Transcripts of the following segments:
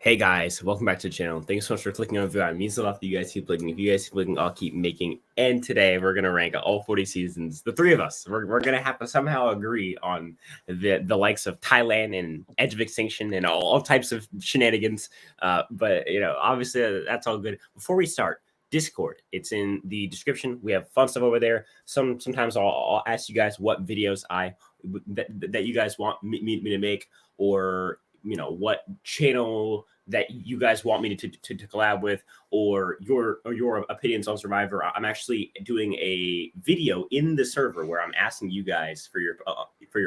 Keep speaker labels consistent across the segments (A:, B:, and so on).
A: Hey guys, welcome back to the channel. Thanks so much for clicking on the video. It means a lot that you guys keep clicking. If you guys keep clicking, I'll keep making. And today we're gonna rank all 40 seasons. The three of us. We're gonna have to somehow agree on the likes of Thailand and Edge of Extinction and all types of shenanigans. But obviously that's all good. Before we start, Discord. It's in the description. We have fun stuff over there. Sometimes I'll ask you guys what videos that you guys want me to make, or what channel that you guys want me to collab with, or your opinions on Survivor. I'm actually doing a video in the server where I'm asking you guys for your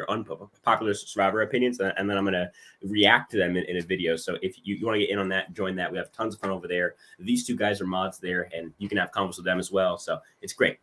A: unpopular Survivor opinions, and then I'm gonna react to them in a video. So if you want to get in on that, join that. We have tons of fun over there. These two guys are mods there, and you can have convos with them as well. So it's great.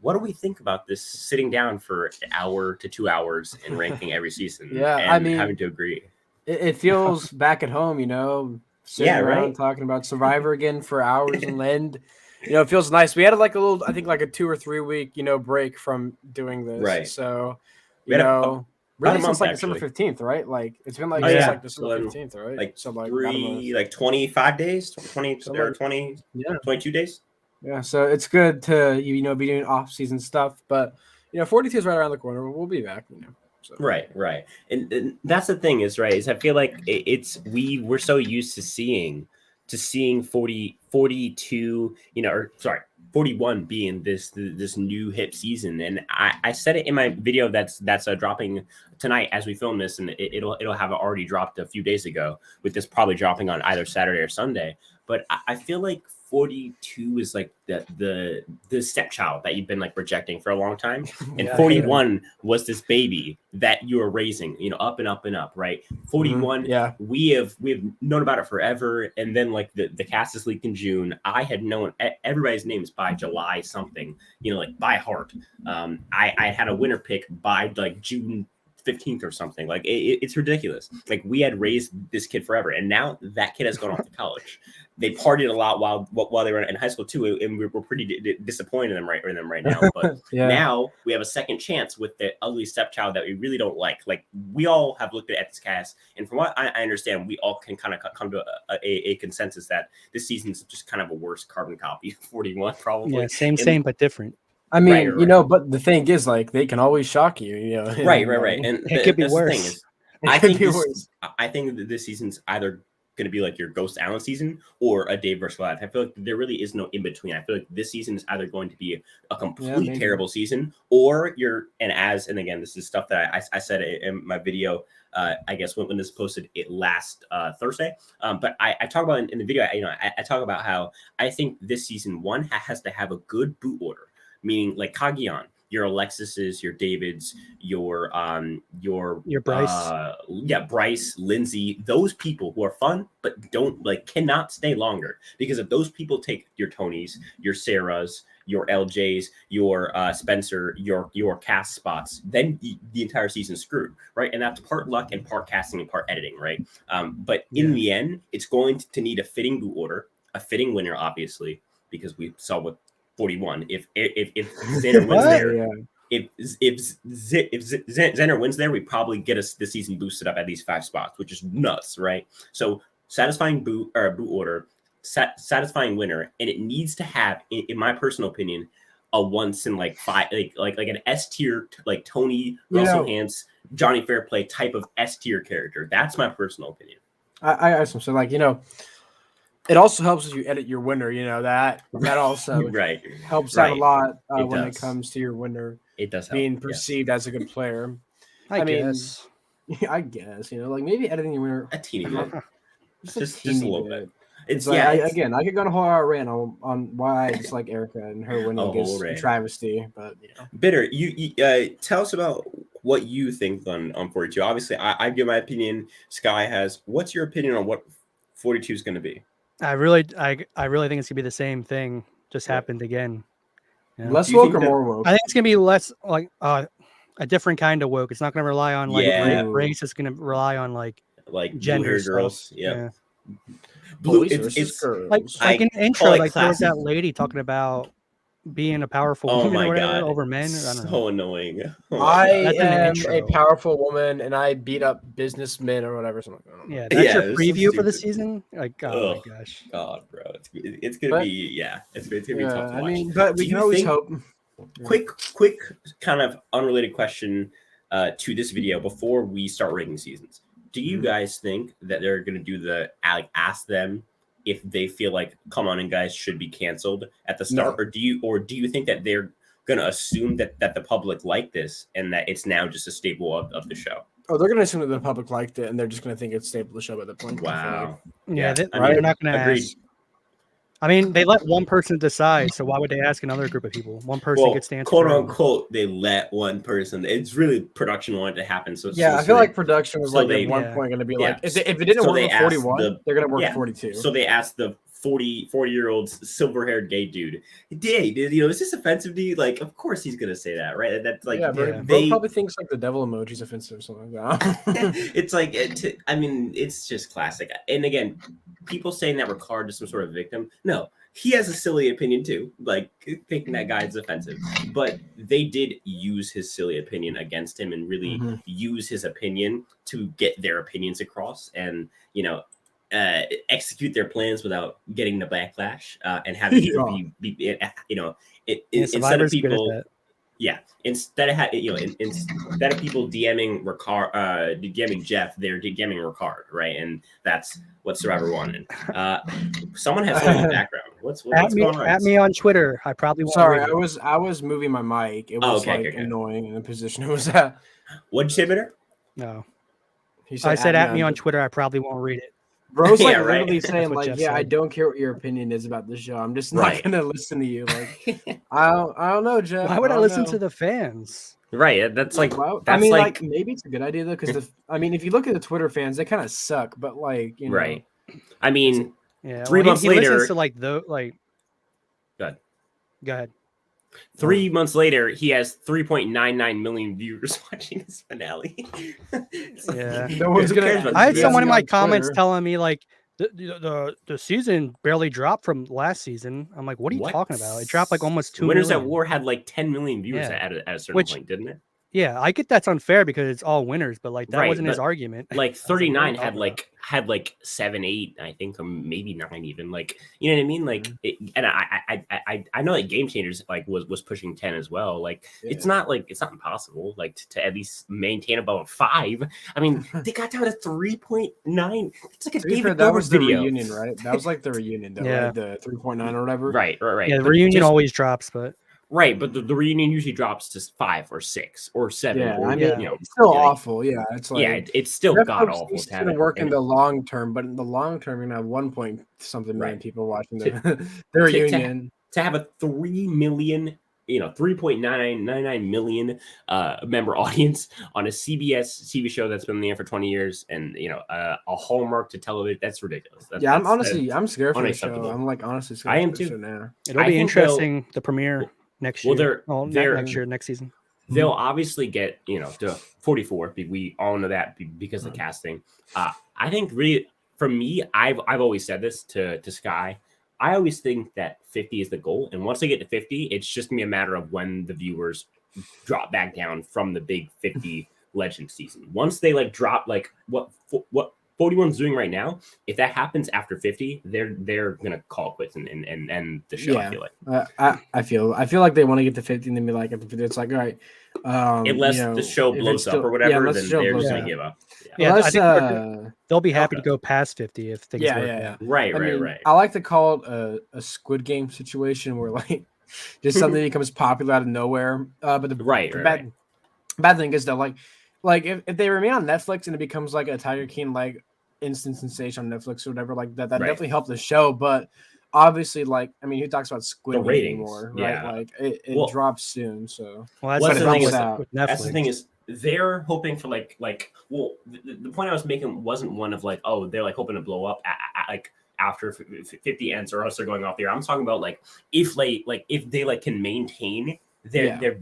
A: What do we think about this sitting down for an hour to 2 hours and ranking every season?
B: Yeah,
A: and
B: I mean,
A: having to agree.
B: It feels back at home, sitting around talking about Survivor again for hours and end. It feels nice. We had like a 2 or 3 week, break from doing this.
A: Right.
B: So,
A: really
B: since like December 15th, right? Like it's been like since like December 15th, right?
A: Like
B: so like
A: 25 days, 20 or 20, 22 days.
B: Yeah, so it's good to be doing off season stuff, but 42 is right around the corner. We'll be back, So.
A: Right. And that's the thing is I feel like we're so used to seeing 42, 41 being this new hip season. And I said it in my video that's dropping tonight as we film this, and it'll have already dropped a few days ago, with this probably dropping on either Saturday or Sunday. But I feel like 42 is like the stepchild that you've been like projecting for a long time, and 41 was this baby that you were raising, up and up and up, right? 41, we have known about it forever, and then like the cast is leaked in June. I had known everybody's names by July something, like by heart. I had a winner pick by like June 15th or something. Like it's ridiculous. Like we had raised this kid forever, and now that kid has gone off to college. They partied a lot while they were in high school too, and we're pretty disappointed in them right now. But now we have a second chance with the ugly stepchild that we really don't like. Like we all have looked at this cast, and from what I understand, we all can kind of come to a consensus that this season's just kind of a worse carbon copy of 41, probably.
C: Yeah, same but different.
B: I mean, but the thing is, like, they can always shock you,
A: Right. And
C: it could be worse.
A: The thing is, I think that this season's either going to be like your Ghost Island season or a Dave vs. Goliath. I feel like there really is no in between. I feel like this season is either going to be a completely terrible season, or and again, this is stuff that I said in my video. I guess when this posted it last Thursday. But I talk about in the video, I talk about how I think this season one has to have a good boot order. Meaning like Kagion, your Alexis's, your David's, your
C: Bryce.
A: Bryce, Lindsay, those people who are fun but cannot stay longer. Because if those people take your Tonys, your Sarahs, your LJs, your Spencer, your cast spots, then the entire season's screwed, right? And that's part luck and part casting and part editing, right? But in the end, it's going to need a fitting boot order, a fitting winner, obviously, because we saw what 41. If Xander wins there, if Xander wins there, we probably get the season boosted up at least 5 spots, which is nuts, right? So satisfying boot order, satisfying winner, and it needs to have, in my personal opinion, a once in like 5, like an S tier, like Tony, Russell Hantz, Johnny Fairplay type of S tier character. That's my personal opinion.
B: I so it also helps as you edit your winner, that also helps out a lot when it comes to your winner.
A: It does help,
B: being perceived as a good player.
C: I guess,
B: like maybe editing your winner
A: a teeny bit, just a little bit.
B: It's like I could go on a whole hour rant on why I dislike Erica and her winning against travesty, but
A: Bitter, you tell us about what you think on 42. Obviously, I give my opinion. Sky has. What's your opinion on what 42 is going to be?
C: I really think it's gonna be the same thing. Just happened again.
B: Less woke or more woke?
C: I think it's gonna be less like a different kind of woke. It's not gonna rely on like race. It's gonna rely on like gender
A: girls.
B: Blue, it's
C: like in the intro, like there was that lady talking about being a powerful
A: Oh
C: woman
A: my
C: or whatever
A: god,
C: over men. I don't know.
A: so annoying. Oh my
B: I
A: god.
C: That's an
B: am
C: intro.
B: a powerful woman, and I beat up businessmen or whatever. So I don't know.
C: Yeah, that's your
A: it's so
C: preview for the
A: stupid.
C: season. Like, oh my
A: Ugh,
C: gosh.
A: God, bro, it's gonna
B: But-
A: be it's gonna be tough to
B: I
A: watch.
B: mean, but we
A: Do
B: can
A: you
B: always
A: think-
B: hope.
A: Quick kind of unrelated question to this video before we start ranking seasons. Do you guys think that they're going to do the ask them if they feel like Come On In Guys should be canceled at the start,
B: No.
A: or do you think that they're going to assume that the public like this and that it's now just a staple of the show?
B: Oh, they're going to assume that the public liked it, and they're just going to think it's stable to the show at the point.
A: Wow.
C: Yeah,
A: I
C: they're
A: mean,
C: not going to
A: agreed.
C: ask. I mean, they let one person decide, so why would they ask another group of people? One person
A: Well,
C: gets to answer.
A: quote
C: for everyone.
A: unquote, they let one person. It's really production wanted to happen. So
B: Yeah, I feel like production was
A: so
B: like
A: they-
B: at one
C: yeah.
B: point going to be
A: Yeah.
B: like, if it didn't
A: So
B: work
A: they
B: with
A: asked
B: 41, they're going to work
A: yeah.
B: 42.
A: So they asked the 40-year-old silver-haired gay dude, "Hey, is this offensive to you?" Like, of course he's gonna say that, right? That's like,
B: bro,
A: they
B: probably thinks like the devil emoji's offensive or something like that.
A: it's like, I mean, it's just classic. And again, people saying that Ricard is some sort of victim. No, he has a silly opinion too, like thinking that guy is offensive. But they did use his silly opinion against him and really use his opinion to get their opinions across, and execute their plans without getting the backlash and having people be instead of people. Yeah, instead of instead of people DMing Ricard, DMing Jeff, they're DMing Ricard, right? And that's what Survivor wanted. Someone has something in the background. What's going on?
C: At me on Twitter. I probably won't.
B: Sorry,
C: read it.
B: I was moving my mic. It was
A: Okay.
B: annoying in the position it was at.
A: What'd you say, Bitter?
C: No,
B: He
C: I said at me on Twitter. I probably won't read it.
B: Bro's like
A: Yeah, right.
B: literally saying
C: what
B: like,
C: Jeff
B: yeah, I
C: said.
B: don't care what your opinion is about the show. I'm just not
A: Right.
B: gonna listen to you. Like, I don't know, Jeff.
C: Why would I listen
B: know.
C: to the fans?
A: Right. That's like
B: Well,
A: that's
B: I mean,
A: like
B: maybe it's a good idea though, because if you look at the Twitter fans, they kind of suck. But like,
A: right. I mean,
C: Yeah,
A: 3 months
C: he
A: later,
C: listens to like the like.
A: Go
C: ahead.
A: 3 months later, he has 3.99 million viewers watching his finale.
C: Yeah.
B: No one's
A: Who
B: gonna-
A: cares about
C: I had
A: this?
C: someone in
B: on
C: my comments
B: Twitter.
C: telling me like the season barely dropped from last season. I'm like, what are you talking about? It dropped like almost 2
A: Winners
C: million.
A: at War had like 10 million viewers
C: Yeah.
A: at a certain
C: Which-
A: point, didn't it?
C: Yeah, I get that's unfair because it's all winners, but like that
A: Right,
C: wasn't his
A: but,
C: argument.
A: Like
B: what are
A: 39
B: you
A: had
B: talking
A: like 7, 8, I think, or maybe 9 even. Like, you know what I mean? Like, and I know that Game Changers like was pushing 10 as well. Like, it's not impossible like to at least maintain above 5. I mean, they got down to 3.9. It's like a David
B: that
A: Dobrik
B: was the
A: video.
B: reunion, right? That was like the reunion, though,
C: Yeah.
B: right? The 3.9 or whatever.
A: Right.
C: Yeah, the
A: But
C: reunion
A: just-
C: always drops, but
A: Right, but the reunion usually drops to 5 or 6 or 7.
B: Yeah,
A: or,
B: I mean,
A: you know,
B: it's still
A: like,
B: awful. Yeah, it's like
A: it's still
B: Netflix
A: god awful
B: needs
A: to have
B: to
A: it.
B: work in
A: And
B: the long term, but in the long term, you're gonna have 1 point something million
A: Right.
B: people watching
A: To-
B: the reunion.
A: to have a 3 million, 3.999 million member audience on a CBS TV show that's been there for 20 years, and a hallmark to television. That's ridiculous.
B: I'm scared for the show.
A: unacceptable.
B: I'm like honestly scared.
A: I am
B: for the
A: too.
B: show now.
C: it'll
A: I
C: be
A: think
C: interesting. The premiere next
A: well,
C: year.
A: they're-
C: Next year, next season.
A: They'll obviously get to 44. We all know that because of the casting. I think really for me, I've always said this to Sky. I always think that 50 is the goal, and once they get to 50, it's just gonna be a matter of when the viewers drop back down from the big 50 legend season. Once they drop what 41's doing right now, if that happens after 50, they're gonna call quits and end the show.
B: Yeah.
A: I feel like
B: I feel like they want to get to 50 and then be like, after 50, it's like, all right.
A: Unless the show
B: if
A: blows
B: it's
A: up
B: still-
A: or whatever,
B: unless the
A: then
B: show
A: they're
B: blows
A: just
B: up.
A: gonna give up.
C: Yeah,
B: Unless,
C: I think they'll be happy to go past 50 if things work out.
A: Right.
B: I like to call it a Squid Game situation where just something becomes popular out of nowhere. But the bad thing is that like if they remain on Netflix and it becomes like a Tiger King instant sensation on Netflix or whatever, like that definitely helped the show. But obviously, who talks about Squid Game anymore, right?
A: Yeah.
B: Like it drops soon. So
C: Well,
A: What's
C: that's the
A: the
C: thing
A: thing
C: with Netflix.
A: That's the thing is they're hoping for the point I was making wasn't one of they're hoping to blow up after 50 ends or else they're going off the air. I'm talking about if they can maintain their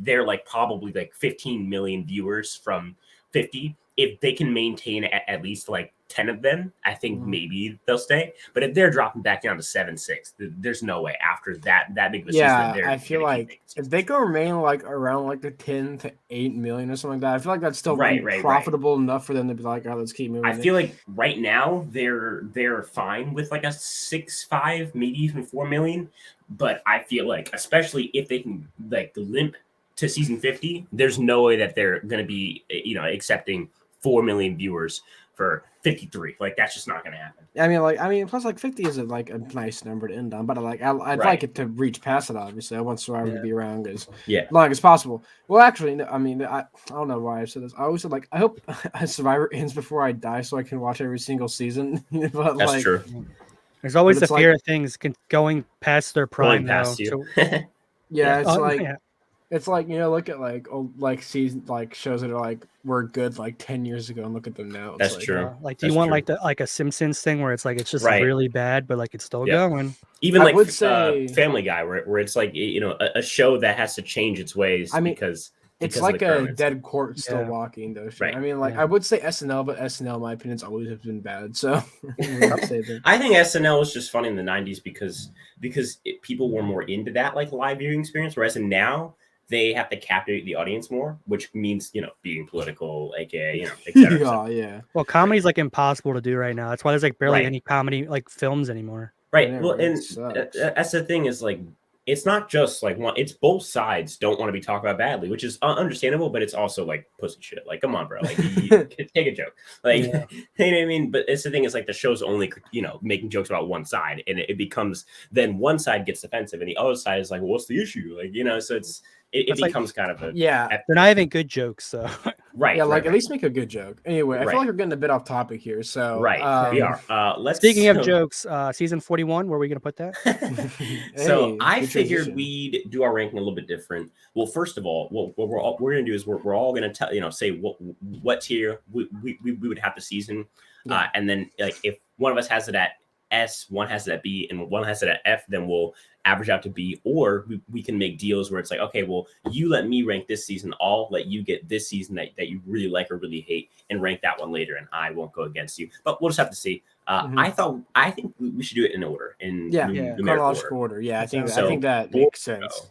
A: probably 15 million viewers from 50. if they can maintain at least like 10 of them, I think maybe they'll stay. But if they're dropping back down to 7-6, there's no way after that big of a season.
B: I feel like if they go remain like around like the 10 to 8 million or something like that, I feel like that's still profitable enough for them to be like, oh, let's keep moving.
A: I feel like right now they're fine with like a 6-5, maybe even 4 million. But I feel like, especially if they can like limp to season 50, there's no way that they're going to be, accepting 4 million viewers for 53. Like, that's just not going to happen.
B: I mean, plus like 50 is like a nice number to end on, but I'd like it to reach past it. Obviously, I want Survivor to be around as long as possible. Well, actually, no, I mean, I don't know why I said this. I always said like, I hope Survivor ends before I die so I can watch every single season. But
A: that's true.
C: There's always the fear of things going past their prime.
A: Past you.
B: It's like, look at like season like shows that are like were good like 10 years ago and look at them now.
A: That's true.
C: Do you want like a Simpsons thing where it's like it's just really bad, but like it's still going?
A: Even I would say Family Guy, where it's like a show that has to change its ways. Because
B: it's like a dead corpse still walking though. Right. I mean, like I would say SNL, but SNL, in my opinion, has always been bad. So
A: I think SNL was just funny in the 90s because people were more into that like live viewing experience, whereas now they have to captivate the audience more, which means, being political, aka, et cetera.
C: Well, comedy's like impossible to do right now. That's why there's like barely any comedy like films anymore.
A: Right. Well, and that's the thing is like, it's not just like one, it's both sides don't want to be talked about badly, which is understandable, but it's also like pussy shit. Like, come on, bro. Like, take a joke. Like, you know what I mean? But it's the thing is like the show's only, making jokes about one side, and it becomes then one side gets defensive and the other side is like, well, what's the issue? Like, so it becomes kind of a
C: they're not even good jokes, so
B: at least make a good joke. Anyway, I feel like we're getting a bit off topic here, so
A: we are.
C: Speaking of jokes, season 41, where are we gonna put that?
A: So I figured we'd do our ranking a little bit different. Well, first of all, what we're gonna do is we're all gonna tell say what tier we would have the season, and then like if one of us has it at S, one has it at B, and one has it at F, then we'll average out to B, or we can make deals where it's like, okay, well, you let me rank this season, I'll let you get this season that you really like or really hate and rank that one later, and I won't go against you. But we'll just have to see. I think we should do it in order, in
B: chronological order. Yeah, I think that makes sense.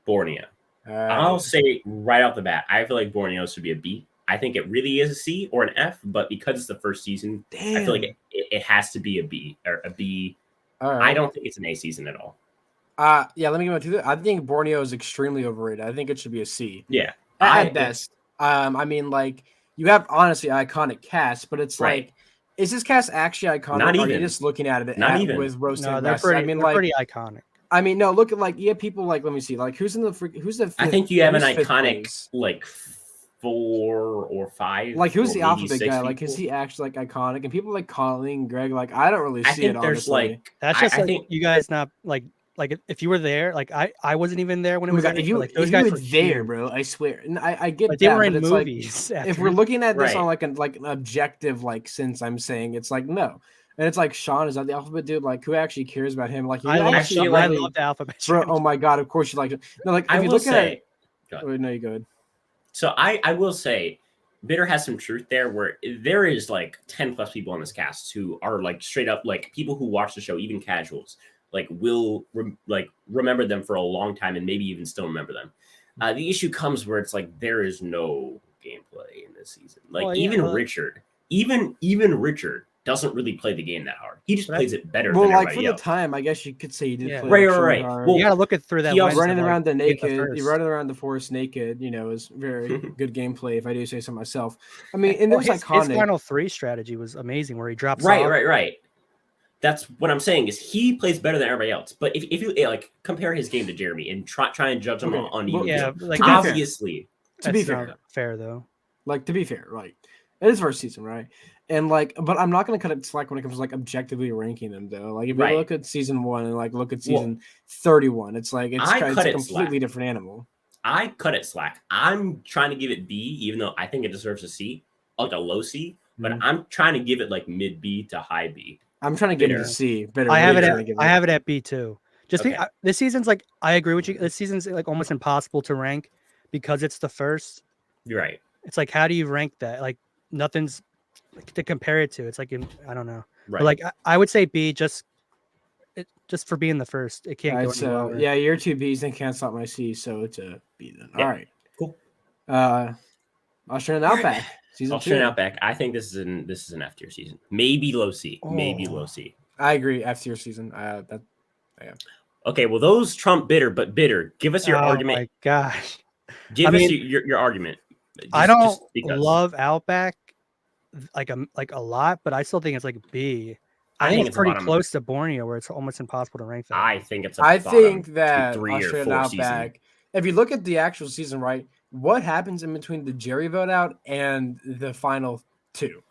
A: Borneo. I'll say right off the bat, I feel like Borneo should be a B. I think it really is a C or an F, but because it's the first season, I feel like it has to be a B or a B. All right. I don't think it's an A season at all.
B: Let me go into that. I think Borneo is extremely overrated. I think it should be a C.
A: Yeah.
B: At best. I mean, like, you have honestly iconic cast, but it's like, is this cast actually iconic?
A: Not even.
B: Or are you just looking at it with roasted?
C: No, they're pretty iconic.
B: I mean, no, look at like, you have people like, let me see, like, who's the fifth,
A: I think you have an iconic place? Like 4 or 5.
B: Like, who's the alphabet guy? People? Like, is he actually like iconic? And people like Colleen, Greg, like, I don't really see it.
A: There's
B: honestly.
C: That's just I think you guys not like if you were there, like I wasn't even there when it was.
B: If you were there, bro, I swear. And I get
C: they were in movies.
B: Like, if we're looking at this on like an objective like sense, I'm saying it's like no. And it's like, Sean, is that the alphabet dude? Like, who actually cares about him? Like,
C: I love the alphabet.
B: Bro, oh my god, of course you like it. No, like if you look at it. No, you go ahead.
A: So I will say, Bitter has some truth there, where there is like 10 plus people on this cast who are like straight up like people who watch the show, even casuals, like will remember them for a long time and maybe even still remember them. The issue comes where it's like there is no gameplay in this season. Like Richard, even Richard doesn't really play the game that hard. He just plays it better.
B: Well,
A: than
B: like for
A: else.
B: the time, I guess you could say he did play
A: right.
B: Well,
C: you gotta look it through that.
B: He was running around the naked. He running around the forest naked. Is very good gameplay, if I do say so myself. I mean, and his iconic.
C: His Final 3 strategy was amazing, where he drops.
A: Right. That's what I'm saying is he plays better than everybody else. But if you like compare his game to Jeremy and try and judge him on even, obviously.
B: To be
C: fair though.
B: Like, to be fair, right? It is first season, right? And like, but I'm not gonna cut it slack when it comes to like objectively ranking them though. Like if you look at season 1 and like look at season 31, it's like it's a completely different animal.
A: I cut it slack. I'm trying to give it B, even though I think it deserves a C, like a low C. But I'm trying to give it like mid B to high B.
B: I'm trying to give it a C.
C: I have it at B too. Just this season's like, I agree with you. This season's like almost impossible to rank because it's the first.
A: You're right.
C: It's like, how do you rank that? Like, nothing's to compare it to. It's like I don't know.
A: Right.
C: But like I would say B just for being the first. It can't go any
B: so
C: lower.
B: yeah, your two B's then can't stop my C, so it's a B then.
A: Yeah.
B: All right,
A: cool.
B: Australian Outback season
A: Australian
B: 2.
A: Outback. I think this is an F tier season. Maybe low C. Maybe low C.
B: I agree. F tier season. Yeah.
A: Okay, well, those trump bitter. Give us your argument.
C: Oh my gosh.
A: Give us your argument.
C: I don't love Outback like a lot, but I still think it's like B. I think it's pretty close to Borneo, where it's almost impossible to rank that.
A: I think it's
B: I think that Australian Outback, if you look at the actual season, right, what happens in between the jury vote out and the final 2?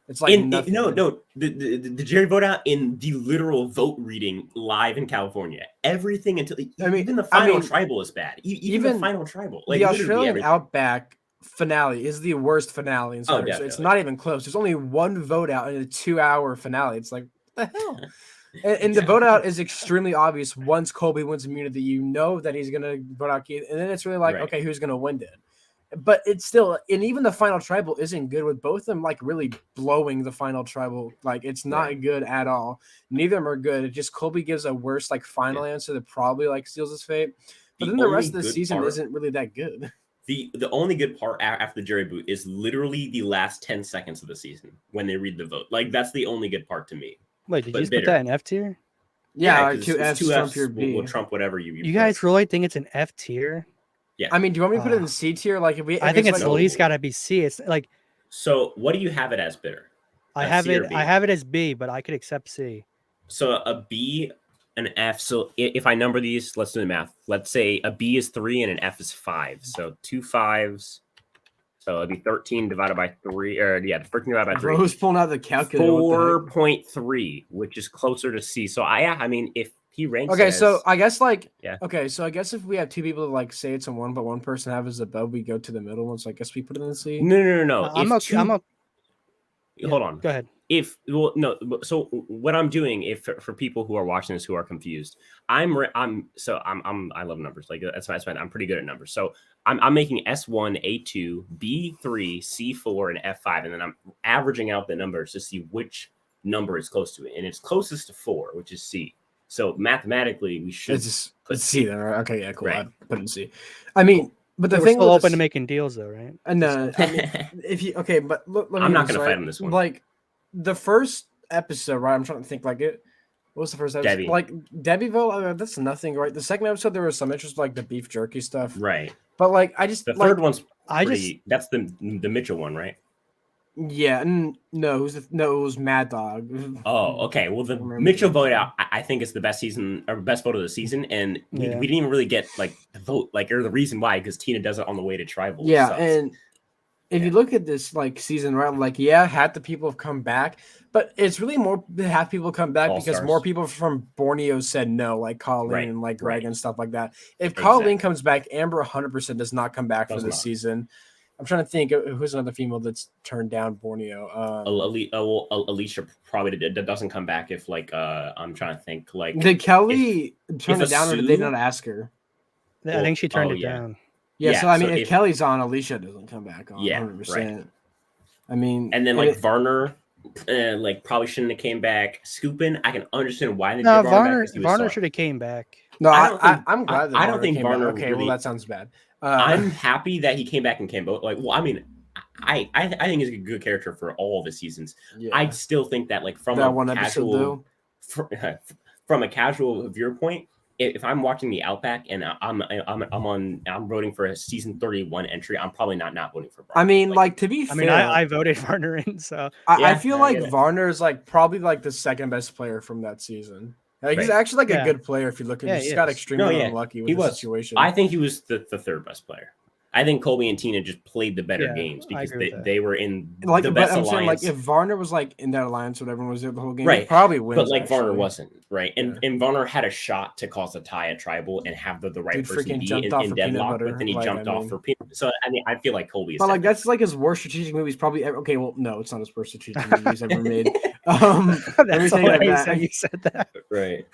B: It's like nothing.
A: The jury vote out in the literal vote reading live in California. Everything until even the final tribal is bad. Even the final tribal. Like,
B: the Australian Outback finale is the worst finale in Star Wars. So it's not even close. There's only one vote out in a 2-hour finale. It's like, what the hell? And the vote out is extremely obvious once Colby wins immunity. You know that he's going to vote out Keith. And then it's really like, okay, who's going to win it? But it's still, and even the final tribal isn't good with both of them like really blowing the final tribal. Like, it's not good at all. Neither of them are good. It's just Colby gives a worse like final answer that probably like seals his fate. But then the rest of the season isn't really that good.
A: The only good part after the jury vote is literally the last 10 seconds of the season when they read the vote. Like, that's the only good part to me.
C: Wait, did you just put that in F tier?
B: Yeah, 2 F's trump your B.
A: Will trump whatever you
C: guys really think it's an F tier?
A: Yeah.
B: I mean, do you want me to put it in C tier? Like, if
C: I think it's at least got to be C. It's like.
A: So, what do you have it as, bitter?
C: I have it as B, but I could accept C.
A: So a B, an F. So if I number these, let's do the math. Let's say a B is 3 and an F is 5. So 2 5s. So it'd be 13 divided by 3. 13 divided by 3.
B: Who's pulling out the calculator?
A: 4.3, which is closer to C. So I mean, if he ranks.
B: Okay, so I guess Okay, so I guess if we have 2 people to like say it's a 1, but one person have is above, we go to the middle one. So I guess we put it in the C.
A: No.
C: Hold on. Go ahead.
A: So what I'm doing, for people who are watching this who are confused, I love numbers. Like that's fine. I'm pretty good at numbers. So I'm making S1, A2, B3, C4, and F5, and then I'm averaging out the numbers to see which number is close to it, and it's closest to 4, which is C. So mathematically, we should
B: put C there. Right? Okay, yeah, cool.
A: Right.
B: I put in C. I mean, but the thing
C: we're still open to making deals, though, right?
B: No, I mean, but look,
A: I'm not going to fight on this one.
B: Like the first episode, right? I'm trying to think. Like what was the first episode?
A: Debbie.
B: Like Debbie, that's nothing, right? The second episode, there was some interest, like the beef jerky stuff,
A: right?
B: But like,
A: the third one's that's the Mitchell one, right?
B: Yeah, no, it was Mad Dog.
A: Oh, okay. Well, the Mitchell vote out, I think is the best season or best vote of the season, and we didn't even really get like the vote, like or the reason why, because Tina does it on the way to tribal.
B: Yeah, and if you look at this like season, right, like half the people have come back, but it's really more half people come back because more people from Borneo said no, like Colleen and like Greg and stuff like that. If Colleen comes back, Amber 100% does not come back for this season. I'm trying to think who's another female that's turned down Borneo.
A: Alicia probably doesn't come back if I'm trying to think like.
B: Did Kelly turn it down or did they not ask her?
C: I think she turned it down.
B: Yeah, so I mean, if Kelly's on, Alicia doesn't come back on. 100%.
A: Right.
B: I mean,
A: and then Varner, probably shouldn't have came back. Scoopin', I can understand why they did
C: Varner should have came back.
B: No, I'm glad that
A: I don't think Varner.
B: Okay, well that sounds bad.
A: I'm happy that he came back and came. But I mean, I think he's a good character for all the seasons. Yeah. I still think that from
B: that
A: a
B: one
A: casual, from a casual viewpoint, if I'm watching the Outback and I'm voting for a season 31 entry, I'm probably not voting for Varner.
B: I mean, to be fair,
C: I voted Varner in, so
B: I feel like Varner is probably the second best player from that season. He's actually a good player if you look at him. He just got extremely unlucky with the situation.
A: I think he was the third best player. I think Colby and Tina just played the better games because they were in the best alliance.
B: If Varner was in that alliance, whatever was there the whole game, he probably wins.
A: But Varner wasn't, right? And Varner had a shot to cause a tie at tribal and have the right person be in deadlock, but then he jumped off for peanut. So I mean, I feel like Colby is.
B: But that's his worst strategic move. He's probably okay. Well, no, it's not his worst strategic move he's ever made. Let me take that back.
C: You said that.
A: Right.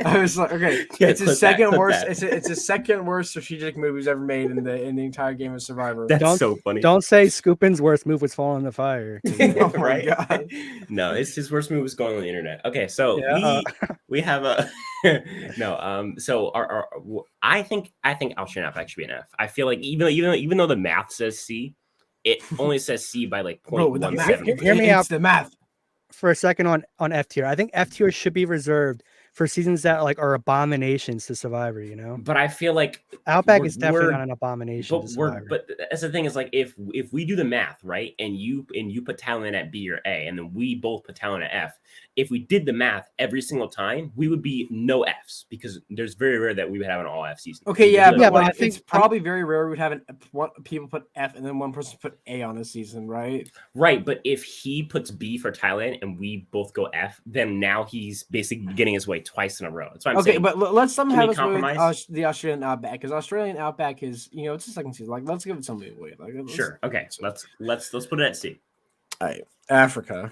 B: I was like, okay, it's his second worst. It's his second worst strategic move he's ever made in the entire game of Survivor.
A: That's so funny.
C: Don't say Scoopin's worst move was falling in the fire.
B: Oh my god!
A: No, it's his worst move was going on the internet. Okay, so we have a no. So I think Australian Outback should be an F. I feel like even though the math says C, it only says C by like 0.17.
C: Hear me out.
B: The math.
C: For a second on F tier. I think F tier should be reserved for seasons that like are abominations to Survivor, you know.
A: But I feel like
C: Outback is definitely not an abomination.
A: But that's the thing is like if we do the math right, and you put Talon at B or A, and then we both put Talon at F. If we did the math every single time, we would be no Fs because there's very rare that we would have an all F season.
B: Okay, but I think it's probably very rare we would have people put F and then one person put A on a season, right?
A: Right, but if he puts B for Thailand and we both go F, then now he's basically getting his way twice in a row. That's what I'm saying.
B: Okay, but let's somehow have
A: compromise
B: the Australian Outback, because Australian Outback is, it's the second season. Like, let's give it some leeway. Like,
A: sure. Okay, let's put it at C.
B: All right, Africa.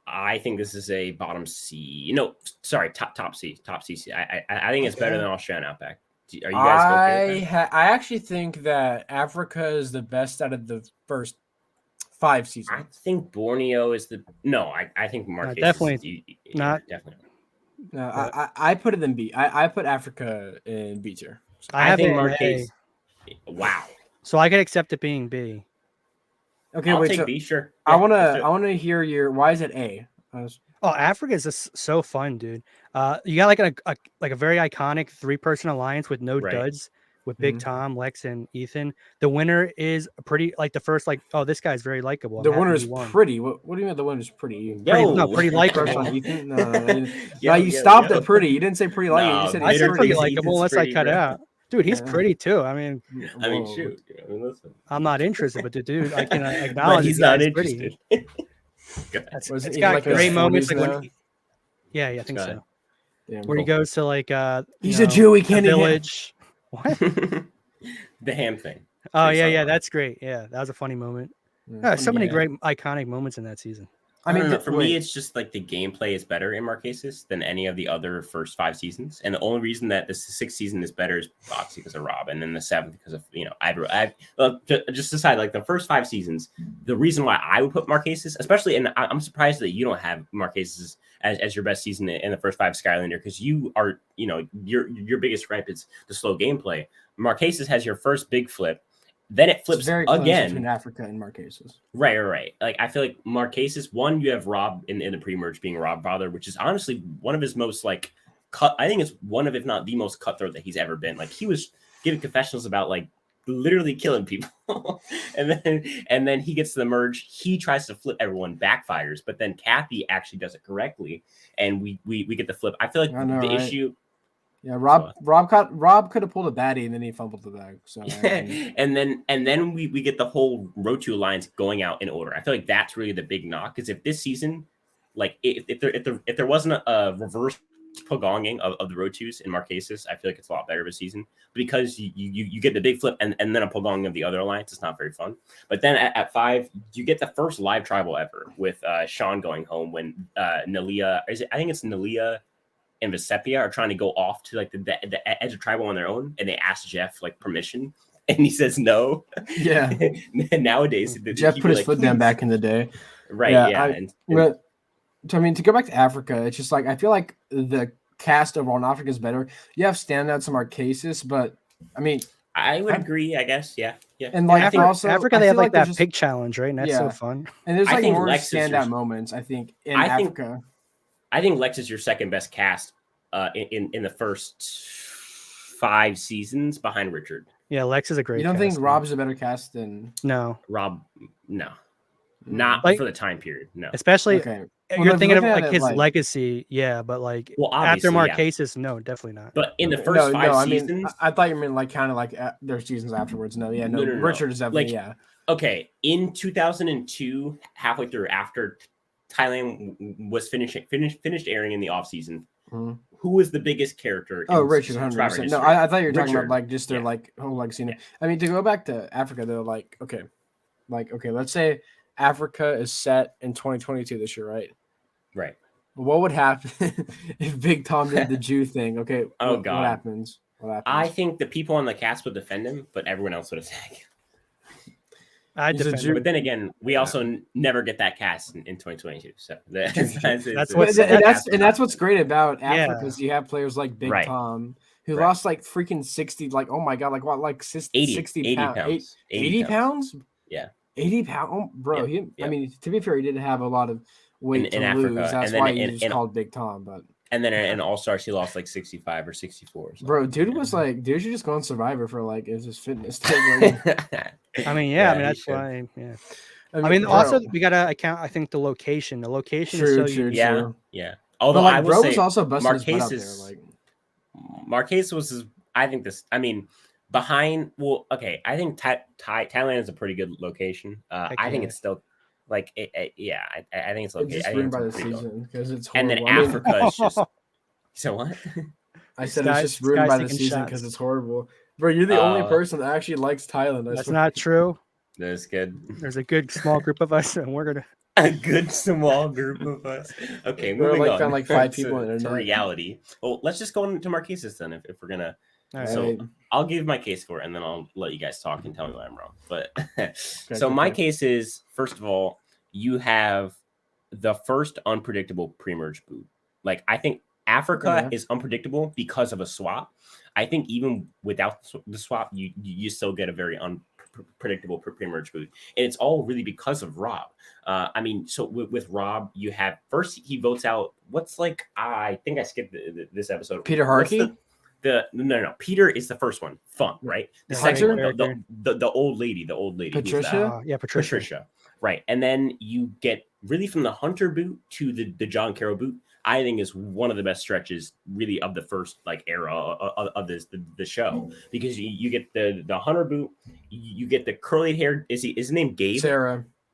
A: I think this is a bottom C. No, sorry, top C. Top C. I think it's better than Australian Outback. Are you guys okay with that?
B: I actually think that Africa is the best out of the first 5 seasons.
A: I think Borneo is I think Marquez
C: definitely not.
A: Definitely.
B: No, I put it in B. I put Africa in B tier.
C: So I think
A: Marquez. Wow.
C: So I could accept it being B.
B: Okay,
A: I'll take B, sure.
B: Yeah, I wanna hear your why is it A?
C: Africa is just so fun, dude. You got like a very iconic 3-person alliance with no duds with Big Tom, Lex, and Ethan. The winner is pretty like the first this guy's very likable.
B: The winner is pretty. What do you mean the winner's pretty?
C: Pretty likable.
B: Ethan? No, you stopped at pretty. You didn't say pretty likable. You said
C: I said pretty likable unless I cut out. Dude, he's pretty too. I mean,
A: shoot. Listen.
C: I'm not interested, but the dude, I can acknowledge
A: he's not interested.
C: It's got great moments. Like I think so. Yeah, where he goes to like
B: he's a Jew. He can't
C: village. What?
A: The ham thing.
C: Oh yeah, that's great. Yeah, that was a funny moment. So many great iconic moments in that season.
A: I mean, for me, it's just like the gameplay is better in Marquesas than any of the other first 5 seasons, and the only reason that the 6th season is better is obviously because of Rob, and then the 7th because of just decide like the first 5 seasons. The reason why I would put Marquesas, especially, and I'm surprised that you don't have Marquesas as your best season in the first 5 Skylander, because you are your biggest gripe is the slow gameplay. Marquesas has your first big flip. Then it flips again
B: between Africa and Marquesas.
A: Right. Like I feel like Marquesas, one, you have Rob in the pre-merge being Rob Father, which is honestly one of his most like cut. I think it's one of, if not the most cutthroat that he's ever been. Like he was giving confessionals about like literally killing people, and then he gets to the merge. He tries to flip everyone, backfires, but then Kathy actually does it correctly, and we get the flip. I feel like the issue.
B: Yeah, Rob could have pulled a baddie and then he fumbled the bag. So
A: and then we get the whole Road Alliance going out in order. I feel like that's really the big knock. Because if this season, like if there wasn't a reverse pogonging of the Road 2s in Marquesas, I feel like it's a lot better of a season. But because you get the big flip and then a pogonging of the other alliance, it's not very fun. But then at 5, you get the first live tribal ever with Sean going home when Nalia I think it's Nalia and Vesepia are trying to go off to like the edge of tribal on their own, and they ask Jeff like permission, and he says no.
B: Yeah.
A: Nowadays,
B: Jeff put his foot down back in the day.
A: Right. Yeah.
B: To go back to Africa, it's just like I feel like the cast overall in Africa is better. You have standouts in Marquesas, but I mean,
A: I would agree. I guess. Yeah.
B: And like
C: Africa, they have like that pig challenge, right? And that's so fun.
B: And there's like more standout moments. I think in Africa.
A: I think Lex is your second best cast in the first 5 seasons behind Richard.
C: Yeah, Lex is a great.
B: You don't think Rob's a better cast than
A: Rob? No, not like, for the time period. No,
C: especially you're thinking of like his legacy. Yeah, but like after Marquesas, no, definitely not.
A: But in the first 5 seasons,
B: I thought you meant like kind of like their seasons afterwards. No, Richard is definitely
A: Okay, in 2002, halfway through after Thailand was finished airing in the off season.
B: Mm-hmm.
A: Who was the biggest character?
B: Richard, 100%. No, I thought you were talking about like just their like whole legacy. I mean, to go back to Africa, though, like okay, let's say Africa is set in 2022 this year, right?
A: Right.
B: What would happen if Big Tom did the Jew thing? Okay.
A: Oh God.
B: What happens?
A: I think the people on the cast would defend him, but everyone else would attack.
C: I defend him.
A: But then again, we also never get that cast in 2022. So
B: that's what's great about Africa is you have players like Big Tom who lost like freaking 60, like oh my God, like what, like 60 pounds. 80 pounds?
A: Yeah.
B: 80 pounds, oh, bro.
A: Yeah.
B: I mean, to be fair, he did have a lot of weight
A: in
B: to
A: Africa.
B: lose. That's why he's just called Big Tom. But
A: and then in All Stars, he lost like 65 or 64.
B: Bro, dude should just go on Survivor for like it's his fitness thing.
C: I mean, that's why. Yeah. I mean, also we gotta account. I think the location. The location is so unique.
A: Yeah. Although
B: like,
A: I will
B: bro
A: say,
B: was also busting
A: Marquez
B: his butt out there. Like
A: Marquez was. I think this. I mean, behind. Well, okay. I think Thailand is a pretty good location. I think it's still. Like I think it's okay.
B: It's just ruined by the season because it's horrible.
A: And then Africa is just. So what?
B: I said it's just ruined by the season because it's horrible. Bro, you're the only person that actually likes Thailand.
C: That's not true.
A: That's good.
C: There's a good small group of us, and we're gonna.
A: A good small group of us. Okay, moving on.
B: Found like 5 people in
A: to reality. Well, let's just go into Marquesas then, if we're gonna.
B: Right.
A: So I'll give my case for it, and then I'll let you guys talk and tell me why I'm wrong. But so my case is, first of all, you have the first unpredictable pre-merge boot. Like I think Africa is unpredictable because of a swap. I think even without the swap, you still get a very unpredictable pre-merge boot, and it's all really because of Rob. I mean, so with Rob, you have first he votes out. What's like I think I skipped this episode.
B: Peter Harkey.
A: No. Peter is the first one. Funk, right? The second one, the old lady.
B: Patricia.
A: Patricia. Right, and then you get really from the Hunter boot to the John Carroll boot. I think is one of the best stretches, really, of the first like era of the show, because you get the Hunter boot, you get the curly hair. Is his name Gabe?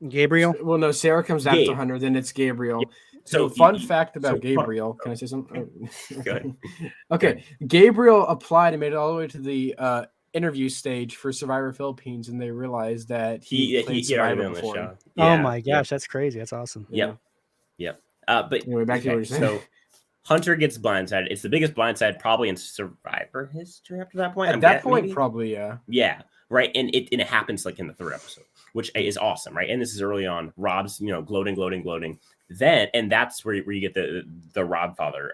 C: Gabriel.
B: Well, no, Sarah comes after Hunter, then it's Gabriel. Yeah. So fun fact about Gabriel. Can I say something?
A: Good.
B: Okay, Gabriel applied and made it all the way to the interview stage for Survivor Philippines, and they realized that he played Survivor before.
A: On the show.
C: Oh my gosh, that's crazy. That's awesome.
A: Yep. But
B: anyway, back to what you're saying.
A: So Hunter gets blindsided. It's the biggest blindside probably in Survivor history after that point.
B: At that point, probably, yeah.
A: Yeah, right. And it happens like in the 3rd episode, which is awesome, right? And this is early on. Rob's, gloating. Then, and that's where you get the Rob father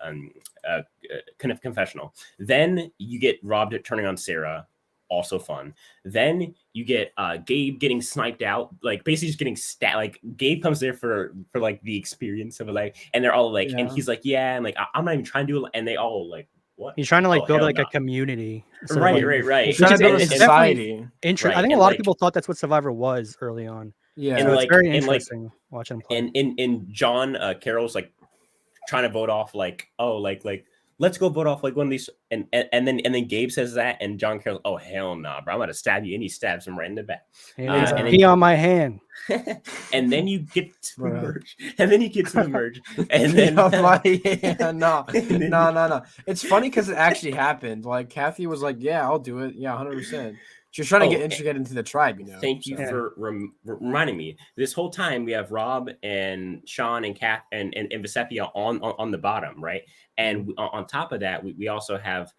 A: kind of confessional. Then you get Rob turning on Sarah. Also fun. Then you get Gabe getting sniped out, like basically just getting stabbed. Like Gabe comes there for like the experience of it, like, and they're all like, and he's like, yeah, and like I'm not even trying to do it, and they all like, what?
C: He's trying to like build like a community.
A: Right.
B: He's trying to build a society.
C: I think a lot of people thought that's what Survivor was early on.
B: Yeah,
C: and it's very interesting watching him play.
A: And in John Carroll's like trying to vote off like, oh, like let's go vote off like one of these, and then Gabe says that, and John Carroll, oh hell nah, bro, I'm gonna stab you, and he stabs him right in the back.
C: And pee on my hand.
A: And then you get to the merge, and then
B: no. It's funny because it actually happened. Like Kathy was like, "Yeah, I'll do it. Yeah, 100%." She was trying to get integrated into the tribe,
A: Thank you for reminding me. This whole time we have Rob and Sean and Kath and Vesepia on the bottom, right? And on top of that, we also have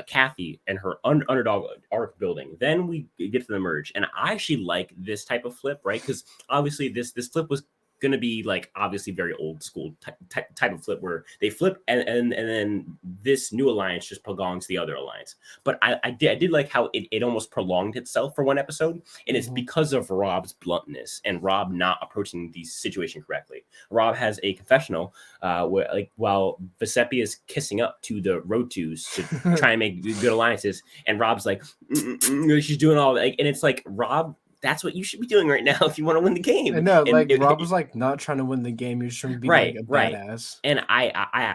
A: Kathy and her underdog arc building. Then we get to the merge, and I actually like this type of flip, right? Because obviously this flip was going to be like obviously very old school type of flip where they flip and then this new alliance just prolongs the other alliance. But I did like how it almost prolonged itself for one episode, and it's because of Rob's bluntness and Rob not approaching the situation correctly. Rob has a confessional where like while Vesepia is kissing up to the Road Twos to try and make good alliances, and Rob's like she's doing all that, and it's like Rob, that's what you should be doing right now if you want to win the game.
B: I know, like Rob was like not trying to win the game; he was trying to be like a badass.
A: And I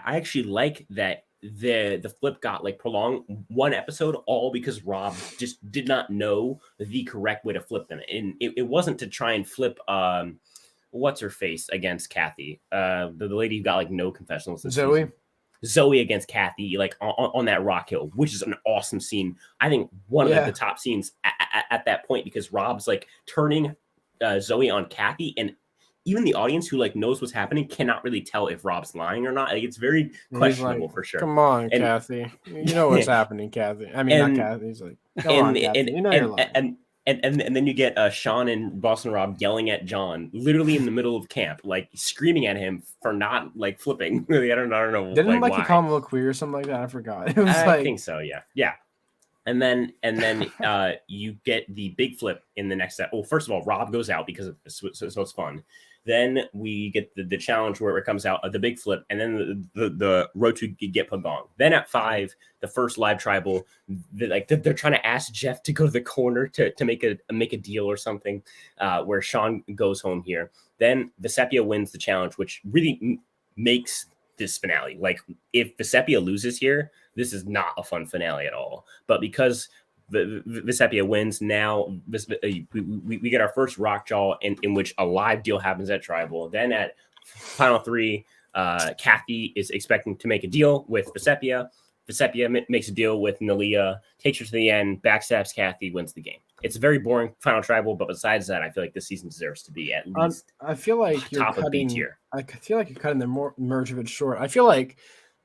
A: actually like that the flip got like prolonged one episode, all because Rob just did not know the correct way to flip them, and it wasn't to try and flip what's her face against Kathy, the lady who got like no confessionals. Zoe against Kathy, like on that rock hill, which is an awesome scene. I think one of the top scenes at that point, because Rob's like turning Zoe on Kathy, and even the audience who like knows what's happening cannot really tell if Rob's lying or not. Like, it's very questionable for sure.
B: Come on, Kathy. You know what's happening, Kathy. I mean, not Kathy. He's like, come on, Kathy. You know you're lying.
A: And then you get Sean and Boston Rob yelling at John, literally in the middle of camp, like screaming at him for not like flipping. Really, I don't know.
B: Didn't
A: like
B: you call him a little queer or something like that? I forgot. It was
A: I think so. Yeah. And then you get the big flip in the next set. Well, first of all, Rob goes out because of this, so it's fun. Then we get the challenge where it comes out, the big flip, and then the road to get Pagong. Then at 5, the first live tribal, they're trying to ask Jeff to go to the corner to make a deal or something, where Sean goes home here. Then Vesepia wins the challenge, which really makes this finale. Like, if Vesepia loses here, this is not a fun finale at all. But because Vesepia wins, now we get our first rock jaw in which a live deal happens at Tribal. Then at final 3, Kathy is expecting to make a deal with Vesepia. Vesepia makes a deal with Nalia, takes her to the end, backstabs Kathy, wins the game. It's a very boring final Tribal, but besides that, I feel like this season deserves to be at least
B: I feel like you're
A: top of B
B: cutting.
A: tier.
B: I feel like you're cutting the merge of it short. I feel like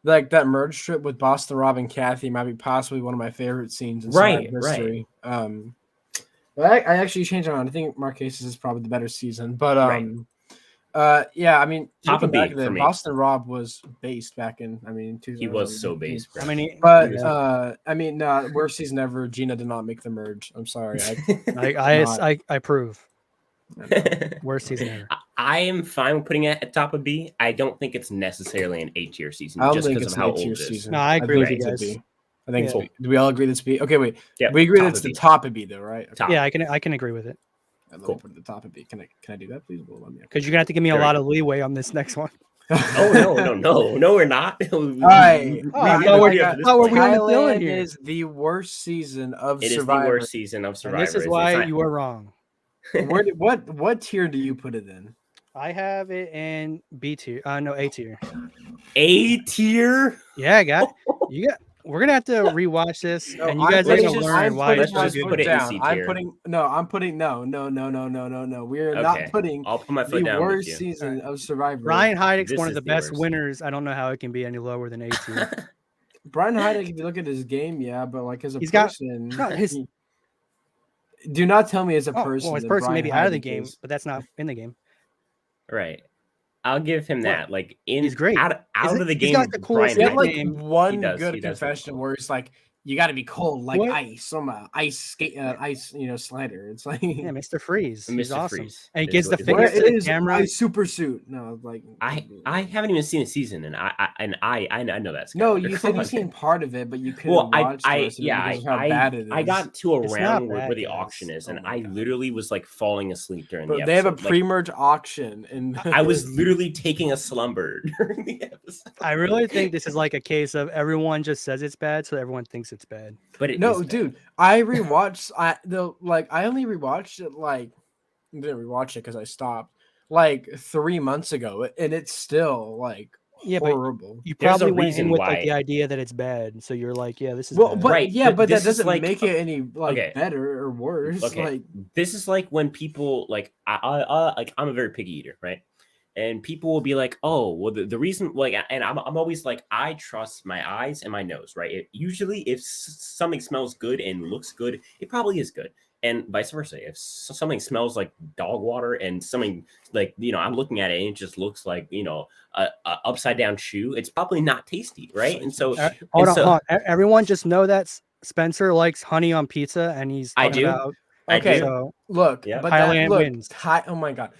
B: that merge trip with Boston Rob and Kathy might be possibly one of my favorite scenes in history. But I actually changed it on. I think Marquesas is probably the better season. But yeah, I mean,
A: top of B for me.
B: Boston Rob was based back in. I mean,
A: he was so based.
B: Bro. I mean, worst season ever. Gina did not make the merge. I'm sorry.
C: I approve. Worst season ever.
A: I am fine with putting it at top of B. I don't think it's necessarily an A-tier season
B: just
A: because of how old it is.
C: No, I agree with you guys.
B: I think it's do we all agree that's B? Okay, wait.
A: Yeah,
B: we agree that's the top of B though, right?
A: Okay.
C: Yeah, I can agree with it.
B: Let me put it at the top of B. Can I do that, please?
C: Because you're gonna have to give me a lot of leeway on this next one.
A: No, we're not.
B: All right.
C: Thailand
B: is the worst season of Survivor.
A: It is the worst season of Survivor.
C: And this is why you were wrong.
B: What tier do you put it in?
C: I have it in B tier. No, A tier.
A: A tier?
C: Yeah, we're gonna have to rewatch this, and you guys are gonna learn why it's so good.
B: I'm putting no. We're not putting.
A: I'll put my foot down.
B: The worst season of Survivor.
C: Brian Hydex, one of the best winners. I don't know how it can be any lower than A tier.
B: Brian Hydex, if you look at his game, but like as a person, do not tell me as a person.
C: Well, his person may be out of the game, but that's not in the game.
A: Right. I'll give him that. Like,
C: he's great.
A: Out of the game.
C: He's got the coolest
B: game. One good confession where it's like, you got to be cold like ice. I'm a ice skate, ice, slider. It's like
C: Mr. Freeze. He's awesome.
A: Freeze.
C: And he gives the fingers to the camera.
B: My super suit. No, like
A: I haven't even seen a season, and I know that's
B: no. You said you've seen part of it, but you couldn't watch how bad it is.
A: I got to around where the auction is, and I literally was like falling asleep during the episode.
B: They have a pre-merge auction, and
A: I was literally taking a slumber during the episode.
C: I really think this is like a case of everyone just says it's bad, so everyone thinks it's bad.
A: But
B: dude, I rewatched. I only rewatched it didn't rewatch it because I stopped 3 months ago, and it's still horrible.
C: But you probably went in with the idea that it's bad, so you're like, yeah, this is bad.
B: But but that doesn't make it any better or worse.
A: Okay. This is like when people I'm a very picky eater, right? And people will be like, oh, well, the reason, and I'm always like, I trust my eyes and my nose, right? Usually, if something smells good and looks good, it probably is good. And vice versa. If something smells like dog water and something I'm looking at it and it just looks like, a upside down shoe, it's probably not tasty, right? And so,
C: hold on. Everyone just know that Spencer likes honey on pizza, and he's talking about.
B: Okay,
C: so
B: look,
C: Thailand wins.
B: Oh my god.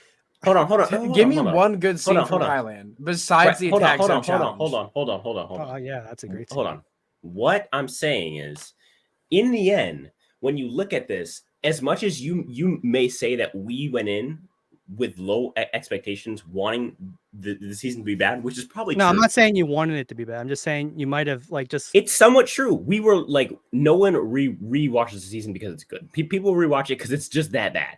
A: Hold on.
B: Give me one good scene from Thailand besides the attack zone challenge.
A: Hold on.
C: Oh yeah, that's a great scene.
A: Hold on. What I'm saying is, in the end, when you look at this, as much as you may say that we went in with low expectations, wanting the season to be bad, which is probably true.
C: I'm not saying you wanted it to be bad. I'm just saying you might have just.
A: It's somewhat true. We were no one rewatches the season because it's good. People rewatch it because it's just that bad.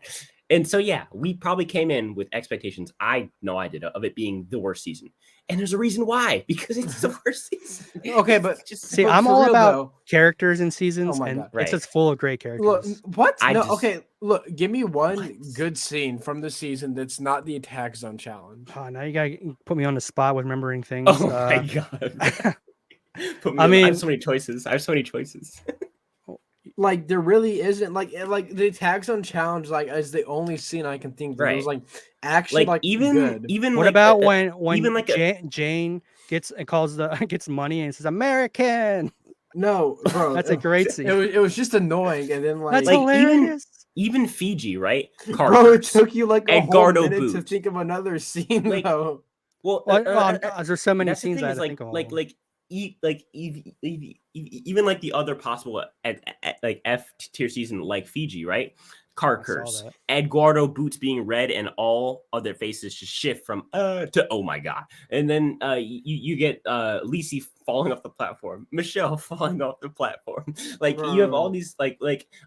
A: And so, yeah, we probably came in with expectations. I know I did, of it being the worst season. And there's a reason why, because it's the worst season.
B: Okay, but
A: just
C: See,
B: but
C: I'm
B: for
C: all
B: real,
C: about
B: though,
C: characters and seasons,
B: my
C: and
B: God.
C: it's just full of great
B: look,
C: characters.
B: what?
A: I
B: No,
A: just-
B: okay, look, give me one
A: What?
B: good scene from the season that's not the attack zone challenge.
C: Oh, now you gotta put me on the spot with remembering things.
A: Oh my god.
C: I mean,
A: I have so many choices.
B: Like there really isn't like the attack zone challenge like is the only scene I can think that was like actually like good.
A: Even
C: what
A: like
C: about when
A: even like
C: Jane gets and calls gets money and says American?
B: No, bro,
C: That's a great scene.
B: It was just annoying, and then
C: That's
A: like
C: hilarious.
A: even Fiji, right?
B: Bro, it took you like a
A: Edgardo
B: whole minute to
A: Boot.
B: think of another scene
A: Like,
B: though.
A: Well,
C: there's so many
A: that's the
C: scenes
A: thing
C: I
A: is
C: had to think of.
A: Even like the other possible at like F tier season like Fiji, right? Car curse, Eduardo Boots being red, and all other faces just shift from to oh my god, and then you get Lisi falling off the platform, Michelle falling off the platform. Like you have all these like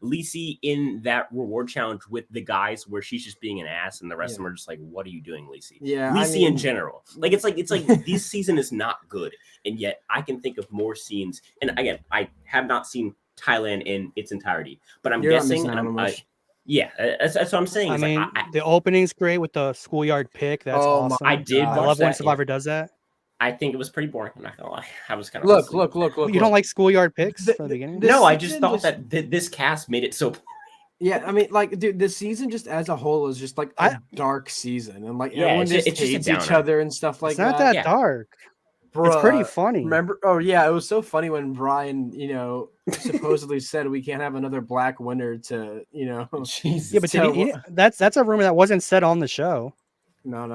A: Lisi in that reward challenge with the guys where she's just being an ass, and the rest of them are just like, what are you doing, Lisi?
B: Yeah,
A: Lisi in general, like it's like this season is not good, and yet I can think of more scenes. And again, I have not seen Thailand in its entirety, but I'm guessing, and yeah, that's what I'm saying.
C: I mean, the opening's great with the schoolyard pick. That's awesome.
A: I
C: love when Survivor does that.
A: I think it was pretty boring. I'm not gonna lie. I was kind of
B: look.
C: You don't like schoolyard picks from the beginning?
A: No, I just thought that this cast made it so boring.
B: Yeah, I mean, like, dude, the season just as a whole is just like a dark season, and like everyone just hates each other and stuff like that.
C: It's not that dark.
B: Bro,
C: it's pretty funny.
B: Remember? Oh yeah, it was so funny when Brian, supposedly said we can't have another black winner to,
A: Jesus.
C: Yeah, but that's a rumor that wasn't said on the show.
B: No.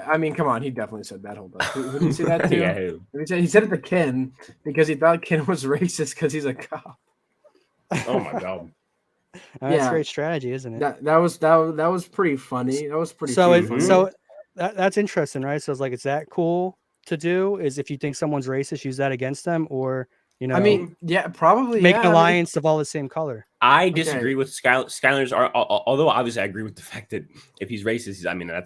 B: I mean, come on, he definitely said that. Hold on, who did you see that too?
A: Yeah, who?
B: He said it to Ken because he thought Ken was racist because he's a cop.
A: Oh my god.
C: That's great strategy, isn't it?
B: That was pretty funny. That was pretty.
C: So that's interesting, right? So it's like, is that cool to do? Is if you think someone's racist, use that against them, or
B: I mean, yeah, probably
C: make an alliance of all the same color.
A: I disagree with Skylar's. Although obviously I agree with the fact that if he's racist,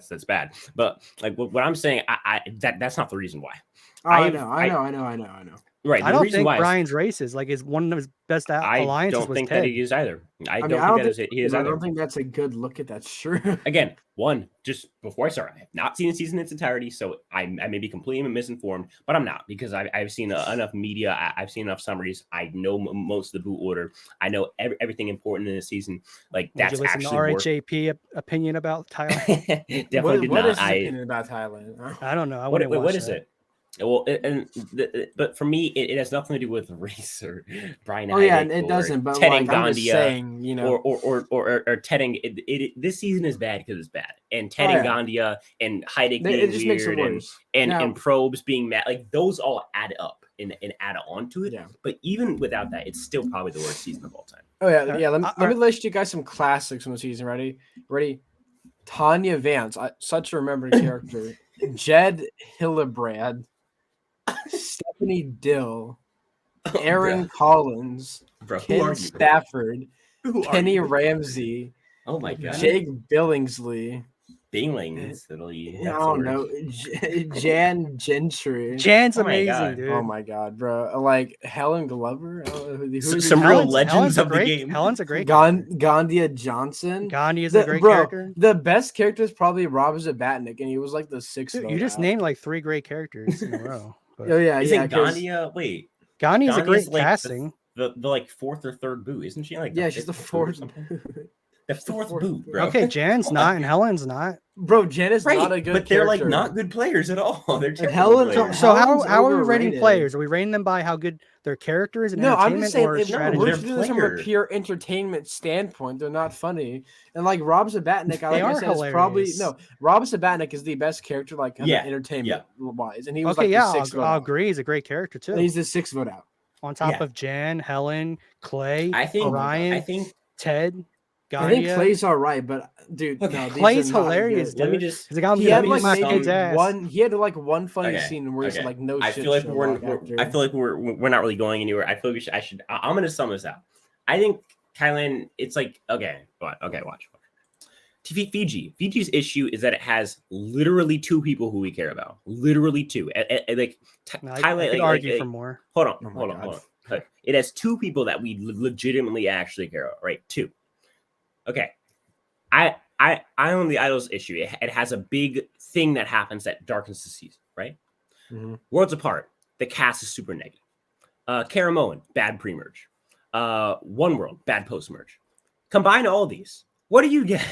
A: that's bad. But like what I'm saying, that's not the reason why.
B: I know.
A: Right.
C: I don't think Brian's racist. Like, is one of his best alliances.
A: I don't think that he is either. I don't think
B: that's a good look at that shirt.
A: Again, just before I start, I have not seen the season in its entirety, so I may be completely misinformed, but I'm not, because I've seen enough media. I've seen enough summaries. I know most of the boot order. I know everything important in the season. Like, that's actually
C: to RHAP opinion about Thailand.
A: Definitely did not.
B: What is his opinion about Thailand?
C: I don't know.
A: What is it? Well, but for me, it has nothing to do with race or Brian.
B: Oh yeah, it doesn't. But
A: Ted
B: like,
A: and
B: I'm just saying,
A: or Ted and this season is bad because it's bad, and Ted and Gandia and Hydex being
B: just makes it worse.
A: And Probes being mad, like those all add up and add on to it.
B: Yeah.
A: But even without that, it's still probably the worst season of all time.
B: Oh yeah. Let me list you guys some classics from the season. Ready? Tanya Vance, such a remembered character. Jed Hillebrand. Stephanie Dill, Aaron Collins, Ken Stafford, Kenny Ramsey.
A: Oh my god,
B: Jake Billingsley.
A: I
B: don't know. Jan Gentry.
C: Jan's amazing, dude.
B: Oh my god, bro! Like Helen Glover.
A: Some real legends of the game.
C: Helen's a great.
B: Gandia Johnson.
C: Gandia is a great character.
B: The best character is probably Rob Zabatnik, and he was like the sixth.
C: Dude, you just named like 3 great characters in a row.
B: But... Oh yeah,
A: isn't Gandia? Wait,
C: Gandia's a great casting.
A: The like 4th or 3rd boot, isn't she? Like
B: she's the 4th.
A: The 4th boot, bro.
C: Okay, Jan's not, and Helen's not.
B: Bro, Jan is not a good
A: but they're like not good players at all. They're
B: Helen.
C: So how are we rating players? Are we rating them by how good their characters and
B: I'm just saying,
C: or strategy?
B: We're just doing this from a pure entertainment standpoint. They're not funny. And like Rob Zabatnik, Rob Zabatnik is the best character, like entertainment wise. And he was the 6th vote.
C: I'll agree. He's a great character too.
B: And he's the 6th vote out.
C: On top of Jan, Helen, Clay, Ryan,
A: I think
C: Ted. Gandia.
B: I think Clay's all right, but dude,
C: Clay's hilarious.
A: Let me just.
B: He had like one funny scene where he's like, "No shit."
A: I feel like we're not really going anywhere. I feel like I'm gonna sum this out. I think Thailand. It's like watch. Fiji's issue is that it has literally 2 people who we care about. Literally 2. Like
C: I could argue for more.
A: Hold on. It has 2 people that we legitimately actually care about, right? 2. Okay. I own the Idols issue. It has a big thing that happens that darkens the season, right?
B: Mm-hmm.
A: Worlds Apart. The cast is super negative. Karamoan, bad pre-merge. One World, bad post-merge. Combine all these. What do you get?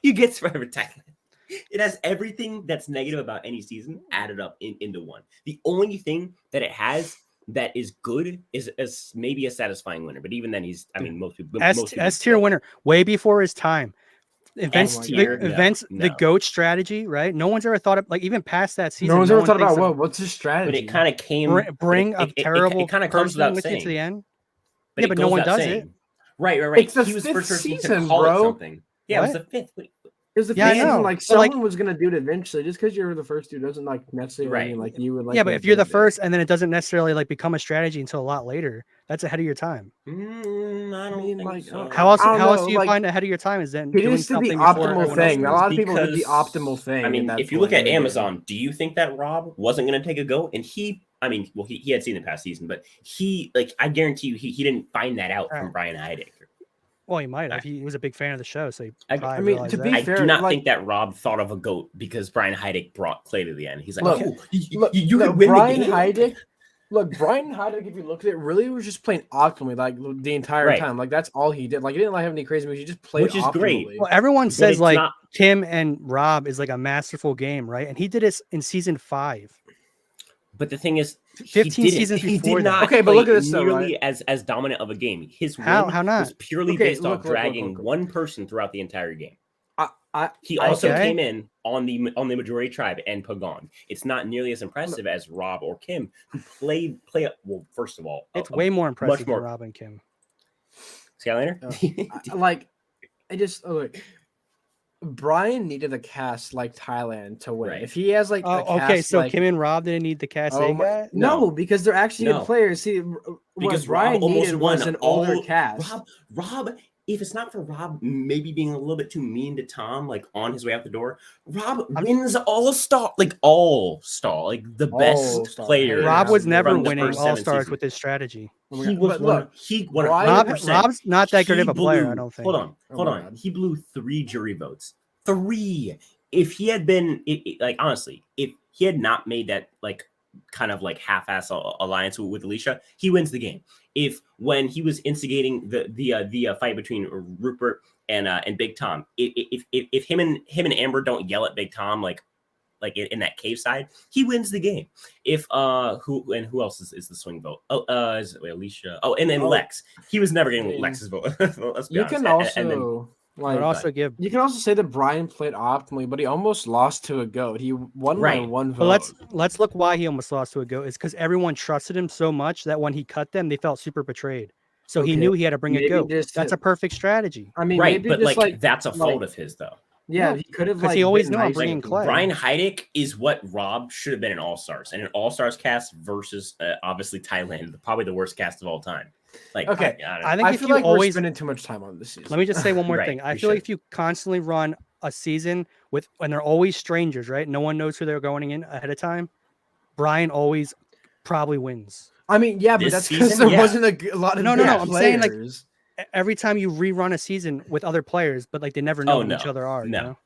A: You get Survivor Thailand. It has everything that's negative about any season added up into one. The only thing that it has that is good is maybe a satisfying winner. But even then, most people
C: S tier winner, way before his time. Events, the GOAT strategy, right? No one's ever thought of, like, even past that season.
B: No one's ever thought about what's his strategy.
A: But it kind of came
C: bring a terrible
A: it kind of comes without saying
C: to the end.
A: But
C: but no one does it.
A: Right.
B: It's the fifth season, bro.
A: Something. Yeah,
C: what?
A: It was the 5th.
B: It was the fifth season. Like, someone was gonna do it eventually. Just because you're the first dude doesn't like necessarily mean like you would like.
C: Yeah, but if you're the first, and then it doesn't necessarily like become a strategy until a lot later, that's ahead of your time.
A: I don't mean, like, so.
C: How else do you find ahead of your time? Is then
B: it is the optimal thing. A lot of people did the optimal thing.
A: I mean, if you look at Amazon, do you think that Rob wasn't going to take a go? And he had seen the past season, but I guarantee you, he didn't find that out from Brian Hydex.
C: Well, he might have. He was a big fan of the show, so
A: I do not think that Rob thought of a GOAT because Brian Hydex brought Clay to the end. He's like, you could win
B: Brian
A: the game.
B: Hydex. Look, Brian Hydex, if you look at it, really was just playing optimally like the entire time. Like, that's all he did. Like, he didn't have any crazy moves. He just played
A: which is
B: optimally.
A: great.
C: Well, everyone says like Kim and Rob is like a masterful game, right? And he did it in season 5.
A: But the thing is,
C: 15 seasons before
A: he did not
B: okay, but look at this
A: nearly as dominant of a game. His win
C: how not?
A: was purely based off dragging one person throughout the entire game. He also came in on the majority tribe and Pagon. It's not nearly as impressive as Rob or Kim, who play. Well, first of all,
C: it's way more impressive than Rob and Kim.
A: Skylander,
B: Brian needed a cast like Thailand to win.
A: Right.
B: If he has like,
C: so Kim and Rob didn't need the cast.
B: No, because they're actually good players. See, because Brian needed was an older cast.
A: Rob. If it's not for Rob maybe being a little bit too mean to Tom, like on his way out the door, Rob wins all-star, like the best player.
C: Rob was never winning all-stars with his strategy.
A: He was
C: Rob's not that good of a player, I don't think.
A: Hold on. He blew 3 jury votes. 3. If he had been honestly, if he had not made that kind of half-ass alliance with Alicia, he wins the game. If when he was instigating the fight between Rupert and Big Tom, if him and Amber don't yell at Big Tom like in that cave side, he wins the game. If who else is the swing vote? Is it Alicia? And then Lex. He was never getting Lex's vote. Let's be honest.
B: Can also you can also say that Brian played optimally, but he almost lost to a GOAT. He won by 1 vote.
C: But let's look why he almost lost to a GOAT. It's because everyone trusted him so much that when he cut them, they felt super betrayed. So he knew he had to bring a GOAT. That's a perfect strategy.
B: I mean,
A: but that's a fault of his though.
B: Yeah, he could have
C: because he always knew I'm bringing Clay.
A: Brian Hydex is what Rob should have been in All-Stars, and an All-Stars cast versus obviously Thailand, probably the worst cast of all time.
C: I think if you
B: always spending too much time on this season.
C: Let me just say one more thing. I feel like if you constantly run a season when they're always strangers, right? No one knows who they're going in ahead of time. Brian always probably wins.
B: I mean, yeah, but that's because there wasn't a lot of
C: no. I'm saying every time you rerun a season with other players, but they never know who each other are.
A: No.
C: You know?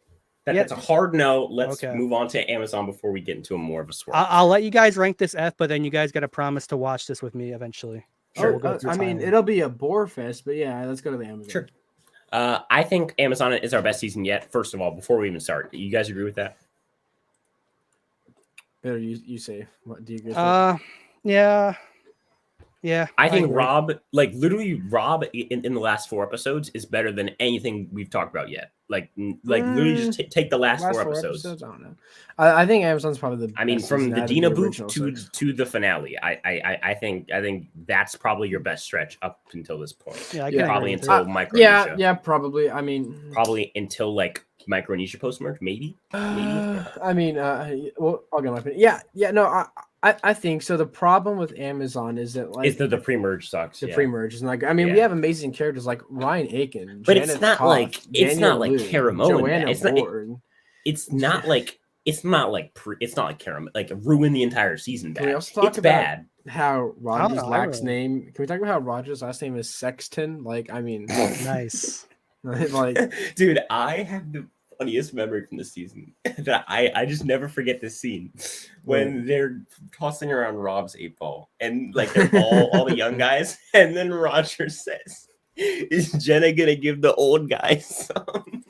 A: That's a hard no. Let's move on to Amazon before we get into more of a swirl.
C: I'll let you guys rank this F, but then you guys got to promise to watch this with me eventually.
B: Sure. It'll be a bore fest, but yeah, let's go to the Amazon.
A: Sure. I think Amazon is our best season yet. First of all, before we even start, you guys agree with that?
B: Better you say. What do you agree?
C: Yeah.
A: I think Rob, literally Rob in the last 4 episodes is better than anything we've talked about yet. Literally just take the last 4 episodes.
B: I don't know. I think Amazon's probably the.
A: I mean, from the Dina boot to the finale, I think that's probably your best stretch up until this point.
C: Yeah,
A: probably until Micronesia.
B: Yeah, probably. I mean,
A: probably until Micronesia post merge, maybe.
B: I mean, well, I'll get my opinion. Yeah. No, I think so. The problem with Amazon is that like
A: the pre-merge sucks.
B: The pre-merge is like, I mean, we have amazing characters like Ryan Aiken,
A: but
B: Janet
A: it's not
B: Toth,
A: like
B: Daniel Liu,
A: Caramello.
B: Joanna Ward.
A: It's not like Caramel like ruin the entire season.
B: Can we also talk
A: it's
B: about
A: bad.
B: How Roger's last name? Can we talk about how Roger's last name is Sexton? Like, I mean,
C: nice.
B: Like,
A: dude, I have the funniest memory from this season that I just never forget this scene when they're tossing around Rob's 8-ball and like they're all the young guys, and then Roger says, "Is Jenna gonna give the old guys some?"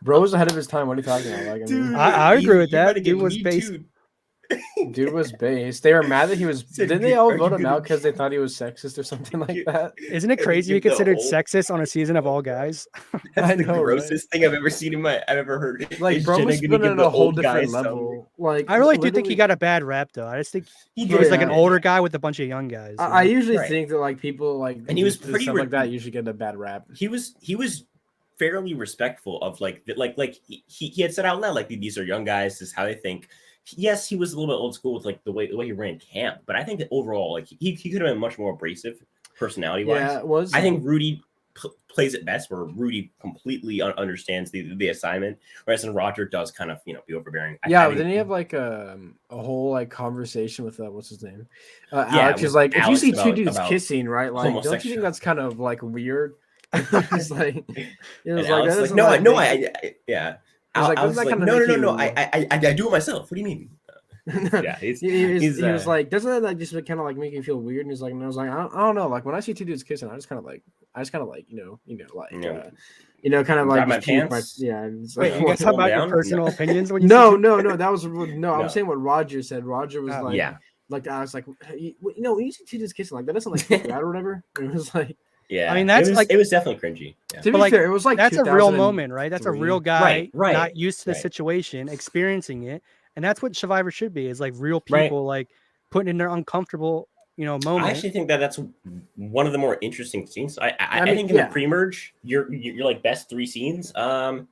B: Bro was ahead of his time. What are you talking about? Like,
C: dude, I agree with that. Dude was based.
B: Dude was based. They were mad that he was. Didn't they all vote him out because they thought he was sexist or something like that?
C: Isn't it crazy to be considered sexist on a season of All Guys?
A: That's the grossest thing I've ever seen I've ever heard.
B: Like, bro was put on a whole different level. Like,
C: I really do think he got a bad rap though. I just think he was like an older guy with a bunch of young guys.
B: I usually think that like people like,
A: and he was pretty
B: like that usually get a bad rap.
A: He was fairly respectful of like he had said out loud like, these are young guys, this is how they think. Yes, he was a little bit old school with like the way he ran camp, but I think that overall like he could have been much more abrasive personality wise.
B: Yeah, it was.
A: I think Rudy plays it best, where Rudy completely understands the assignment, whereas then Roger does kind of be overbearing.
B: Yeah, but then he have like a whole like conversation with what's his name, Alex. Is like, if you see two dudes kissing, right? Like, don't you think that's kind of like weird? It's like,
A: no, yeah. I was like, no. I do it myself. What do you mean? Yeah,
B: he was like, doesn't that like just kind of like make you feel weird? And he's like, and I was like, I don't know. Like when I see two dudes kissing, I just kind of like, kind of like
A: my pants.
C: Wait, you guys talk about your personal opinions when you
B: no. That was I'm saying what Roger said. Roger was like, like I was like, when you see two dudes kissing, like that doesn't like freak out or whatever. And it was like.
A: Yeah,
C: I mean that's
A: it was definitely cringy. Yeah.
B: To be fair, it was like
C: that's a real moment, right? That's a real guy not used to the situation, experiencing it, and that's what Survivor should be: is like real people like putting in their uncomfortable, moment.
A: I actually think that's one of the more interesting scenes. I think in the pre-merge, your like best 3 scenes are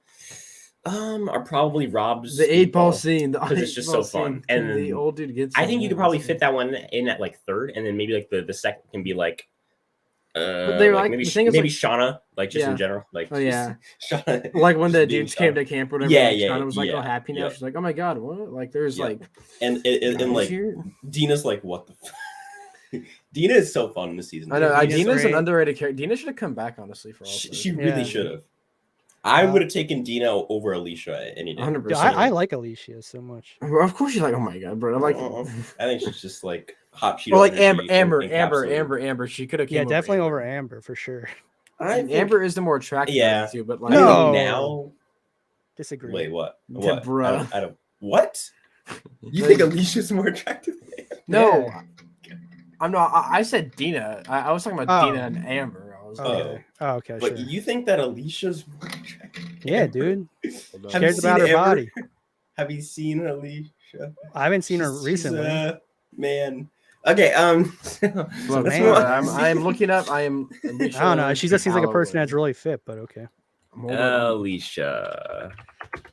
A: probably Rob's
B: the 8-ball scene
A: because it's just so fun, and
B: the old dude gets.
A: I think you could probably fit that one in at like 3rd, and then maybe like the second can be like.
B: But they were like
A: maybe
B: like,
A: Shauna, like just in general, like
B: Shauna, like when the dudes came to camp or whatever. Shauna was like, "Oh, happy now." She's like, "Oh my god, what?" Like there's like,
A: and like Dina's like, "What the." Dina is so fun in this season.
B: I know Dina's an underrated character. Dina should have come back, honestly. For all
A: she really should have. I would have taken Dina over Alicia any day.
B: 100%.
C: I like Alicia so much.
B: Well, of course, you're like, oh my god, bro. I'm like,
A: I think she's just like hot.
B: Well, like Amber. She could have.
C: Yeah, definitely over Amber for sure.
B: Amber is the more attractive. Too, but like
A: now,
C: disagree.
A: Wait, what?
B: Bruh.
A: I don't. What? You think Alicia's more attractive?
B: No, I'm not. I said Dina. I was talking about Dina and Amber.
C: Okay.
A: But you think that Alicia's more attractive?
C: Yeah, dude. She cares about her body.
A: Have you seen Alicia?
C: I haven't seen her recently.
A: Man. Okay.
B: I'm looking up. I am.
C: Alicia, I don't know. She just seems like a person that's really fit, but okay.
A: Alicia.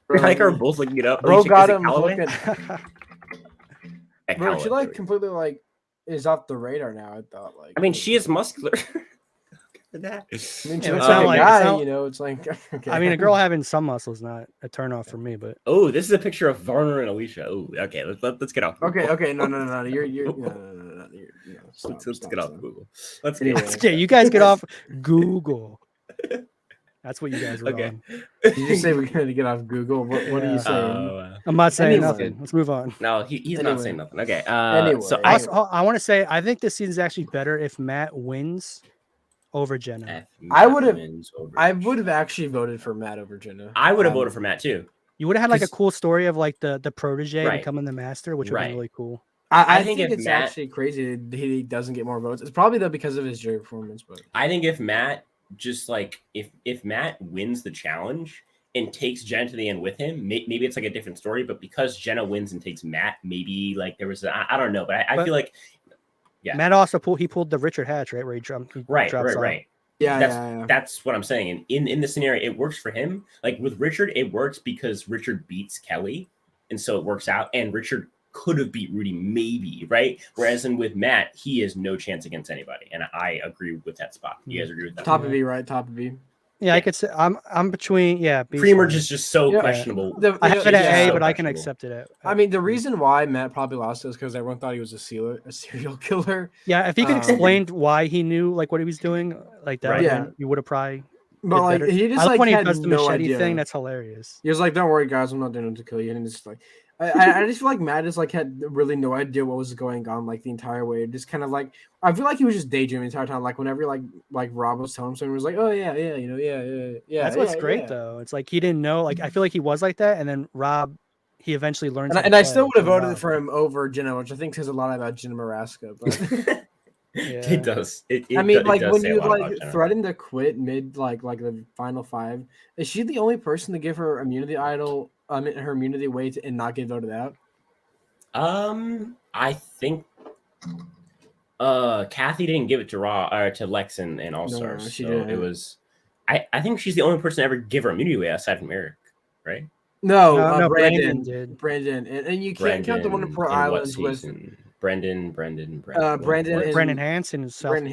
A: I like her both looking it up.
B: Bro
A: Alicia,
B: got him looking. Bro, she like completely like is off the radar now. I thought like.
A: I mean, she is muscular.
B: That. I mean, she looks like a guy, it's like. Okay.
C: I mean, a girl having some muscles not a turnoff for me, but.
A: Oh, this is a picture of Varner and Alicia. Oh, okay. Let's get off.
B: Google. Okay. No. You're
A: Let's get off Google. Let's
C: get. You guys get off Google. That's what you guys are on.
B: Did you say we're going to get off Google? What are you saying?
C: I'm not saying nothing. Let's move on.
A: No, he's not saying nothing. Okay.
B: So
C: I want to say I think this season is actually better if Matt wins over Jenna.
B: I would have actually voted for Matt over Jenna.
A: I would have voted for Matt too.
C: You would have had like a cool story of like the protege becoming the master, which would be really cool.
B: I think it's actually crazy that he doesn't get more votes. It's probably though because of his jury performance. But
A: I think if Matt just like if Matt wins the challenge and takes Jenna to the end with him, maybe it's like a different story. But because Jenna wins and takes Matt, maybe like there was I don't know, but I feel like. Yeah.
C: Matt also pulled the Richard Hatch, right? Where he drops
A: right.
B: Yeah.
A: That's what I'm saying. And in the scenario, it works for him. Like with Richard, it works because Richard beats Kelly, and so it works out. And Richard could have beat Rudy, maybe, right? Whereas with Matt, he has no chance against anybody, and I agree with that spot. You guys agree with that?
B: Top of B, right? Top of B.
C: Yeah, I could say I'm between.
A: Pre-merge is just so questionable.
C: I have it at A, but I can accept it at.
B: I mean, the reason why Matt probably lost is because everyone thought he was a serial killer.
C: Yeah, if he could explain why he knew like what he was doing, like that, then you would have probably.
B: But like he just like had
C: does the
B: no
C: machete
B: idea.
C: thing. That's hilarious.
B: He was like, "Don't worry, guys, I'm not doing it to kill you." And it's like, I just feel like Matt just like had really no idea what was going on like the entire way. Just kind of like I feel like he was just daydreaming the entire time. Like whenever like Rob was telling him something, he was like, "Oh yeah, you know, yeah."
C: That's what's great though. It's like he didn't know. Like I feel like he was like that, and then Rob, he eventually learned.
B: And I still would have voted for him over Jenna, which I think says a lot about Jenna Maraska. But
A: it does.
B: I mean, like when you like threaten to quit mid like the final 5, is she the only person to give her immunity idol? Her immunity away and not get voted out.
A: I think Kathy didn't give it to to Lex and All Stars.
B: No, she
A: so
B: didn't.
A: It was. I think she's the only person to ever give her immunity away aside from Eric, right?
B: No,
C: Brandon did.
B: Brandon, and you can't count the one in Pearl Islands with
A: Brendan.
C: Brandon Hansen is South.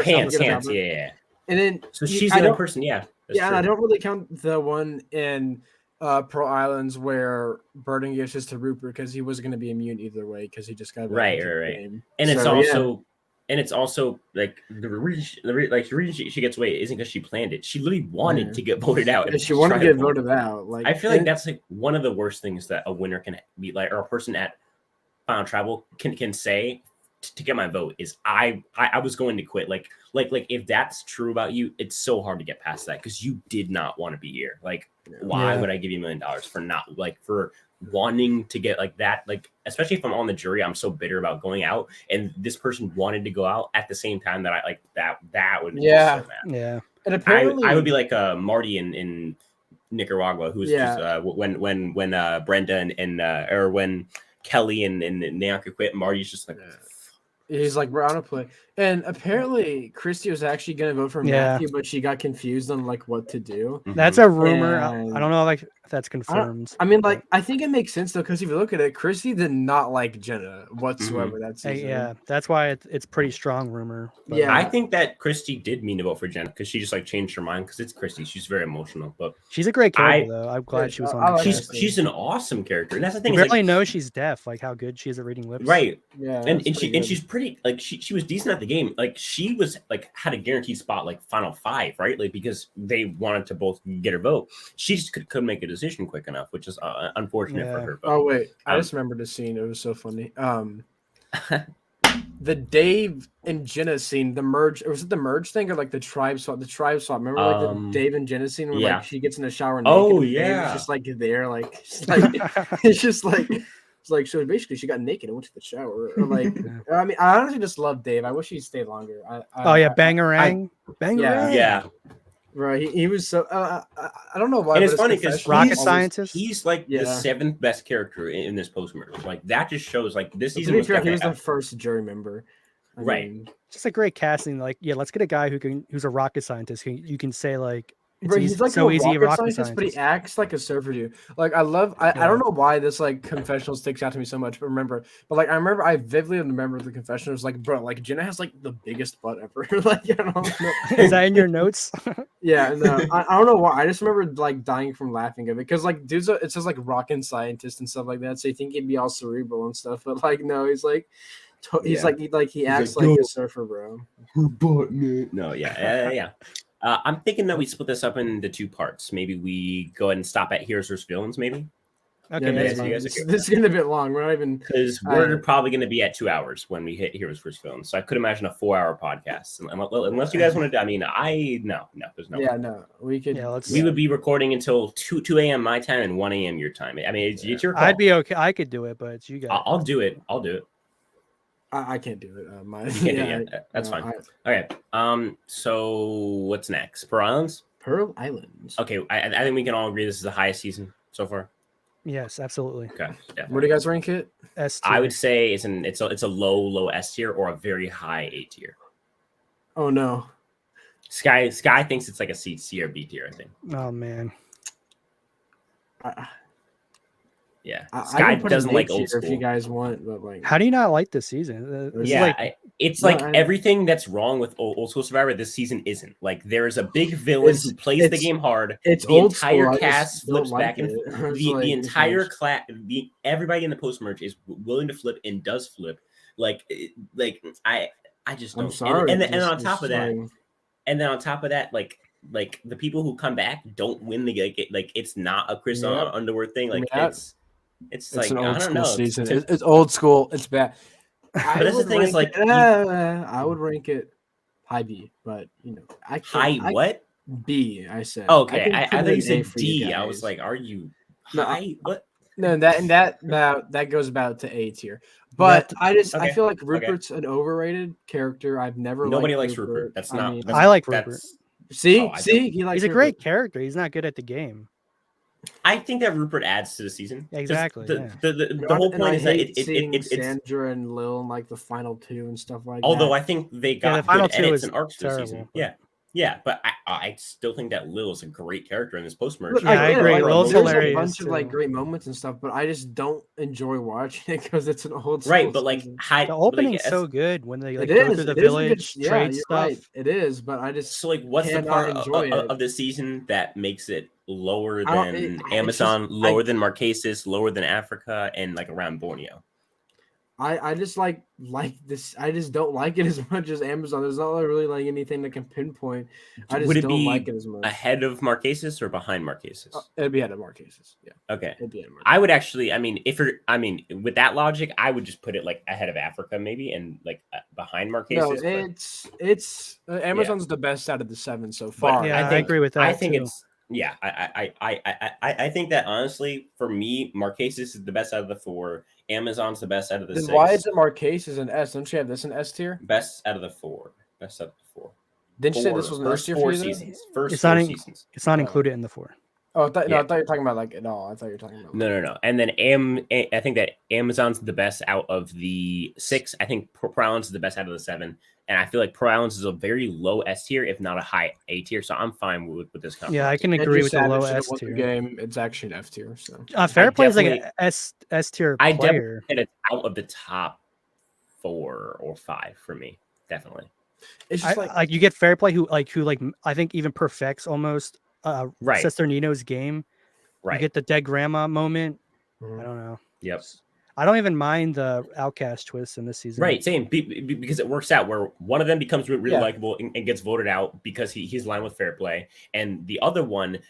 A: Hans, yeah.
B: And then
A: so she's the only person, yeah.
B: Yeah, and I don't really count the one in Pearl Islands where Burden gives his to Rupert because he wasn't going to be immune either way because he just got
A: right. And it's also like the reason she gets away isn't because she planned it. She literally wanted to get voted out.
B: And she wanted to get voted out. Like
A: I feel like that's like one of the worst things that a winner can be like, or a person at Final Tribal can say to get my vote is I was going to quit. Like if that's true about you, it's so hard to get past that because you did not want to be here. Like why would I give you $1 million for not like for wanting to get like that? Like especially if I'm on the jury, I'm so bitter about going out, and this person wanted to go out at the same time that I like that would be so mad.
C: Yeah.
B: And apparently
A: I would be like Marty in Nicaragua, who's just when Brenda and or when Kelly and Nyanka quit, Marty's just like
B: he's like, we're on a play. And apparently Christy was actually going to vote for Matthew, but she got confused on like what to do.
C: That's a rumor. I don't know if that's confirmed.
B: I mean, like, I think it makes sense though, because if you look at it, Christy did not like Jenna whatsoever that season.
C: Yeah, that's why it's pretty strong rumor.
A: But yeah, I think that Christy did mean to vote for Jenna because she just like changed her mind because it's Christy. She's very emotional, but
C: she's a great character though. I'm glad she was on.
A: She's an awesome character, and that's the thing.
C: You barely know she's deaf. Like how good she is at reading lips.
A: Right.
B: Yeah.
A: And she's pretty. Like she was decent at the game. Like she was like had a guaranteed spot like final 5, right? Like because they wanted to both get her vote. She just couldn't make a decision quick enough, which is unfortunate for her. But,
B: oh wait, I just remembered the scene. It was so funny. The Dave and Jenna scene, the merge. Or was it the merge thing or like the tribe swap? The tribe swap. Remember like the Dave and Jenna scene where like she gets in the shower naked.
A: Oh
B: and
A: yeah,
B: it's just like there, like it's just like. It's like so. Basically, she got naked and went to the shower. Or like, I mean, I honestly just love Dave. I wish he'd stayed longer.
C: Bangarang,
A: yeah.
B: Right, he was so. I don't know why.
A: And it's funny because
C: rocket scientist.
A: He's like the 7th best character in this post merge. Like that just shows like this season.
B: He was the first jury member.
A: Right.
C: Just a great casting. Like, let's get a guy who's a rocket scientist. Who you can say like.
B: He's like so easy rocket scientist, but he acts like a surfer dude. Like I don't know why this like confessional sticks out to me so much, but I vividly remember the confessional was like, bro, like Jenna has like the biggest butt ever. Like I don't know.
C: Is that in your notes?
B: Yeah, no, I don't know why. I just remember like dying from laughing at it because like dudes, it says like rocket scientist and stuff like that, so you think he'd be all cerebral and stuff, but like no, he's like. He acts like a surfer, bro.
A: Her butt, man. No, yeah. I'm thinking that we split this up into 2 parts. Maybe we go ahead and stop at Heroes vs. Villains, maybe.
B: Okay, this is getting a bit long. We're not even
A: because we're probably going to be at 2 hours when we hit Heroes vs. Villains. So I could imagine a 4-hour podcast, unless you guys want to. I mean, no, there's no.
B: Yeah, no, we could.
C: Yeah,
A: we would be recording until 2 a.m. my time and 1 a.m. your time. I mean, it's your call.
C: I'd be okay. I could do it, but it's you guys.
A: I'll do it.
B: I can't do it.
A: You can't do it. That's fine. Okay. So what's next? Pearl Islands.
B: Pearl Islands.
A: Okay. I think we can all agree this is the highest season so far.
C: Yes, absolutely.
A: Okay. Yeah.
B: Where do you guys rank it?
C: S tier.
A: I would say it's a low S tier or a very high A tier.
B: Oh no.
A: Sky thinks it's like a C or B tier. I think.
C: Oh man.
A: Yeah,
B: Sky
A: doesn't like old school.
B: If you guys want, but like,
C: how do you not like this season?
A: It's everything that's wrong with old school Survivor this season isn't. Like there's a big villain who plays the game hard.
B: It's
A: the
B: old
A: entire
B: school.
A: cast flips back and the entire
B: class.
A: Everybody in the post merge is willing to flip and does flip. I just don't.
B: I'm sorry.
A: And on top of that, like the people who come back don't win the like. It's not a Chris Underwood thing. Like it's like
B: an old
A: I don't
B: school
A: know.
B: Season. It's old school. It's bad.
A: But that's the thing is like
B: I would rank it high B, but
A: what
B: B? I said.
A: Okay, I thought you said D. I was like, are you high? What?
B: No, that goes about to A tier. But I feel like Rupert's an overrated character. I've never
A: nobody likes Rupert. That's not.
C: I like Rupert.
B: See,
C: he's a great character. He's not good at the game.
A: I think that Rupert adds to the season.
C: Exactly.
A: The whole point is that it's
B: Sandra and Lil in like the final two and stuff like that.
A: Although I think they got
C: the final
A: good edits and arcs to the season. Yeah, but I still think that Lil is a great character in this post merge.
C: Yeah, I agree. Lil's hilarious.
B: There's a bunch of great moments and stuff, but I just don't enjoy watching it because it's an old
A: right. But like
C: the opening's so good when they go through the village trade stuff.
B: Right. It is, but I just
A: what's the part of the season that makes it lower than Amazon, lower than Marquesas, lower than Africa, and like around Borneo?
B: I just like this. I just don't like it as much as Amazon. There's not really like anything that can pinpoint. I just don't like it as much.
A: Ahead of Marquesas or behind Marquesas?
B: It'd be ahead of Marquesas. Yeah.
A: Okay.
B: It'd be ahead of Marquesas.
A: I would actually. With that logic, I would just put it like ahead of Africa, maybe, and like behind Marquesas.
B: No, it's Amazon's the best out of the 7 so far.
C: But, I agree with that.
A: I think it's. Yeah, I think that honestly, for me, Marquesas is the best out of the 4. Amazon's the best out of the 6.
B: Why is it Marquesas an S? Don't you have this in S tier?
A: Best out of the 4. Best out of the 4.
B: Didn't you say this was an S tier for you?
A: Seasons. First
C: it's
A: 4
C: not
A: seasons.
C: It's not included in the 4.
B: Oh, I thought you were talking about like no. I thought you were talking about
A: no. And then I think that Amazon's the best out of the 6. I think Pro Islands is the best out of the 7. And I feel like Pro Islands is a very low S tier, if not a high A tier. So I'm fine with this conference.
C: Yeah, I can agree with the low S tier.
B: Game, it's actually an F tier. So
C: Fair Play is like an S tier player.
A: I definitely think it's out of the top 4 or 5 for me. Definitely.
B: It's just
C: like you get Fair Play who I think even perfects almost Sister Nino's game. Right. You get the dead grandma moment. I don't know.
A: Yep.
C: I don't even mind the Outcast twist in this season.
A: Right, same. Because it works out where one of them becomes really likable and gets voted out because he's aligned with Fair Play. And the other one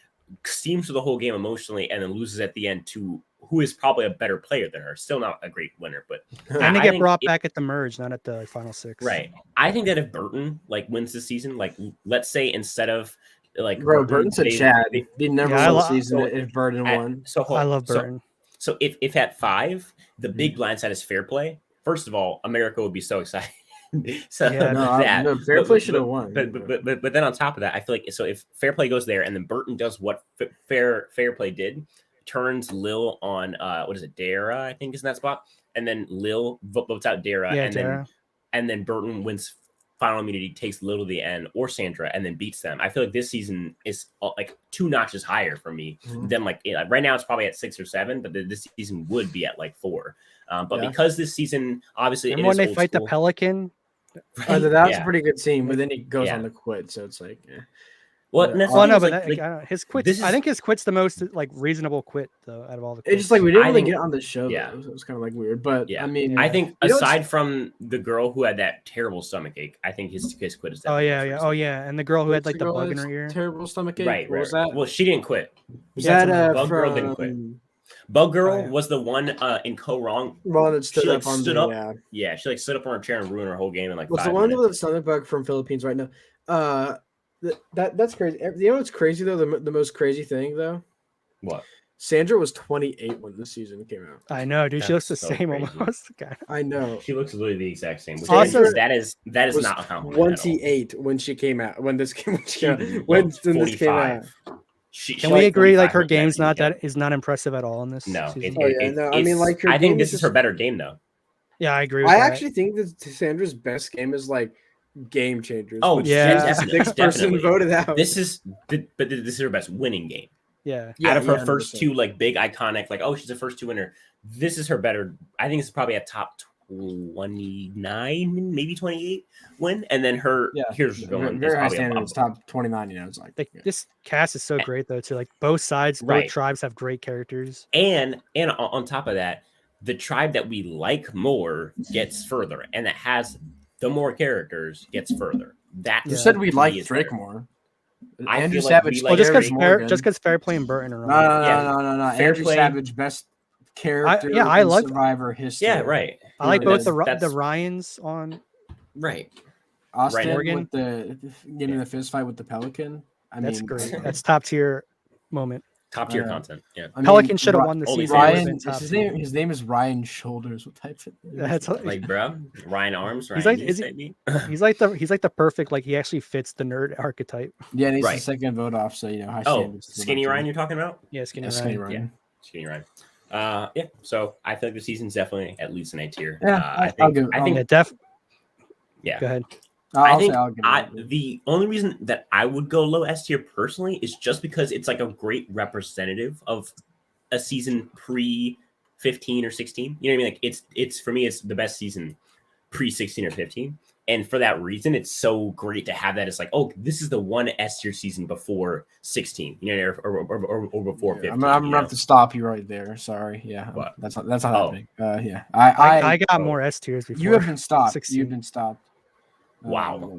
A: steams through the whole game emotionally and then loses at the end to who is probably a better player than her. Still not a great winner, but
C: and they get brought back at the merge, not at the final 6.
A: Right. I think that if Burton wins this season, like let's say instead of
B: Burton's a Chad. They never won the season if Burton won.
C: I love Burton.
A: So if at 5, the big blindside is Fair Play, first of all, America would be so excited.
B: Fair Play should have won.
A: But then on top of that, I feel like if Fair Play goes there and then Burton does what Fair Play did, turns Lil on Dara, I think is in that spot, and then Lil votes out Dara, and then Burton wins final immunity, takes Lil to the end or Sandra, and then beats them. I feel like this season is like 2 notches higher for me than right now it's probably at 6 or 7, but this season would be at like 4. Because this season obviously
C: and when they fight the Pelican,
B: that was a pretty good scene, but then he goes on to quit, so it's like
C: his quit. I think his quit's the most reasonable quit though out of all the quits.
B: It's just we didn't really get on the show. Yeah, it was kind of weird, but I mean,
A: I think aside from the girl who had that terrible stomach ache, I think his quit is.
C: And the girl who had the bug in her ear,
B: terrible stomach ache.
A: Right.
B: What was that?
A: Well, she didn't quit.
B: Bug
A: Girl didn't quit. Bug Girl was the one in Co-Wrong.
B: Well, that stood up on stood up.
A: Yeah, she stood up on her chair and ruined her whole game in like 5
B: minutes. The one with the stomach bug from Philippines right now. That's crazy. You know what's crazy though? The most crazy thing though.
A: What?
B: Sandra was 28 when the season came out.
C: I know, dude. She looks the same
A: crazy.
C: Almost.
B: I know.
A: She looks literally the exact same. That is not a compliment.
B: 28 when she came out. When this came out. When this came out.
C: Can we agree? Like her game's is not impressive at all in this.
A: No.
B: I mean, like
A: I think this is her better game though.
C: Yeah, I agree.
B: I actually think that Sandra's best game is like Game Changers.
A: Oh yeah,
B: 6 person voted out.
A: This is her best winning game. Out of her first 2 like big iconic, like, oh, she's the first 2 winner. This is her better. I think it's probably a top 29, maybe 28 win, and then her here's going
B: very high standard. It's top 29. It's like
C: this cast is so great though too. Like both sides, both tribes have great characters,
A: and on top of that, the tribe that we like more gets further, and that has the more characters gets further. That
B: you said we like Drake more.
A: Andrew Savage,
C: just because Fairplay and Burton are
B: on. No. Andrew Savage, best character.
C: I like
B: Survivor history.
A: Yeah, right.
C: I like both the Ryans on.
A: Right.
B: Austin with getting the fist fight with the Pelican.
C: That's great. That's top tier moment.
A: Top tier content. Yeah.
C: Pelican should have won the season.
B: Ryan, his name is Ryan Shoulders. What type of
C: that's
A: like, bro? Ryan Arms. Ryan
C: he's like the perfect. Like he actually fits the nerd archetype.
B: Yeah, and he's the second vote off. So high standards.
A: Skinny Ryan, you're talking about?
C: Yeah, Skinny Ryan.
A: Yeah, Skinny Ryan. So I feel like the season's definitely at least an A tier.
B: Yeah,
A: I think
C: Yeah. Go ahead.
A: I think the only reason that I would go low S tier personally is just because it's like a great representative of a season pre 15 or 16. You know what I mean? Like it's for me, it's the best season pre 16 or 15. And for that reason, it's so great to have that. It's like, oh, this is the one S tier season before 16, or before 15.
B: I'm gonna have to stop you right there. Sorry. Yeah,
A: what?
B: That's not happening.
C: I got more S tiers before.
B: You have been stopped.
C: 16.
B: You've been stopped.
A: Wow.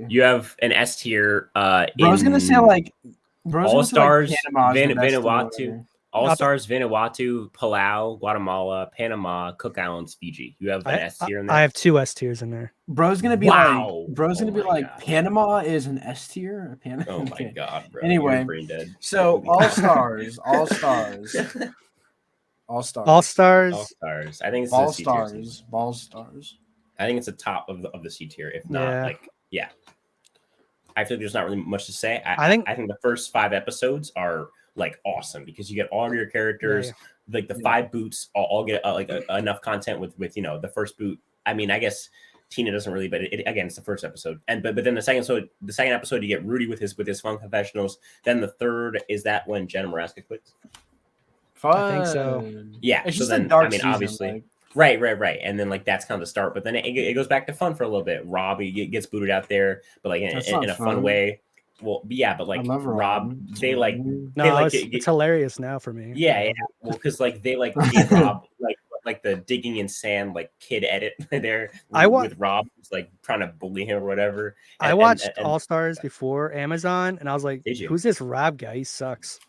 A: You have an S tier.
B: Bro's gonna say like
A: All Stars, Vanuatu. All Stars, Vanuatu, Palau, Guatemala, Panama, Cook Islands, Fiji. You have an S tier in there.
C: I have 2 S tiers in there.
B: Bro's gonna be like Panama is an S tier.
A: Oh my god, bro.
B: Anyway, so All Stars. I think it's Ball Stars.
A: I think it's the top of the C tier. If not, I feel like there's not really much to say. I think the first 5 episodes are like awesome because you get all of your characters. Like the 5 boots all get enough content with the first boot. I mean, I guess Tina doesn't really, but again, it's the first episode. And but then the second episode you get Rudy with his fun confessionals. Then the third is that when Jenna Maraska quits.
B: Fun.
C: I think so.
A: Yeah.
B: It's
A: so
B: just
A: then
B: a dark
A: obviously.
B: Season,
A: Right. And then like that's kind of the start. But then it goes back to fun for a little bit. Rob gets booted out there, but like in a fun way. Well, yeah, but like Rob,
C: it's hilarious now for me.
A: Yeah. Well, because like they like gave Rob like the digging in sand like kid edit there with Rob who's like trying to bully him or whatever.
C: I watched All Stars before Amazon, and I was like, "Who's this Rob guy? He sucks."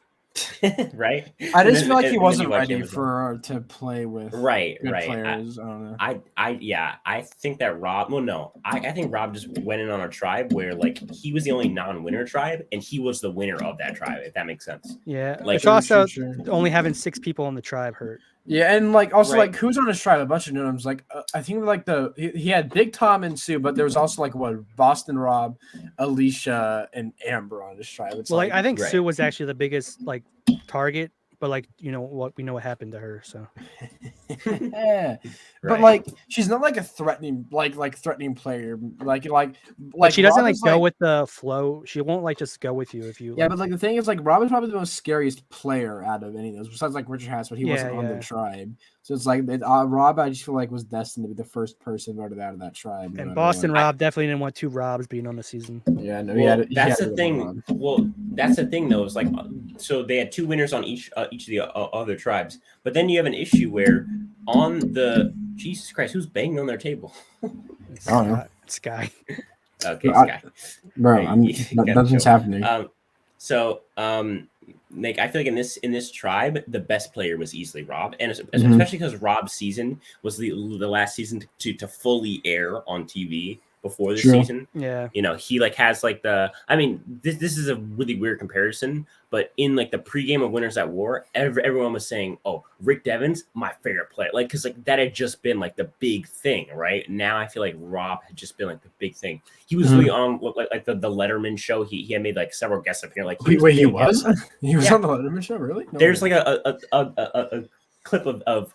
A: Right.
B: I just feel like he wasn't ready to play with
A: right
B: players.
A: I think that Rob I think Rob just went in on a tribe where like he was the only non-winner tribe and he was the winner of that tribe, if that makes sense.
C: Yeah, like it's also only having 6 people on the tribe hurt.
B: Yeah, and like also like who's on his tribe? A bunch of Noodums. Like I think like he had Big Tom and Sue, but there was also like Boston Rob, Alicia, and Amber on his tribe. It's
C: I think Sue was actually the biggest like target, but like we know what happened to her. So
B: yeah, but like she's not like a threatening threatening player. Like
C: she doesn't like go with the flow. She won't like just go with you if you.
B: Yeah, but like the thing is like Rob is probably the most scariest player out of any of those, besides like Richard Haas, but he wasn't on the tribe. So it's like Rob, I just feel like was destined to be the first person voted out of that tribe.
C: And Boston Rob definitely didn't want 2 Robs being on the season.
B: Yeah, no,
A: that's the thing. Well, that's the thing though. Is like so they had 2 winners on each of the other tribes, but then you have an issue where on the Jesus Christ, who's banging on their table?
B: I don't know.
C: Sky.
B: Okay, Sky. Bro, nothing's happening.
A: Nick, I feel like in this tribe, the best player was easily Rob, and especially because Rob's season was the last season to fully air on TV before this season.
C: Yeah,
A: he like has like this is a really weird comparison, but in like the pregame of Winners at War, everyone was saying, "Oh, Rick Devens, my favorite player," like because like that had just been like the big thing, right? Now I feel like Rob had just been like the big thing. He was really on like the Letterman show. He had made like several guest appearances. Like
B: he was on the Letterman show, really?
A: There's like a clip of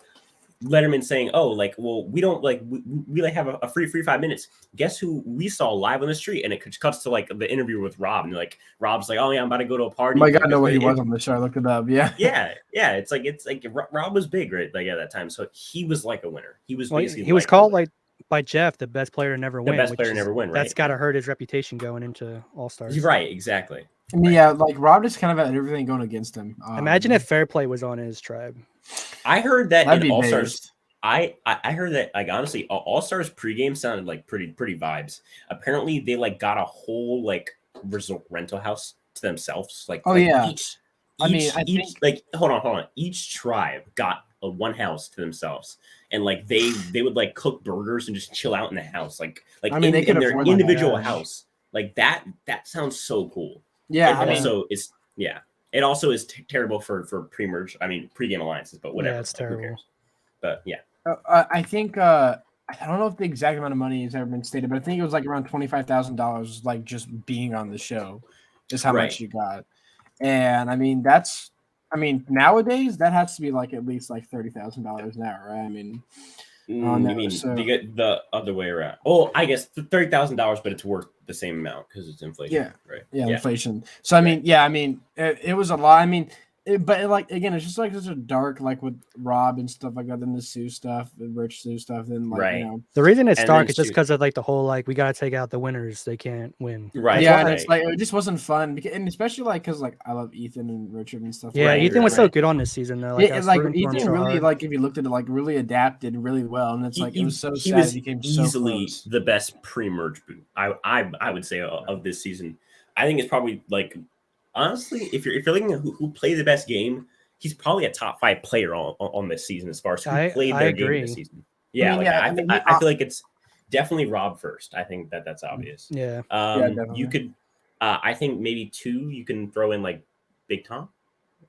A: Letterman saying, "Oh, like, well, we don't like we like have a free 5 minutes. Guess who we saw live on the street?" And it cuts to like the interview with Rob, and like Rob's like, "Oh yeah, I'm about to go to a party."
B: Oh my God, I know what he was on the show. I looked it up. Yeah,
A: yeah. It's like Rob was big right like at that time, so he was like a winner. He was basically
C: he was called like by Jeff the best player to never win.
A: The best player to never win. Right?
C: That's got to hurt his reputation going into All Stars.
A: Right, exactly.
B: I mean, yeah, like Rob just kind of had everything going against him.
C: Imagine if Fair Play was on his tribe.
A: I heard that in All Stars. I heard that, like, honestly, All Stars pregame sounded like pretty vibes. Apparently, they like got a whole like resort rental house to themselves. Like,
B: yeah.
A: I think like hold on. Each tribe got a one house to themselves, and like they would like cook burgers and just chill out in the house, like I mean, in their individual house. Like that sounds so cool.
B: Yeah,
A: it also is terrible for pre-merge. I mean, pre-game alliances, but whatever.
C: Yeah, it's terrible.
A: But yeah,
B: I think I don't know if the exact amount of money has ever been stated, but I think it was like around $25,000, like just being on the show, is how much you got. And I mean, nowadays that has to be like at least like $30,000 an hour, right? I mean,
A: you get the other way around. Oh, I guess $30,000, but it's worth the same amount because it's inflation.
B: Yeah,
A: right.
B: Yeah, inflation. So I mean, it was a lot. I mean, but like again, it's just like such a dark, like with Rob and stuff like that, then the Sue stuff, the Rich Sue stuff, then like you know.
C: The reason it's dark is just because of like the whole like we gotta take out the winners, they can't win.
B: Right. Yeah, it's like it just wasn't fun, and especially like because like I love Ethan and Richard and stuff.
C: Yeah, Ethan was so good on this season though. Like,
B: Ethan really like if you looked at it, like really adapted really well, and it's like it was so sad.
A: Was
B: he became
A: easily
B: so
A: the best pre-merge boot. I would say of this season. I think it's probably like. Honestly, if you're looking at who played the best game, he's probably a top 5 player on this season as far as who played their game this season. Yeah, I feel like it's definitely Rob first. I think that's obvious.
C: Yeah.
A: You could, I think maybe 2 you can throw in like Big Tom.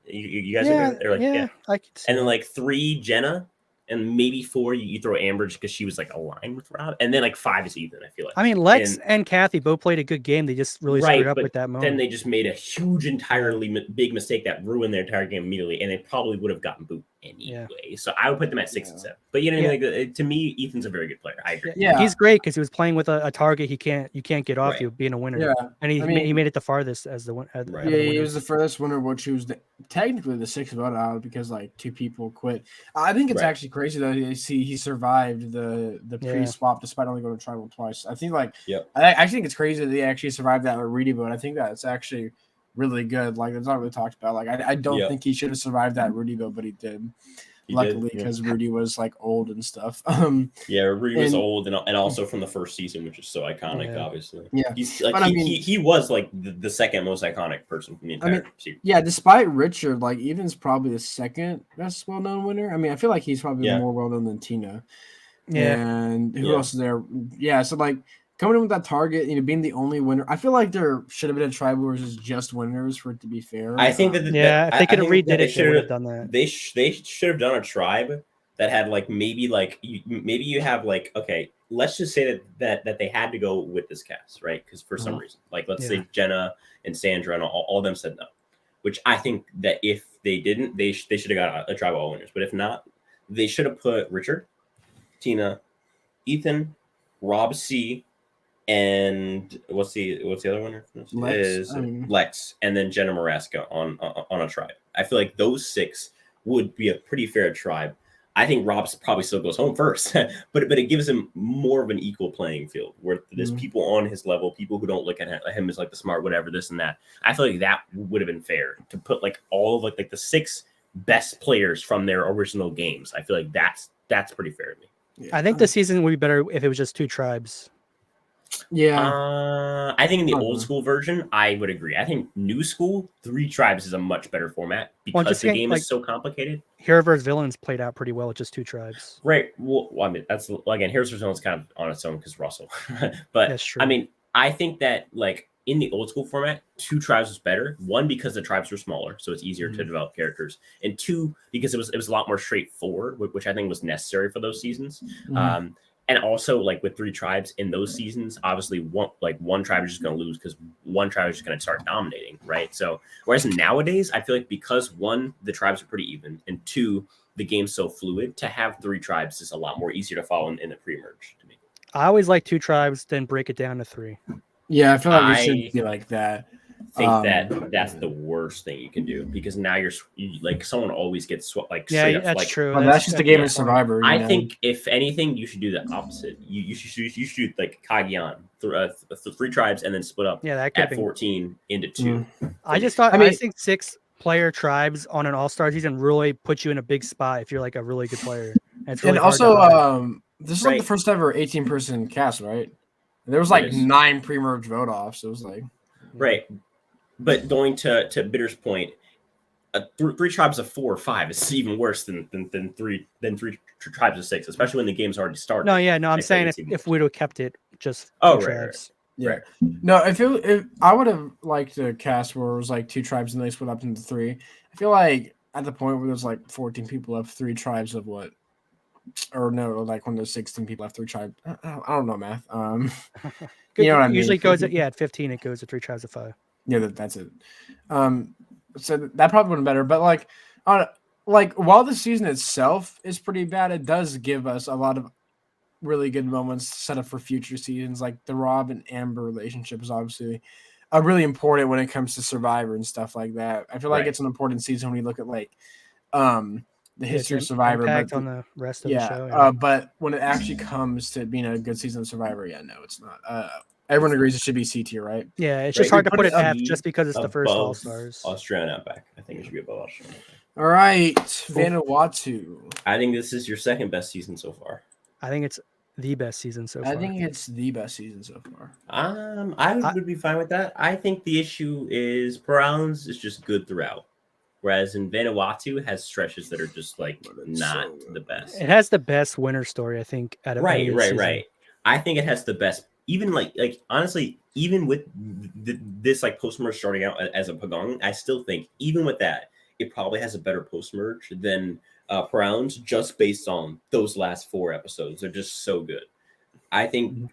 A: You guys are like
C: I could see
A: and then like 3 Jenna. And maybe 4 you throw Amber because she was like aligned with Rob, and then like 5 is Ethan. I feel like.
C: I mean, Lex and Kathy both played a good game. They just really screwed up with that moment.
A: Then they just made a huge, entirely big mistake that ruined their entire game immediately, and they probably would have gotten boot anyway. Yeah. So I would put them at 6 and 7. But you know, like, to me, Ethan's a very good player. I agree.
C: Yeah, he's great because he was playing with a target you can't get off you being a winner.
B: Yeah,
C: and he made it the farthest as the one.
B: He was the furthest winner, which he was technically the 6th vote out because like 2 people quit. I think it's actually crazy that he survived the pre-swap despite only going to tribal twice. I think I think it's crazy that he actually survived that with Rudy vote. I think that's actually really good. Like it's not really talked about. Like I don't think he should have survived that Rudy vote, but he did. Luckily, because Rudy was like old and stuff.
A: Rudy was old and also from the first season, which is so iconic. Obviously, he's like he was like the second most iconic person from the entire series.
B: Yeah, despite Richard, like Ethan's probably the second best well-known winner. I mean, I feel like he's probably more well-known than Tina.
C: Yeah,
B: and who else is there? Yeah, so like coming in with that target, being the only winner, I feel like there should have been a tribe versus just winners for it to be fair.
A: I think that
C: if they could have redid it, they should have done that.
A: They should have done a tribe that had like maybe you have like okay, let's just say that they had to go with this cast, right? Because for some reason, like let's say Jenna and Sandra and all of them said no, which I think that if they didn't, they should have got a tribe all winners. But if not, they should have put Richard, Tina, Ethan, Rob C. And what's the other winner? Lex, and then Jenna Maraska on a tribe. I feel like those 6 would be a pretty fair tribe. I think Rob probably still goes home first, but it gives him more of an equal playing field where there's people on his level, people who don't look at him as like the smart whatever this and that. I feel like that would have been fair to put like all of like the 6 best players from their original games. I feel like that's pretty fair to me.
C: I think the season would be better if it was just 2 tribes.
B: Yeah,
A: I think in the old school version, I would agree. I think new school 3 tribes is a much better format because the game is so complicated.
C: Hero vs. Villains played out pretty well with just 2 tribes.
A: Right. Well, I mean, that's again, Heroes vs. Villains kind of on its own because Russell. But
C: that's true.
A: I mean, I think that like in the old school format, 2 tribes was better. 1 because the tribes were smaller, so it's easier to develop characters, and 2 because it was a lot more straightforward, which I think was necessary for those seasons. And also, like with 3 tribes in those seasons, obviously one tribe is just going to lose because one tribe is just going to start dominating, right? So, whereas nowadays, I feel like because 1, the tribes are pretty even, and 2, the game's so fluid, to have 3 tribes is a lot more easier to follow in the pre-merge to me.
C: I always like 2 tribes, then break it down to 3.
B: Yeah, I feel like it should be like that.
A: Think that's the worst thing you can do, because now you're like, someone always gets straight up,
C: that's
A: like,
C: true.
B: Well, that's just the game of Survivor.
A: I think if anything, you should do the opposite. You should do like Kagian, 3 tribes, and then split up
C: that
A: at 14 into 2.
C: I just thought, I think 6-player tribes on an all-star season really puts you in a big spot if you're like a really good player. And, it's really
B: also, this is like the first ever 18-person cast, right? There was like 9 pre-merge vote-offs. It was like
A: right. But going to Bitter's point, 3 tribes of 4 or 5 is even worse than 3 tribes of 6, especially when the game's already started.
C: No, I'm saying if we'd have kept it just 2 tribes.
B: Yeah. No, if I would have liked a cast where it was like 2 tribes and they split up into 3. I feel like at the point where there's like 14 people have 3 tribes of what? Or no, like when there's 16 people have 3 tribes. I don't know math. You know what I mean?
C: Usually goes at 15. It goes to 3 tribes of 5.
B: Yeah, that's it. So that probably would have been better. But like while the season itself is pretty bad, it does give us a lot of really good moments set up for future seasons. Like the Rob and Amber relationship is obviously really important when it comes to Survivor and stuff like that. I feel like it's an important season when we look at like the history of Survivor,
C: but on the rest of the show.
B: But when it actually comes to being a good season of Survivor, no, it's not. Everyone agrees it should be C tier, right?
C: Yeah, it's just hard to put it F just because it's the first All Stars.
A: Australian Outback. I think it should be above Australian Outback.
B: All right, Vanuatu.
A: I think this is your second best season so far.
C: I think it's the best season so far.
B: I think it's the best season so far.
A: I would be fine with that. I think the issue is Browns is just good throughout. Whereas in Vanuatu has stretches that are just like not the best.
C: It has the best winter story, I think.
A: Right. I think it has the best. Even like honestly, even with this like post-merge starting out as a Pagong, I still think even with that, it probably has a better post-merge than Browns, just based on those last 4 episodes. They're just so good. I think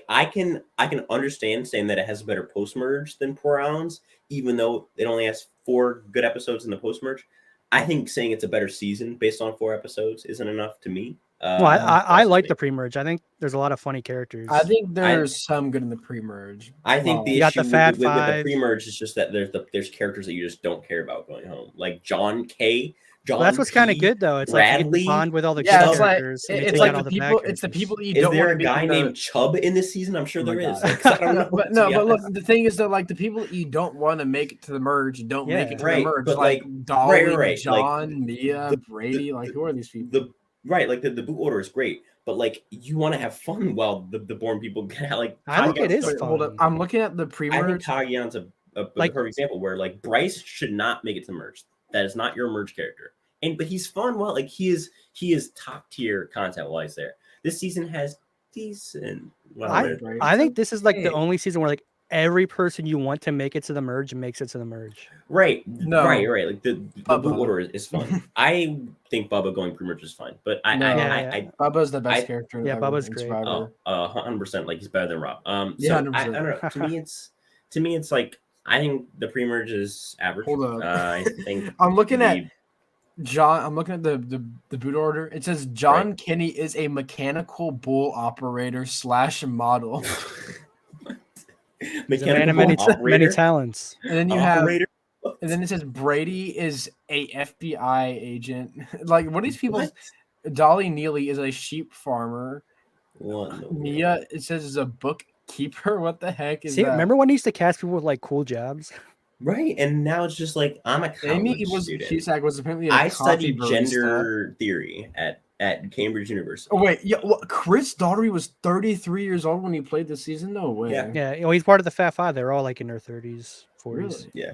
A: I can understand saying that it has a better post-merge than Browns, even though it only has 4 good episodes in the post-merge. I think saying it's a better season based on 4 episodes isn't enough to me.
C: I like the pre-merge. I think there's a lot of funny characters.
B: I think there's some good in the pre-merge.
A: I think the issue with the pre-merge is just that there's characters that you just don't care about going home, like John K.
C: That's what's kind of good though. It's
A: Bradley,
C: like you get to bond with all the
B: characters.
C: It's like the
B: people. It's the people that you
A: don't.
B: Is
A: there a guy named Chubb in this season? I'm sure there is.
B: I don't know. But look, the thing is that like the people that you don't want to make it to the merge don't make it to the merge.
A: But
B: like Dolly,
A: John,
B: like, Mia, Brady. Like who are these people?
A: The boot order is great, but like you want to have fun while the born people get like.
C: I think it is fun.
B: Hold up. I'm looking at the pre-merge.
A: I think Kagian's a perfect example where like Bryce should not make it to the merge. That is not your merge character. But he's fun. Well, like he is top tier content while he's there. This season has decent.
C: I think this is like the only season where like every person you want to make it to the merge makes it to the merge.
A: Right. No. Right. Like the boot order is fun. I think Bubba going pre-merge is fine, but
B: Bubba's the best character.
C: Yeah, Bubba's great.
A: 100%. Like he's better than Rob.
B: Yeah,
A: so I don't know. To me, it's like I think the pre-merge is average.
B: Hold up.
A: I think
B: I'm looking at John. I'm looking at the boot order. It says John Kinney is a mechanical bull operator / model.
C: Many talents.
B: And then you have, and then it says Brady is a FBI agent. Like what are these people? Dolly Neely is a sheep farmer. Mia, it says, is a bookkeeper. What the heck is that?
C: Remember when he used to cast people with like cool jobs?
A: Right, and now it's just like I'm a college student.
B: Cusack was apparently
A: I studied gender theory at Cambridge University.
B: Oh wait, yeah. Well, Chris Daugherty was 33 years old when he played this season. No way.
C: Yeah. Well, he's part of the Fat Five. They're all like in their 30s, 40s.
B: Really?
A: Yeah.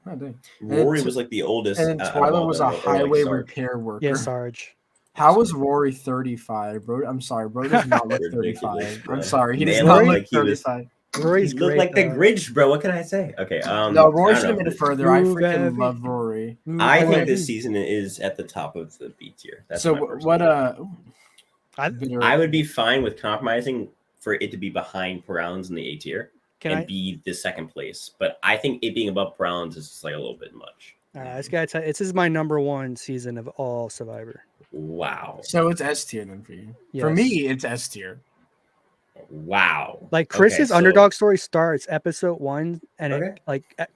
B: Oh, dang.
A: Rory was like the oldest.
B: And Twyla was a highway repair worker.
C: Yeah, Sarge.
B: How was Rory 35, bro? I'm sorry, bro. Does not look 35. I'm sorry, he does not look 35.
C: Rory's
A: he looked like the Grinch, bro. What can I say? Okay.
B: No, Rory should have made it further. I freaking love Rory.
A: I think this season is at the top of the B tier. That's
B: so what?
A: I would be fine with compromising for it to be behind Browns in the A tier be the second place. But I think it being above Browns is just like a little bit much.
C: This guy, this is my #1 season of all Survivor.
A: Wow.
B: So it's S tier then for you.
C: Yes.
B: For me, it's S tier.
A: Wow.
C: Like Chris's underdog story starts episode 1, and it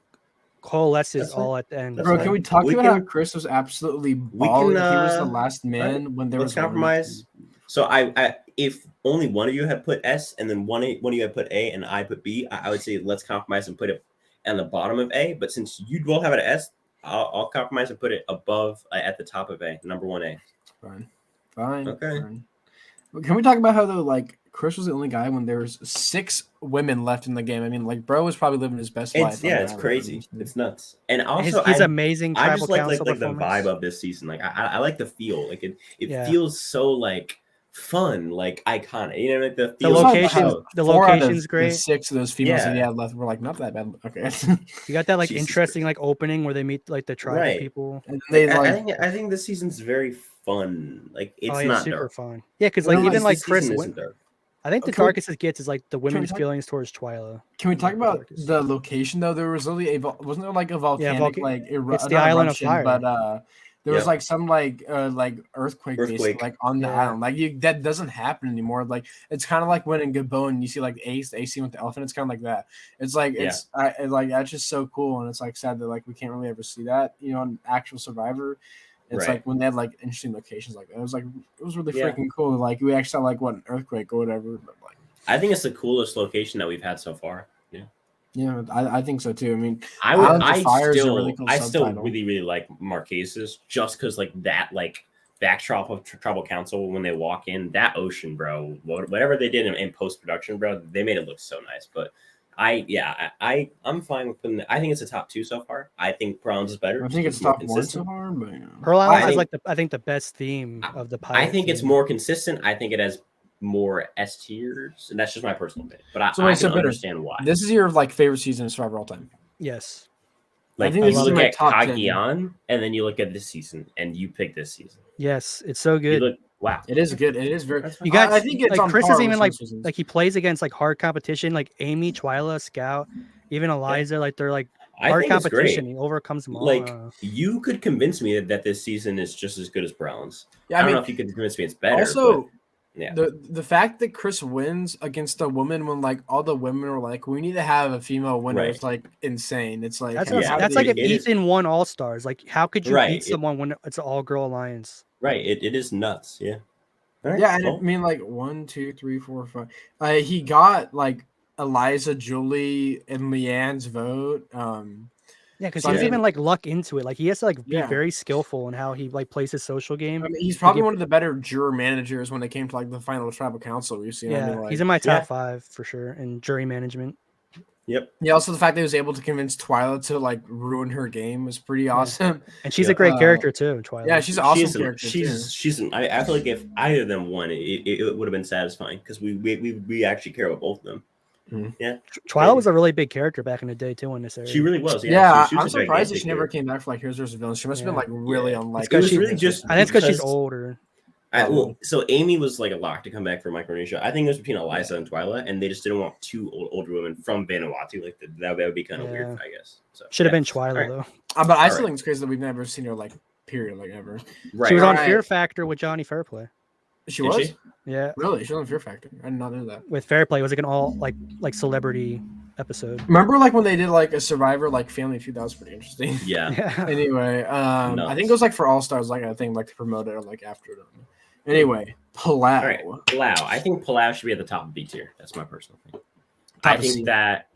C: coalesces all at the end.
B: Bro, can we talk about how Chris was absolutely balling? He was the last man when there was
A: compromise. So I if only one of you had put S and then one of you had put A and I put B, I would say let's compromise and put it at the bottom of A. But since you both have it at S, I'll compromise and put it above at the top of A, number 1A.
B: Fine.
A: Okay.
B: Fine. Can we talk about how though, like Chris was the only guy when there was 6 women left in the game? I mean, like, bro was probably living his best life.
A: Yeah, it's crazy. It's nuts. And also,
C: his amazing.
A: I just like the vibe of this season. Like, I like the feel. Like it feels so like fun, like iconic. You know, like
C: the location's great.
B: 6 of those females that he had left were like not that bad. Okay,
C: you got that like interesting like opening where they meet like the tribal people.
B: And they
A: I think this season's very fun. Like it's not
C: super
A: dark.
C: fun. Yeah, because like even like Chris. I think the darkest it gets is like the women's feelings towards Twyla.
B: Can we talk about the location though? There was literally wasn't there like a volcanic
C: it's the island of fire,
B: but there was like some like earthquake basically, like on the island. Like that doesn't happen anymore. Like it's kind of like when in Gabon you see like the AC with the elephant. It's kind of like that. It's like like that's just so cool, and it's like sad that like we can't really ever see that, you know, on actual Survivor. It's like when they had like interesting locations like that. It was really freaking cool. Like we actually saw like an earthquake or whatever. But like
A: I think it's the coolest location that we've had so far. Yeah.
B: Yeah, I think so too. I mean,
A: I still really like Marquesas just because like that like backdrop of Tribal Council when they walk in, that ocean, bro. Whatever they did in post production, bro, they made it look so nice. But I'm fine with putting. I think it's a top 2 so far. I think Pearl Islands is better.
B: I think it's top 1 so far. But
C: Pearl Islands has like the best theme of the pilot.
A: I think it's more consistent. I think it has more S tiers, and that's just my personal opinion. But I can understand why.
B: This is your like favorite season of Survivor all time.
C: Yes.
A: Like you look at Cagayan, and then you look at this season, and you pick this season.
C: Yes, it's so good.
B: Wow, it is good. It is very.
C: You got.
B: I think it's
C: like
B: on
C: Chris
B: par
C: is even
B: with
C: like he plays against like hard competition, like Amy, Twyla, Scout, even Eliza. Like they're like hard competition. He overcomes them all.
A: Like you could convince me that this season is just as good as Brown's.
B: Yeah,
A: I don't know if you could convince me it's better.
B: Also,
A: but,
B: the fact that Chris wins against a woman when like all the women were like, we need to have a female winner is like insane. It's like
C: that's like if Ethan won All Stars. Like how could you beat someone when it's an all girl alliance?
A: Right. It is nuts. Yeah.
B: Right, yeah, and I mean like 1, 2, 3, 4, 5. He got like Eliza, Julie, and Leanne's vote.
C: Yeah, because he doesn't even like luck into it. Like he has to like be very skillful in how he like plays his social game.
B: I mean, he's probably one of the better juror managers when it came to like the final Tribal Council. You see,
C: yeah,
B: I mean, like,
C: he's in my top 5 for sure in jury management.
A: Yep.
B: Yeah. Also, the fact that he was able to convince Twyla to like ruin her game was pretty awesome.
C: And she's a great character too, Twyla.
B: Yeah, she's an awesome character.
A: I feel like if either of them won, it would have been satisfying because we actually care about both of them. Mm-hmm. Yeah.
C: Twyla was a really big character back in the day too in this area.
A: She really was.
B: Yeah, I'm surprised that she never came back for like Heroes vs. Villains. She must have been like really unlikely.
C: I think it's because she's older.
A: So Amy was like a lock to come back for Micronesia. I think it was between Eliza and Twyla, and they just didn't want 2 older women from Vanuatu. Like that would be kind of weird, I guess. So
C: should have been Twyla though.
B: But I still think it's crazy that we've never seen her like period like ever.
C: Right. She was on Fear Factor with Johnny Fairplay.
B: She was.
C: Yeah.
B: Really? She was on Fear Factor. I did not know that.
C: With Fairplay, it was like an all like celebrity episode.
B: Remember like when they did like a Survivor like Family Feud? That was pretty interesting.
A: Yeah.
B: Anyway, I think it was like for All Stars, like I think like to promote it or like after it. Anyway, Palau.
A: All right, Palau. I think Palau should be at the top of B tier. That's my personal thing. I think that.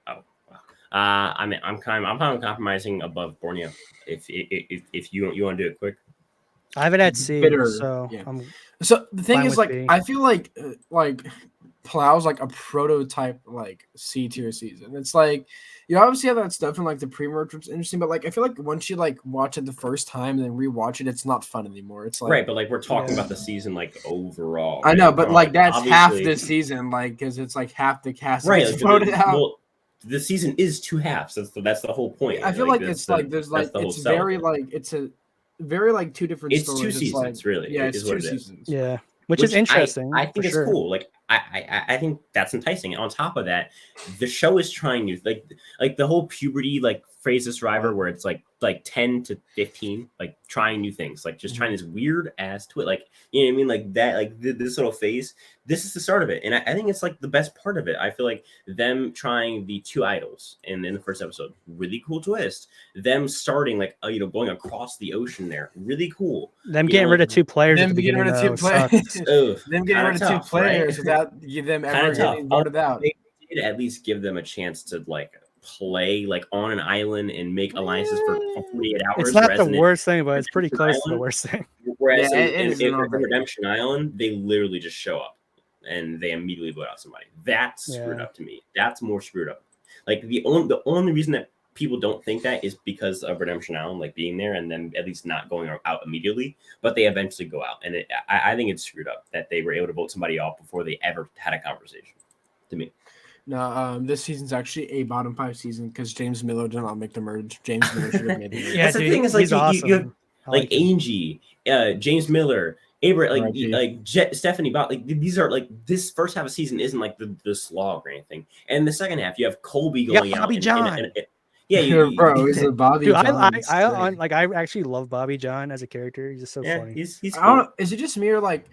A: Oh, wow. I mean, I'm kind of compromising above Borneo. If you want to do it quick.
C: I haven't had C, so
B: so the thing is like B. I feel like Palau's like a prototype like C tier season. It's like you obviously have that stuff in like the pre-merge, which is interesting, but like I feel like once you like watch it the first time and then rewatch it, it's not fun anymore. It's like
A: right, but like we're talking about the season like overall.
B: I know, but like that's half the season, like because it's like half the cast
A: right voted out. Well, the season is 2 halves. That's the whole point.
B: I feel like it's like there's like it's very like it's a very like 2 different
A: it's
B: stories.
A: 2 seasons,
B: like,
A: really.
B: Yeah, it's 2 seasons.
C: Yeah. Which is interesting.
A: I think it's cool. Like I think that's enticing. And on top of that, the show is trying to like the whole puberty like phase of Survivor where it's like 10 to 15, like trying new things, like just trying this weird ass twist, like you know what I mean, like that, like this little phase. This is the start of it, and I think it's like the best part of it. I feel like them trying the two idols in the first episode, really cool twist. Them starting like going across the ocean there, really cool.
C: Them getting rid of two players.
B: Them getting rid of two players. Them getting rid of two players without them ever getting voted out.
A: They did at least give them a chance to like play like on an island and make alliances for 48 hours.
C: It's not the worst thing, but it's pretty close to the worst thing.
A: Whereas in Redemption Island, they literally just show up and they immediately vote out somebody. That's screwed up to me. That's more screwed up. Like the only reason that people don't think that is because of Redemption Island, like being there and then at least not going out immediately, but they eventually go out. And I think it's screwed up that they were able to vote somebody off before they ever had a conversation, to me.
B: No, this season's actually a bottom 5 season because James Miller did not make the merge. James Miller should have made the merge.
C: Yeah,
A: that's the thing is like
C: awesome.
A: you have like Angie, James Miller, Abraham, like Stephanie Bott, like these are like this first half of season isn't like the slog or anything, and the second half you have Colby going out.
C: Bobby John.
B: Yeah, bro, he's a Bobby
C: Dude,
B: John.
C: I actually love Bobby John as a character. He's just so funny.
A: He's cool.
B: I don't know, is it just me or like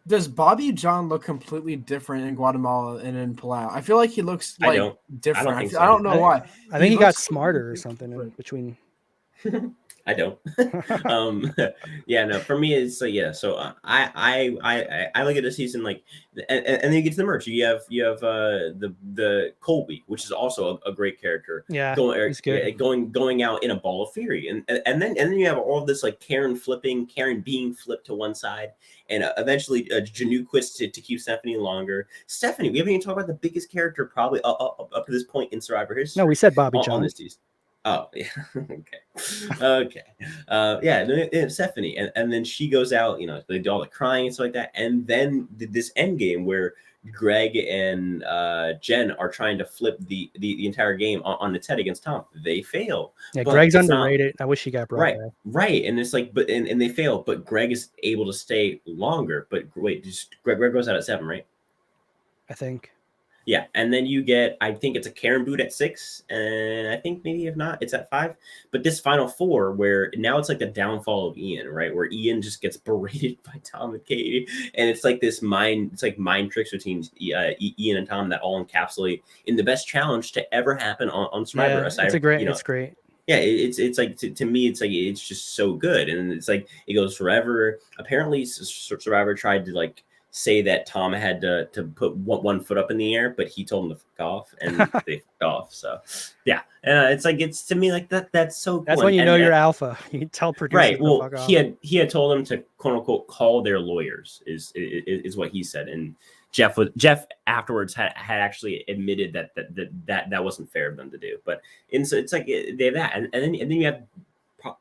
B: does Bobby John look completely different in Guatemala and in Palau? I feel like he looks like different. I don't know why.
C: I think he got smarter or something in between.
A: I don't. Yeah, no. For me, it's like So I look at the season like, and then you get to the merch. You have the Colby, which is also a great character.
C: Yeah,
A: going out in a ball of fury, and then you have all of this like Karen being flipped to one side, and eventually Januquist to keep Stephanie longer. Stephanie, we haven't even talked about the biggest character probably up to this point in Survivor history.
C: No, we said Bobby John.
A: Oh, yeah. Okay. Yeah, Stephanie. And then she goes out, they do all the crying and stuff like that. And then this end game where Greg and Jen are trying to flip the entire game on its head against Tom. They fail.
C: Yeah, Greg's underrated. I wish he got brought back.
A: Right. And it's like, and they fail, but Greg is able to stay longer. But wait, Greg goes out at 7, right?
C: I think.
A: Yeah, and then you get, I think it's a Karen boot at 6, and I think maybe if not, it's at 5. But this final 4, where now it's like the downfall of Ian, right? Where Ian just gets berated by Tom and Katie, and it's like mind tricks between Ian and Tom that all encapsulate in the best challenge to ever happen on Survivor.
C: Yeah, it's great.
A: Yeah, it's like to me, it's like it's just so good, and it's like it goes forever. Apparently, Survivor tried to like say that Tom had to put one foot up in the air, but he told him to fuck off, and they fucked off. So, yeah, it's like it's to me like that. That's so.
C: That's when you know you're alpha. You tell producers.
A: Right. Well, he had told them to quote unquote call their lawyers is what he said, and Jeff afterwards had actually admitted that wasn't fair of them to do. But so it's like they have that, and then you have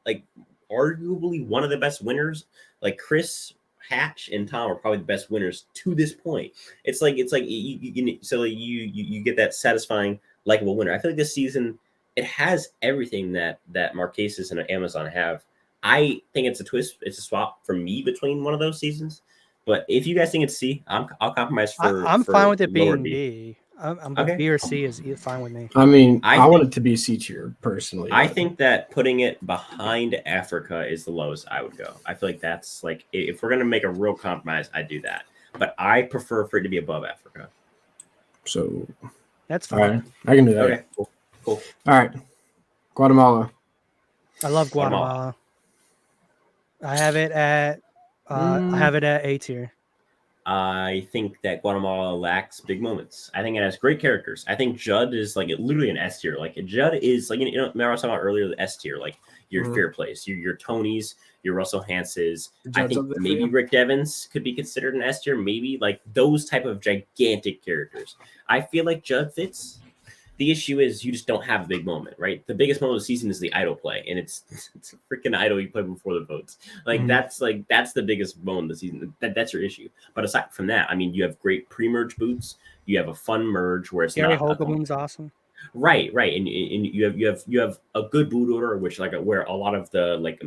A: like arguably one of the best winners, like Chris Hatch and Tom are probably the best winners to this point. It's like you get that satisfying, likable winner. I feel like this season it has everything that Marquesas and Amazon have. I think it's a twist. It's a swap for me between one of those seasons. But if you guys think it's C, I'll compromise for.
C: I'm fine with it being B. B or C is fine with me.
B: I mean, I want it to be C tier personally.
A: I think that putting it behind Africa is the lowest I would go. I feel like that's like if we're gonna make a real compromise, I'd do that. But I prefer for it to be above Africa.
B: So
C: that's fine.
B: All right. I can do that.
A: Okay, cool.
B: All right, Guatemala.
C: I love Guatemala. I have it at A tier. I
A: think that Guatemala lacks big moments. I think it has great characters. I think Judd is like literally an S tier. Like Judd is like remember I was talking about earlier the S tier, like your Fair Place, your Tonys, your Russell Hanses. I think maybe Rick Devens could be considered an S tier. Maybe like those type of gigantic characters. I feel like Judd fits. The issue is you just don't have a big moment, right? The biggest moment of the season is the idol play, and it's a freaking idol you play before the votes. That's the biggest moment of the season. That's your issue. But aside from that, I mean, you have great pre-merge boots. You have a fun merge where it's
C: Gary Hogelman's awesome.
A: Right, and you have a good boot order, which like where a lot of the like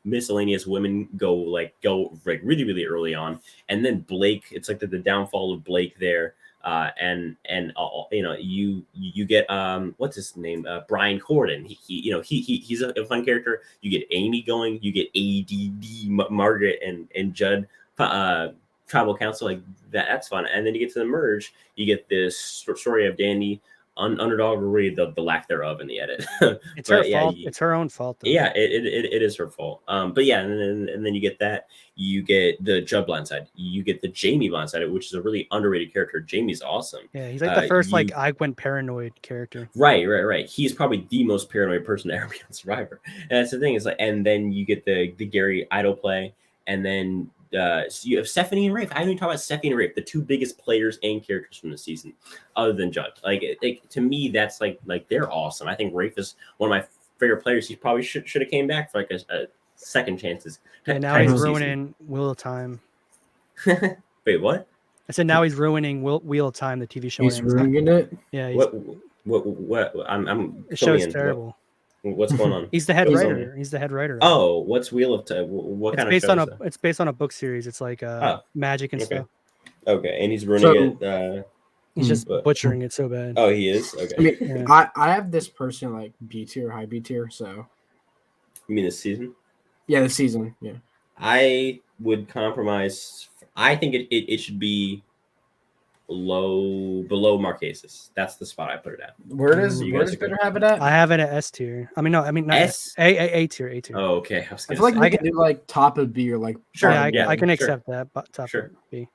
A: miscellaneous women go like really early on, and then Blake, it's like the downfall of Blake there, and you know you get what's his name, Brian Corden. He's a fun character. You get Amy going, you get ADD Margaret and Judd. Tribal council, like that's fun, and then you get to the merge. You get this story of Danny. Underdog, really the lack thereof in the edit.
C: It's her fault. It's her own fault, though.
A: Yeah, it is her fault. But yeah, and then you get that. You get the Judd blindside. You get the Jamie blindside, which is a really underrated character. Jamie's awesome.
C: Yeah, he's like the first like I went paranoid character.
A: Right. He's probably the most paranoid person to ever be on Survivor. And that's the thing. Is like, and then you get the Gary Idol play, and then. So you have Stephanie and Rafe. I didn't even talk about Stephanie and Rafe, the two biggest players and characters from the season, other than Judd. Like to me, that's like they're awesome. I think Rafe is one of my favorite players. He probably should have came back for like a second chances.
C: And now he's ruining Wheel of Time.
A: Wait, what?
C: I said now he's ruining Wheel of Time, the TV show.
B: He's ruining it.
C: Yeah.
A: What? I'm.
C: The show's terrible.
A: What's going on?
C: He's the head writer. He's the head writer.
A: Oh, what's Wheel of Time? What kind of show?
C: It's based on a book series. It's like magic and stuff.
A: Okay, and he's ruining it.
C: He's just butchering it so bad.
A: Oh, he is. Okay.
B: I mean, I have this person like B tier, high B tier. So.
A: You mean this season?
B: Yeah, the season. Yeah.
A: I would compromise. I think it should be below Marquesas. That's the spot I put it at.
B: Where does Bitter have it at?
C: I have it at S tier. I mean, no, I mean not
A: S.
C: A tier. A tier.
A: Oh, okay.
B: I feel like we can do like top of B or like.
A: Sure.
C: Yeah, I can accept that. But top of B.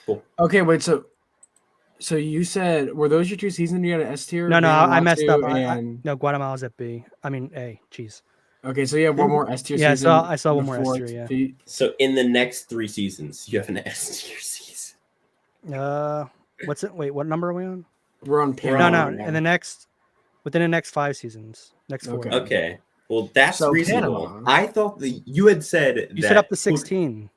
A: Cool.
B: Okay, wait. So you said were those your two seasons you got an S tier?
C: No, I messed up. No, Guatemala's at B. I mean A. Jeez.
B: Okay, so you have one more S tier.
C: Yeah, so I saw one more S tier. Yeah.
A: So in the next 3 seasons, you have an S tier season.
C: What's it? Wait, what number are we on?
B: We're on Panama.
C: No. Within the next 5 seasons, next 4.
A: Okay. Well, that's
B: so
A: reasonable.
B: Panama.
A: I thought that you had said
C: you set up to 16.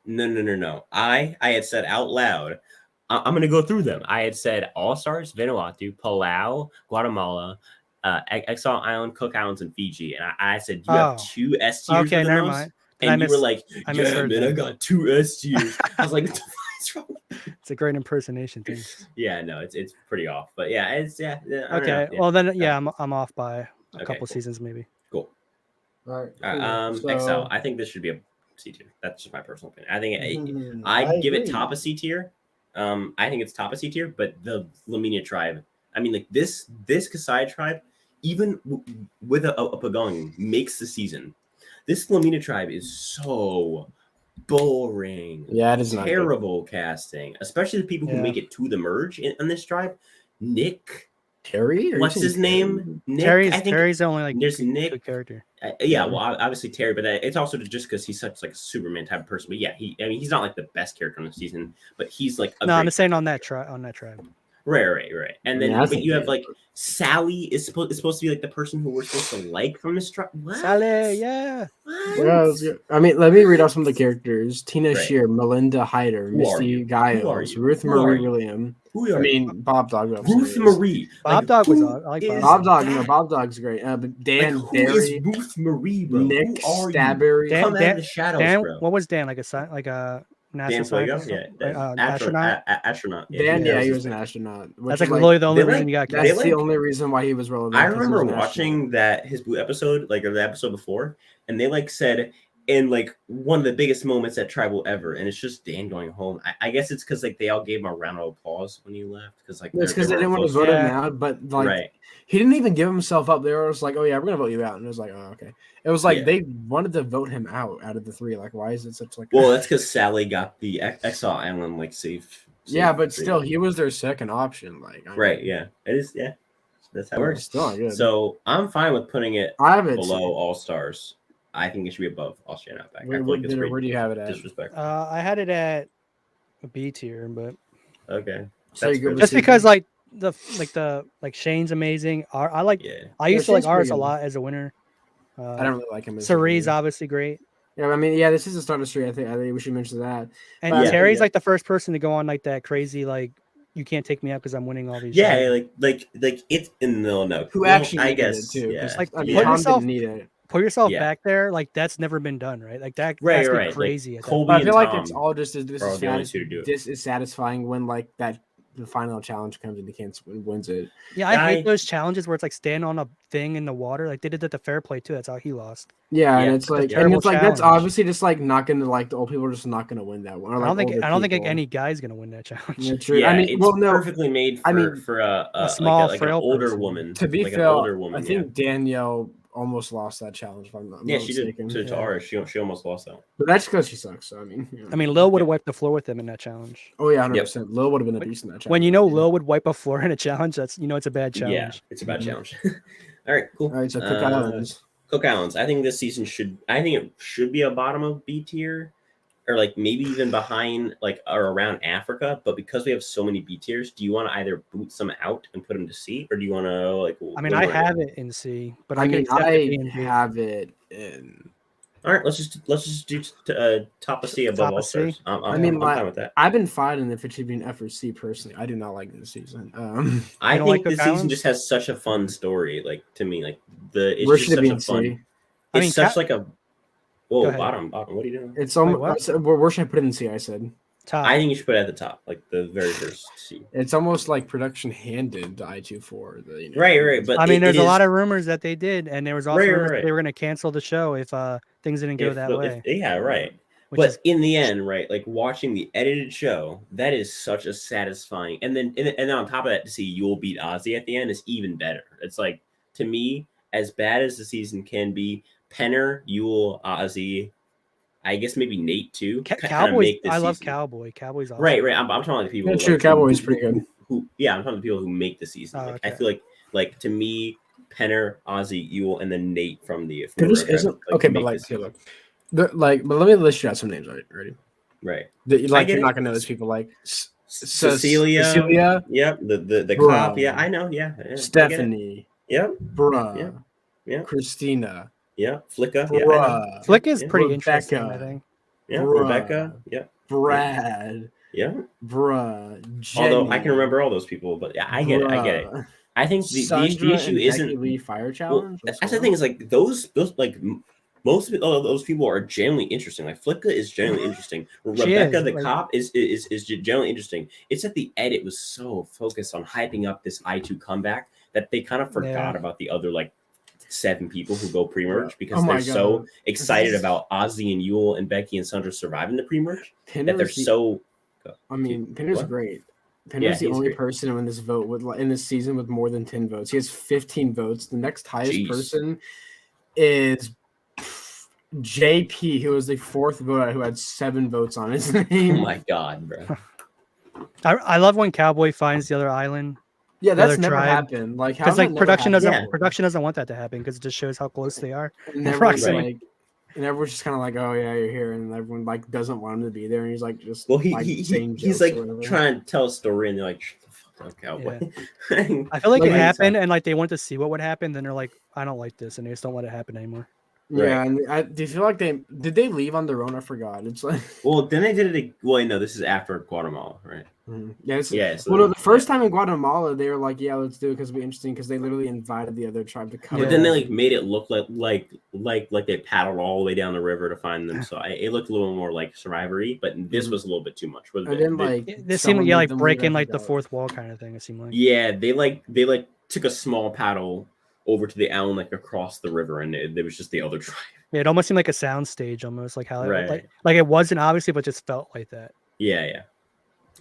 A: No. I had said out loud. I'm gonna go through them. I had said All Stars, Vanuatu, Palau, Guatemala, Exile Island, Cook Islands, and Fiji. And I said you have 2 S tiers.
C: Okay, never mind.
A: And you were like, "Yeah, man, I got 2 S tiers." I was like, "What the fuck is wrong?"
C: It's a great impersonation thing.
A: Yeah, no, it's pretty off, but yeah, it's
C: okay, well then, I'm off by a couple seasons maybe.
A: Cool.
B: All right.
A: Exile. I think this should be a C tier. That's just my personal opinion. I think I give it top of C tier. I think it's top of C tier, but the Lamina tribe. I mean, like this Kasai tribe, even with a Pagong, makes the season. This Lamina tribe is so boring.
B: Yeah, it is
A: terrible casting, especially the people who make it to the merge in this tribe. Nick
B: Terry,
A: what's his name?
C: Nick. Terry's the only
A: there's Nick
C: character.
A: Yeah, well, obviously Terry, but it's also just because he's such like a Superman type of person. But yeah, he's not like the best character on the season, but he's like
C: I'm just saying on that tribe.
A: Right. And then you have like Sally is supposed to be like the person who we're supposed to like from this tribe.
C: Sally, yeah.
B: What? I mean, let me read off some of the characters: Tina Shear, Melinda Hyder, Misty Giles, Ruth Marie William.
A: Who are
B: Bob Dog.
A: Ruth Marie.
C: Bob Dog was I like
B: Bob Dog. No, Bob Dog's great. But Dan,
A: who is Ruth Marie, bro?
B: Nick Stabbery.
A: Come out of the shadows, bro.
C: What was Dan like a
A: Dan
C: scientist?
A: Astronaut.
B: Dan, he was an astronaut.
C: That's like literally the only reason you got.
B: That's the only reason why he was relevant.
A: I remember watching his Blue episode, like or the episode before, and they like said in like one of the biggest moments at Tribal ever, and it's just Dan going home. I guess it's because like they all gave him a round of applause when he left because like
B: it's because they didn't want to vote him out, but like he didn't even give himself up. They were just like, "Oh yeah, we're gonna vote you out," and it was like, "Oh okay." It was like they wanted to vote him out of the 3. Like, why is it such like?
A: Well, that's because Sally got the Exile Island like safe.
B: Yeah, but still, he was their second option. Like,
A: yeah, it is. Yeah, that's how it works.
B: Still not good.
A: So I'm fine with putting it below All Stars. I think it should be above Austrian Outback.
B: Where do you have it at?
A: Disrespectful.
C: I had it at a B tier, but
A: okay.
B: So
C: just because like Shane's amazing. I used to like ours a lot as a winner.
B: I don't really like him.
C: Cerie's obviously great.
B: Yeah, I mean, this is a starter street. I think we should mention that.
C: And Terry's like the first person to go on like that crazy like you can't take me out because I'm winning all these.
A: Yeah, like it's no.
B: Who actually
A: I
B: needed
A: guess
B: it too?
A: yeah.
B: Like, I mean,
C: put
B: Tom
C: yourself
B: didn't need it.
C: put yourself
A: Yeah.
C: back there. Like that's never been done, right? Like that
A: Right,
C: has to be
A: right.
C: crazy.
A: Like
C: at that
A: Colby
B: But I
A: and
B: feel like
A: Tom
B: it's all just
A: are the only two to do it.
B: this is satisfying when like the final challenge comes and he can't wins it.
C: Yeah, I hate those challenges where it's like stand on a thing in the water. Like they did that to Fair Play too. That's how he lost.
B: Yeah,
A: Yeah,
B: and it's like,
C: terrible
B: that's
C: challenge.
B: obviously just like not gonna, like, the old people are just not gonna win that one. Or,
C: I don't
B: like,
C: think
B: older
C: like,
B: people.
C: any guy's gonna win that challenge.
B: Yeah, true.
A: Yeah,
B: I mean,
A: it's
B: well, no,
A: perfectly made for
B: I mean,
A: for a
C: small,
A: like an
C: frail
A: older
C: person.
A: woman.
B: to be
A: like
B: fair,
A: an older woman.
B: I think Danielle almost lost that challenge. If I'm not
A: Yeah, she
B: mistaken.
A: did to Tara. She almost lost that one.
B: But that's because she sucks. So I mean, you know.
C: I mean, Lil would have wiped the floor with him in that challenge.
B: Oh yeah, 100%. Lil would have been a beast in that challenge.
C: When Lil would wipe a floor in a challenge, that's it's a bad challenge.
A: Yeah, it's a bad challenge. All right, cool.
B: All right, so Cook Islands.
A: Cook Islands. I think this season it should be a bottom of B tier, or like maybe even behind like or around Africa. But because we have so many B tiers, do you want to either boot some out and put them to C, or do you want to like?
C: I mean, I have it in C, but I
B: mean,
C: can accept it in B.
B: have it in.
A: All right, let's just do top of C above
C: Top
A: all
C: of C?
A: stars. I'm fine with that.
B: I've been fighting if it should be an F or C personally. I do not like this season.
A: I
C: don't
A: think
C: like
A: this
C: Cook
A: season
C: Islands?
A: just has such a fun story. Like to me, like it's
B: Where
A: just
B: should it be
A: such a
B: in
A: fun.
B: C?
C: I mean,
A: It's such like a. Whoa,
C: ahead.
A: bottom. What are you doing?
B: It's
C: what?
B: almost. Where should I put it in C? I said.
C: Top.
A: I think you should put it at the top, like the very first C.
B: It's almost like production handed to I24.
A: Right. But
C: I mean, there's a lot
A: of
C: of rumors that they did, and there was also rumors that they were going to cancel the show if things didn't go that way.
A: Yeah, right. But in the end, right, like watching the edited show, that is such a satisfying. And then on top of that, to see Yule beat Ozzy at the end is even better. It's like, to me, as bad as the season can be, Penner, Yule, Ozzy, I guess maybe Nate too.
C: Cowboys. I love Cowboy. Cowboys. Awesome.
A: Right. I'm talking about the people.
B: Yeah, true. Cowboy's pretty good.
A: I'm talking about the people who make the season.
C: Oh,
A: I feel like to me, Penner, Ozzy, Yule, and then Nate from the.
B: There just isn't okay, but like, but let me list you out some names. Ready?
A: Right.
B: You're not gonna know those people like
A: Cecilia. Yep. The cop. Yeah, I know. Yeah.
B: Stephanie.
A: Yep.
B: Bruh.
A: Yeah.
B: Christina.
A: Yeah. Flicka.
B: Bruh.
C: Flick is pretty
B: Rebecca.
C: interesting, I think.
A: Yeah.
B: Bruh.
A: Rebecca. Yeah.
B: Brad.
A: Yeah.
B: Bruh. Jenny.
A: Although I can remember all those people, but yeah, I get it. I think the issue isn't
B: Lee Fire Challenge.
A: Well, that's the thing is like those like most of those people are genuinely interesting. Like Flicka is genuinely interesting. Rebecca the cop is genuinely interesting. It's that the edit was so focused on hyping up this I2 comeback that they kind of forgot about the other like 7 people who go pre-merge because they're so excited about Ozzy and Yule and Becky and Sandra surviving the pre-merge that they're so.
B: I mean, Pinner's great. Pinner's the only person in this in this season with more than 10 votes. He has 15 votes. The next highest person is JP, who was the 4th voter who had 7 votes on his name.
A: Oh my god, bro!
C: I love when Cowboy finds the other island.
B: Yeah, that's never happened. Like,
C: because like production doesn't want that to happen because it just shows how close they are.
B: And everyone's just kind of like, oh yeah, you're here, and everyone like doesn't want him to be there, and he's like just
A: he's like trying to tell a story, and they're like, shut the fuck up, Cowboy.
C: Yeah. I feel like it happened, and like they want to see what would happen, then they're like, I don't like this, and they just don't let it happen anymore.
B: Yeah, and do you feel like did they leave on their own? I forgot. It's like
A: then they did it. Well, no, this is after Guatemala, right?
B: Mm-hmm. So the first time in Guatemala, they were like, "Yeah, let's do it because it'll be interesting." Because they literally invited the other tribe to come.
A: But then they like made it look like they paddled all the way down the river to find them. So it looked a little more like Survivory. But this was a little bit too much.
C: This seemed like breaking like the fourth wall kind of thing. It seemed like
A: they took a small paddle over to the island like across the river, and it was just the other tribe.
C: Yeah, it almost seemed like a sound stage, almost like how like it wasn't obviously, but just felt like that.
A: Yeah,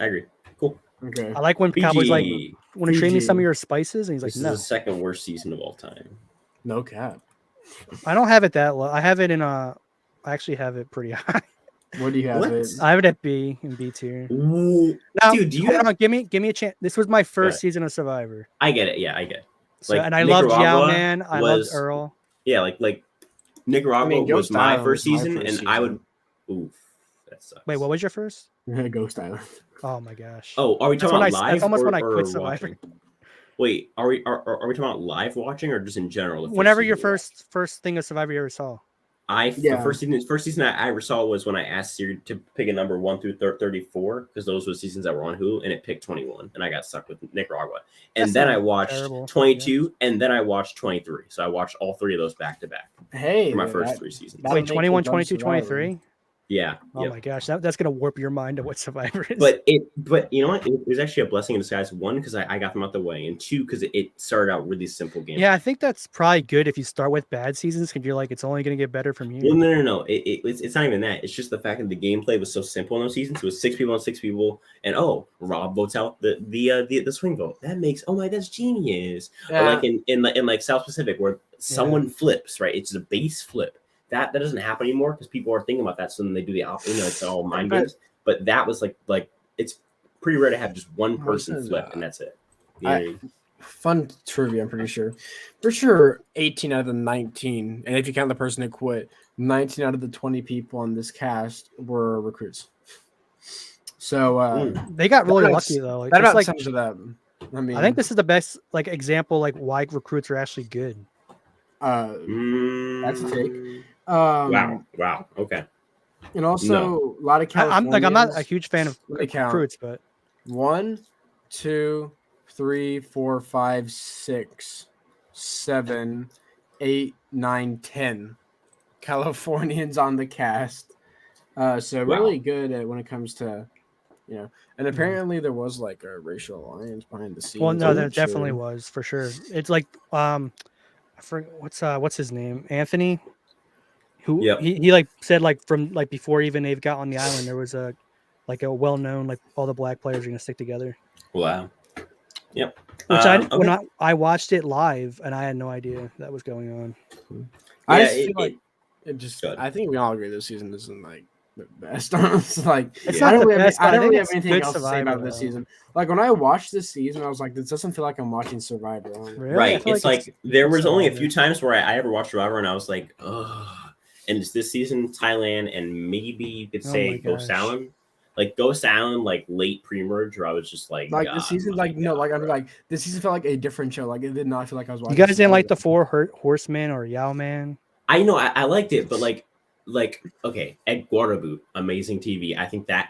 A: I agree. Cool.
B: Okay.
C: I like when Cowboy's like, "Want to trade me some of your spices?" And he's like,
A: "No." This is the 2nd worst season of all time.
B: No cap.
C: I don't have it that low. I have it in I actually have it pretty high.
B: What do you have it?
C: I have it at B in B tier.
A: Now, dude,
C: give me a chance. This was my first season of Survivor.
A: I get it. Yeah, I get it.
C: So, and I loved Yao Man. I loved Earl.
A: Yeah, like Nicaragua was my first season, and I would. Oof, that sucks.
C: Wait, what was your first?
B: Ghost Island.
C: Oh my gosh.
A: Oh, are we talking about live?
C: That's almost
A: when
C: I quit Survivor.
A: Wait, are we talking about live watching or just in general?
C: Whenever your first thing of Survivor you ever saw.
A: The first season I ever saw was when I asked Siri to pick a number 1 through 34 because those were seasons that were on Hulu, and it picked 21, and I got stuck with Nicaragua. And then I watched 22, and then I watched 23. So I watched all 3 of those back to back.
B: Hey,
A: for my first 3 seasons.
C: Wait, 21, 22, 23.
A: Yeah.
C: Oh my gosh, that's gonna warp your mind to what Survivor is.
A: But you know what? It was actually a blessing in disguise. 1, because I got them out the way, and 2, because it started out really simple games.
C: Yeah, I think that's probably good if you start with bad seasons because you're like it's only gonna get better from here.
A: Well, no. It's not even that. It's just the fact that the gameplay was so simple in those seasons. It was 6 people on 6 people, and Rob votes out the swing vote. That makes that's genius. Yeah. Or like in like South Pacific where someone flips, right? It's a base flip. That doesn't happen anymore because people are thinking about that. So then they do the opposite. It's all mind games. But that was like it's pretty rare to have just one person flip and that's it.
B: Fun trivia, I'm pretty sure. For sure, 18 out of the 19, and if you count the person who quit, 19 out of the 20 people on this cast were recruits. So
C: they got really lucky though. Like,
B: that about sums it up. I mean,
C: I think this is the best example why recruits are actually good.
B: That's a take.
A: Wow. Okay.
B: And also a lot of Californians.
C: I'm not a huge fan of recruits, but
B: 1, 2, 3, 4, 5, 6, 7, 8, 9, 10 Californians on the cast. So really good at when it comes to, and apparently there was like a racial alliance behind the scenes.
C: Well, no, there definitely was for sure. It's like I forget what's his name, Anthony. Who he said from before even they've got on the island there was a well-known all the black players are gonna stick together.
A: Wow. Yep.
C: Which when I watched it live and I had no idea that was going on.
B: I just feel like it just. I think we all agree this season isn't like the best. It's like
C: it's not the best.
B: I don't really have anything else to say about this season. Like when I watched this season, I was like, this doesn't feel like I'm watching Survivor.
C: Really?
A: Right. It's like there was only a few times where I ever watched Survivor and I was like, ugh. And it's this season, Thailand, and maybe you could say Ghost Island. Like Ghost Island, late pre-merge, where I was just like
B: this season, this season felt like a different show. Like it did not feel like I was watching.
C: You guys didn't like the 4 Horsemen or Yao Man?
A: I know I liked it, but okay, Ed Guadaboot, amazing TV. I think that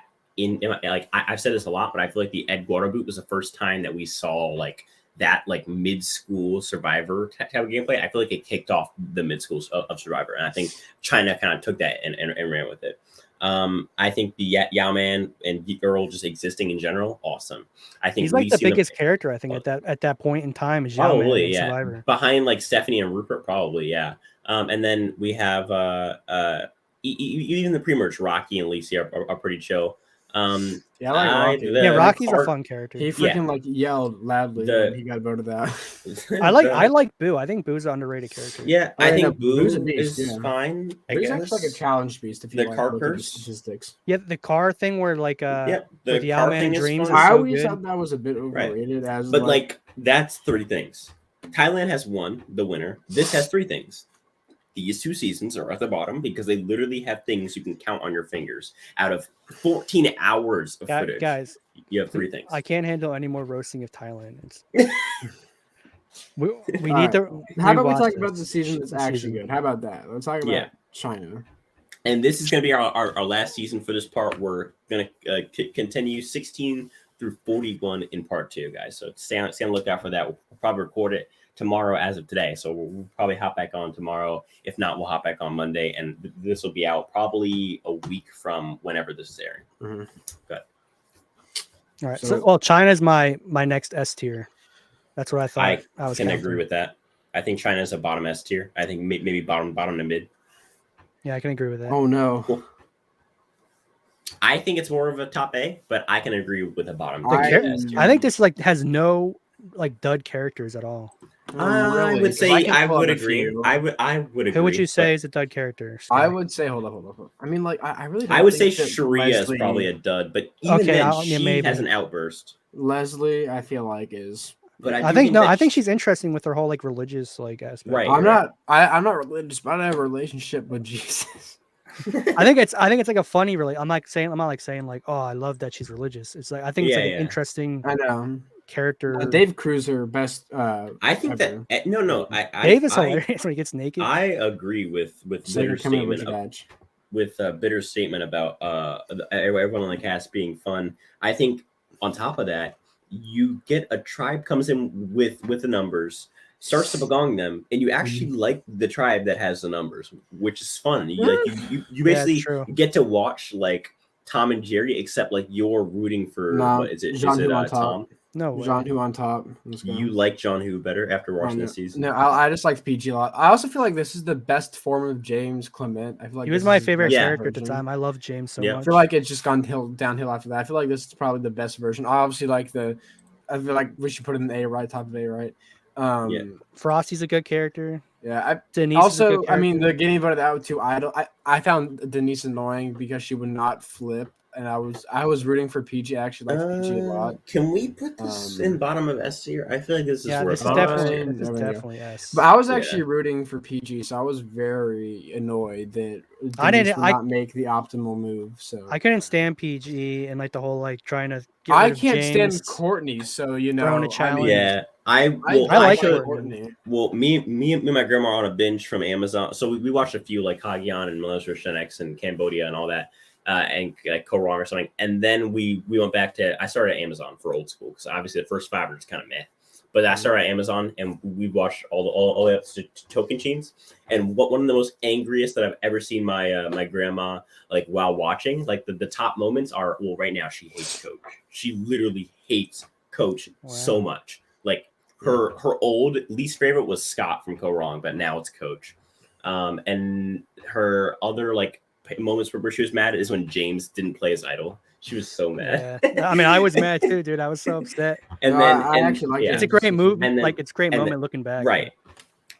A: I've said this a lot, but I feel like the Ed Guadaboot was the first time that we saw that mid-school Survivor type of gameplay. I feel like it kicked off the mid-schools of Survivor, and I think China kind of took that and ran with it. I think the Yao Man and the Earl just existing in general, awesome. I think
C: he's the biggest character. I think at that point in time is Yao Man in Survivor.
A: Behind Stephanie and Rupert, probably, yeah. And then we have even the pre-merge, Rocky and Lacey are pretty chill.
B: I like Rocky.
C: Rocky's a fun character.
B: He freaking yelled loudly when he got voted out.
C: I like Boo. I think Boo's an underrated character.
A: Yeah, I think Boo is fine.
B: Boo's actually a challenge beast if you
A: car
B: look at the statistics.
C: Yeah, the car thing where
A: the
C: Yao Man Dreams.
B: I always thought that was a bit overrated.
A: But that's 3 things. Thailand has 1, the winner. This has 3 things. These 2 seasons are at the bottom because they literally have things you can count on your fingers. Out of 14 hours of footage,
C: guys,
A: you have 3 things.
C: I can't handle any more roasting of Thailand. we need to.
B: How about we talk about the season that's actually good? How about that? Let's talk about China.
A: And this is going to be our last season for this part. We're going to continue 16 through 41 in part 2, guys. So stay on the lookout for that. We'll probably record it tomorrow as of today, so we'll probably hop back on tomorrow. If not, we'll hop back on Monday, and this will be out probably a week from whenever this is airing.
B: Mm-hmm.
A: Good.
C: All right. So China's my next S tier. That's what I thought.
A: I was going to agree with that. I think China's a bottom S tier. I think maybe bottom to mid.
C: Yeah, I can agree with that.
B: Oh no.
A: Cool. I think it's more of a top A, but I can agree with a bottom.
C: I think this has no dud characters at all.
A: I would say I would agree. I would agree.
C: Who would you say is a dud character?
B: I would say hold up. I mean, I really.
A: I would say Sharia is probably a dud, but even then, she has an outburst.
B: Leslie, I feel like is.
C: But I think she's interesting with her whole religious aspect.
A: Right.
B: I'm not religious, but I have a relationship with Jesus.
C: I think it's a funny I'm not saying oh I love that she's religious. It's I think it's an interesting.
B: I know.
C: character.
B: Dave Cruiser best.
A: I think
B: ever.
A: that no.
C: Dave is hilarious when he gets naked.
A: I agree with Bitter's statement. With Bitter's statement about everyone on the cast being fun. I think on top of that, you get a tribe comes in with the numbers, starts to begong them, and you actually like the tribe that has the numbers, which is fun. You basically get to watch like Tom and Jerry, except like you're rooting for what is it?
B: John
A: is it
B: Tom?
C: No,
B: John Who on top.
A: You like John Who better after watching this season?
B: No, I just liked PG a lot. I also feel like this is the best form of James Clement. I feel like
C: he was my favorite character at the time. I love James so much.
B: I feel like it's just gone downhill after that. I feel like this is probably the best version. I obviously like I feel like we should put it in A right, top of A right.
C: Frosty's a good charter.
B: Yeah,
C: Denise
B: also, I mean, the getting voted out to Idol. I found Denise annoying because she would not flip, and I was rooting for PG. I actually liked PG a lot.
A: Can we put this in bottom of S tier? I feel like this is
C: this is definitely S.
B: But I was actually rooting for PG, so I was very annoyed that Denise did not make the optimal move. So
C: I couldn't stand PG and like the whole like trying to.
B: I can't stand Courtney, so
C: throwing a challenge.
A: I
C: like
A: Courtney. Well, me and my grandma are on a binge from Amazon, so we watched a few like Hagyeon and Melissa Shenex and Cambodia and all that, and like Ko Wrong or something. And then we went back to I started at Amazon for old school because obviously the first 5 are just kind of meh. But I started at Amazon and we watched all the way up to Token Chains. And one of the most angriest that I've ever seen my grandma like while watching, like the top moments are right now she hates Coach. She literally hates Coach so much. Like her old least favorite was Scott from Ko Wrong, but now it's Coach. And her other like moments where she was mad is when James didn't play as Idol. She was so mad.
C: Yeah. I mean, I was mad too, dude. I was so upset.
A: And then
B: I actually like
C: it's a great move. Like it's a great moment looking back.
A: Right.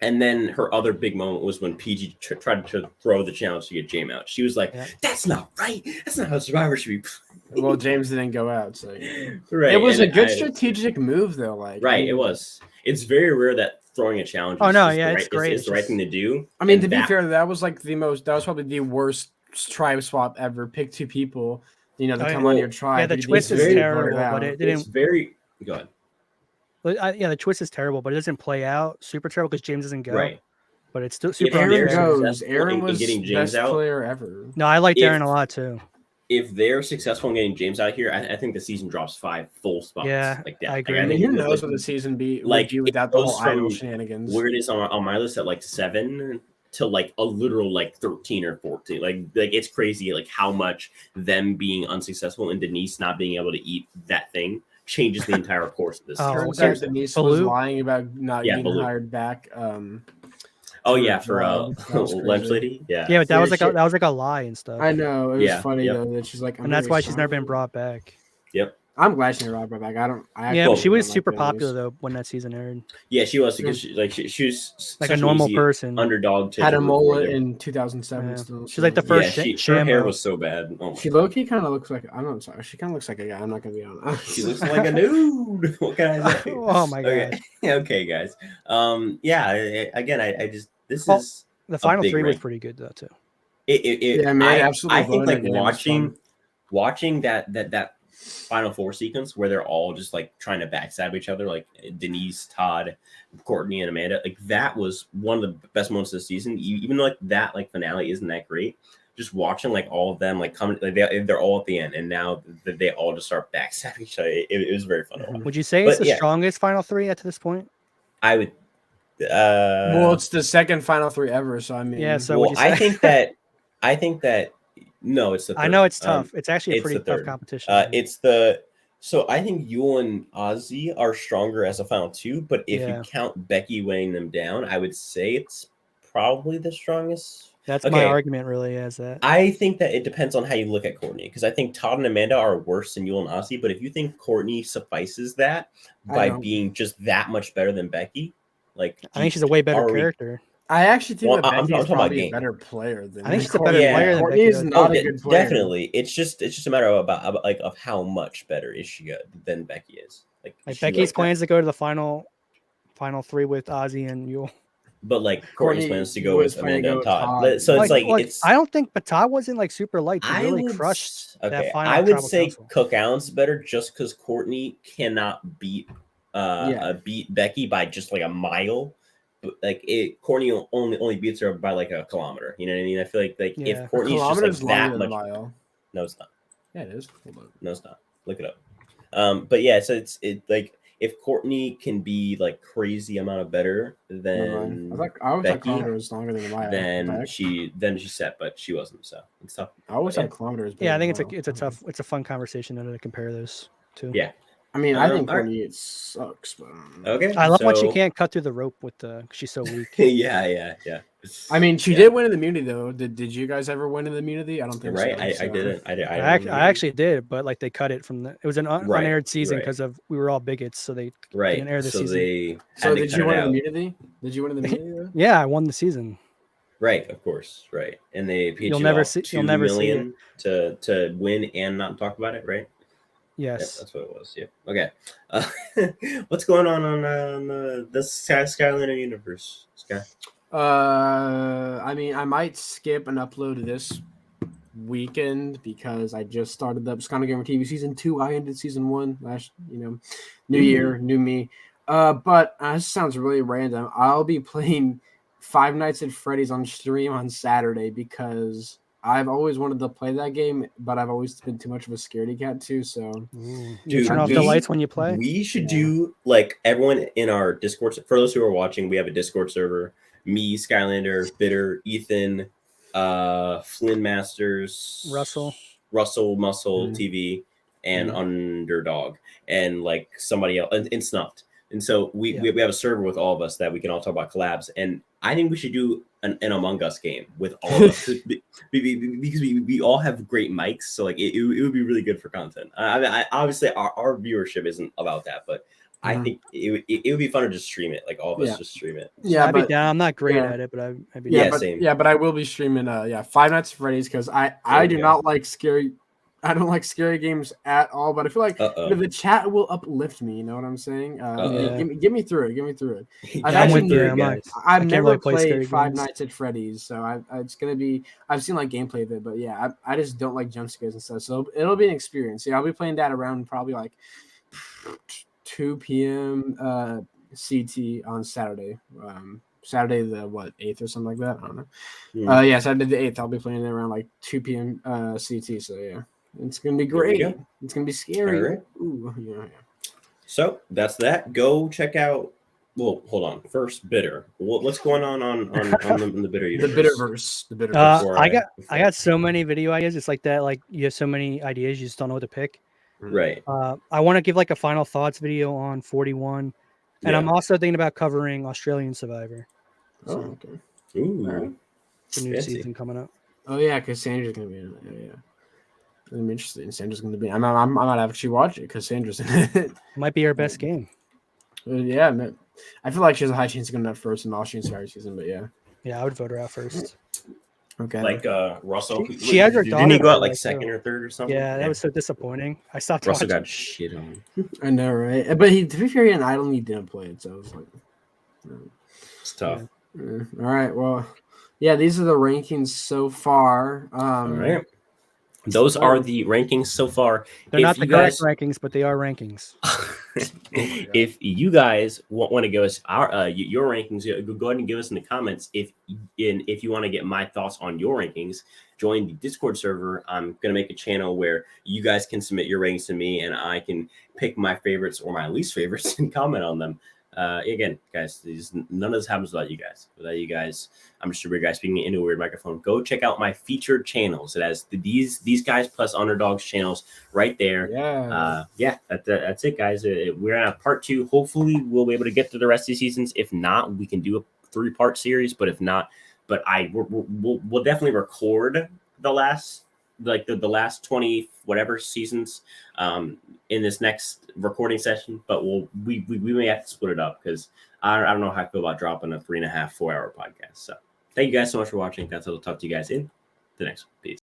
A: And then her other big moment was when PG tried to throw the challenge to get James out. She was like, "That's not right. That's not how Survivor should be."
B: Well, James didn't go out, so
A: right.
B: It was a good strategic move, though. Like,
A: it was. It's very rare that throwing a challenge.
C: It's great.
A: It's the right thing to do.
B: I mean, to be fair, that was like that was probably the worst tribe swap ever. Pick 2 people, to come on your tribe.
C: Yeah, the twist is terrible, but it didn't.
A: It's very good.
C: The twist is terrible, but it doesn't play out super terrible because James doesn't go.
A: Right.
C: But it's still super.
B: Aaron was getting James best player ever.
C: No, I liked Aaron a lot too.
A: If they're successful in getting James out here, I think the season drops 5 full spots.
C: Yeah,
A: like that.
C: I agree.
B: I mean, who knows what the season be without the whole Idol shenanigans?
A: Where it is on my list at like 7 to like a literal like 13 or 14. Like it's crazy like how much them being unsuccessful and Denise not being able to eat that thing changes the entire course of this.
B: Turns out Denise was lying about not getting hired back.
A: For Lunch Lady. Yeah,
C: but that was like a lie and stuff.
B: I know it was funny though that she's like,
C: and that's why she's never been brought back.
A: Yep.
B: I'm glad she never brought back.
C: But she was super popular though when that season aired.
A: Yeah, she was because she was
C: like a normal person,
A: underdog.
B: Had a mullet in 2007.
C: Yeah.
B: Still,
C: she's like the first.
A: Her hair was so bad. Oh
B: she low key kind of looks like She kind of looks like a guy. I'm not gonna be honest.
A: She looks like a dude. What can I say?
C: Oh my god.
A: Okay, guys. Again, I just is
C: the final 3 was pretty good though too.
A: I think like watching that Final 4 sequence where they're all just like trying to backstab each other, like Denise, Todd, Courtney, and Amanda. Like that was one of the best moments of the season. Even though like that like finale isn't that great, just watching like all of them like coming, like they're all at the end, and now they all just start backstabbing each other. It was very fun to watch.
C: Would you say it's the strongest Final 3 up to this point?
A: I would.
B: Well, it's the second Final 3 ever, so I mean,
C: yeah. So
A: I think that. No, it's the third.
C: I know it's tough. It's actually a pretty tough competition.
A: So I think Yul and Ozzy are stronger as a final 2, but if you count Becky weighing them down, I would say it's probably the strongest.
C: That's my argument, really, is that.
A: I think that it depends on how you look at Courtney, because I think Todd and Amanda are worse than Yul and Ozzy, but if you think Courtney suffices that by being just that much better than Becky, like
C: I think she's a way better character.
B: I actually think that Becky is probably a better player than.
C: I think she's a better player than Becky is.
B: Not a good player.
A: Definitely, it's just a matter of of how much better is she than Becky is. Like
C: Becky's plans to go to the final 3 with Ozzy and Yul.
A: but like Courtney's plans to go with Amanda and Todd. So it's it's.
C: I don't think, but Todd wasn't like super light to really crush that final.
A: I would
C: Tribal
A: say
C: Council.
A: Cook Allen's better just because Courtney cannot beat beat Becky by just like a mile. But like Courtney only beats her by like a kilometer. You know what I mean? I feel like if Courtney's just like that much,
B: mile.
A: No, it's not.
B: Yeah, it is.
A: No, it's not. Look it up. But yeah, so it's like if Courtney can be like crazy amount of better than
B: I always
A: Becky,
B: kilometer was longer than the mile.
A: then she's set, but she wasn't. So it's tough.
B: I always had kilometers.
C: Yeah, I think it's a fun conversation to compare those two.
A: Yeah.
B: I mean, I think Courtney it sucks, but
A: okay.
C: I love when she can't cut through the rope she's so weak.
A: yeah.
B: I mean, she did win in the immunity though. Did you guys ever win in the immunity? I don't think
A: so.
B: I
A: didn't.
C: I actually did, but like they cut it from it was an unaired season because we were all bigots, so they didn't air the season.
B: So did you win in the immunity? Did you win in the immunity?
C: Yeah, I won the season.
A: Right, of course, right. And they paid
C: you'll never see
A: $2 million to win and not talk about it, right?
C: Yes,
A: yep, that's what it was. Yeah. Okay. What's going on the Skylander universe, Sky?
B: I mean, I might skip an upload this weekend because I just started the Skylander Gamer TV season 2. I ended season 1 last, new year, new me. But this sounds really random. I'll be playing Five Nights at Freddy's on stream on Saturday because I've always wanted to play that game, but I've always been too much of a scaredy cat too. So,
C: you turn off the lights when you play.
A: We should do like everyone in our Discord. For those who are watching, we have a Discord server. Me, Skylander, Bitter, Ethan, Flynn Masters, Russell Muscle TV, and Underdog, and like somebody else, and Snuffed. And so we have a server with all of us that we can all talk about collabs. And I think we should do an Among Us game with all of us because we all have great mics. So like it would be really good for content. I mean, obviously our viewership isn't about that, but I think it would be fun to just stream it. Like all of us just stream it.
C: Yeah, I'd be down. I'm not great at it, but I'd be down.
B: Same. Yeah, but I will be streaming. Five Nights at Freddy's because I do not like scary. I don't like scary games at all, but I feel like the chat will uplift me. You know what I'm saying? Get me through it. Get me through it. I've never played Five Nights at Freddy's, so it's gonna be. I've seen like gameplay of it, but yeah, I just don't like jump scares and stuff. So it'll be an experience. Yeah, I'll be playing that around probably like 2 p.m. CT on Saturday. Saturday the 8th or something like that. I don't know. Saturday the 8th. I'll be playing it around like 2 p.m. CT. So yeah. It's gonna be great. It's gonna be scary.
A: Right.
B: Ooh, yeah.
A: So that's that. Go check out. Well, hold on. First, Bitter. What's going on the Bitter universe?
B: The Bitterverse.
C: I got so many video ideas. It's like that. Like you have so many ideas, you just don't know what to pick.
A: Right.
C: I want to give like a final thoughts video on 41, and I'm also thinking about covering Australian Survivor.
B: So, okay.
A: Ooh.
C: The new season coming up.
B: Oh yeah, because Sandra's gonna be in it. Yeah. I'm interested. Sandra's going to be. I might actually watch it because Sandra's in it.
C: Might be our best game.
B: Yeah, man. I feel like she has a high chance of going up first in the Australian Survivor season, but yeah.
C: Yeah, I would vote her out first.
B: Okay.
A: Like Russell.
C: She had her daughter.
A: Didn't he go out like second or third or something?
C: Yeah, that was so disappointing. I stopped
A: Russell
C: watching.
A: got shit on.
B: I know, right? But to be fair, he idle he didn't play it, so it was like.
A: It's tough.
B: All right. Well, yeah, these are the rankings so far.
A: All right. Those are the rankings so far.
C: They're not the correct rankings, but they are rankings.
A: If you guys want to give us your rankings, go ahead and give us in the comments. If you want to get my thoughts on your rankings, join the Discord server. I'm gonna make a channel where you guys can submit your rankings to me, and I can pick my favorites or my least favorites and comment on them. Again, guys, none of this happens without you guys. Without you guys, I'm just a weird guy speaking into a weird microphone. Go check out my featured channels. It has these guys plus Underdog's channels right there. That's it, guys. We're on part 2. Hopefully, we'll be able to get through the rest of the seasons. If not, we can do a 3-part series. But if not, we'll definitely record the last. Like the last 20 whatever seasons in this next recording session, but we may have to split it up because I don't know how I feel about dropping a 3.5-4 hour podcast. So thank you guys so much for watching. I'll talk to you guys in the next one. Peace.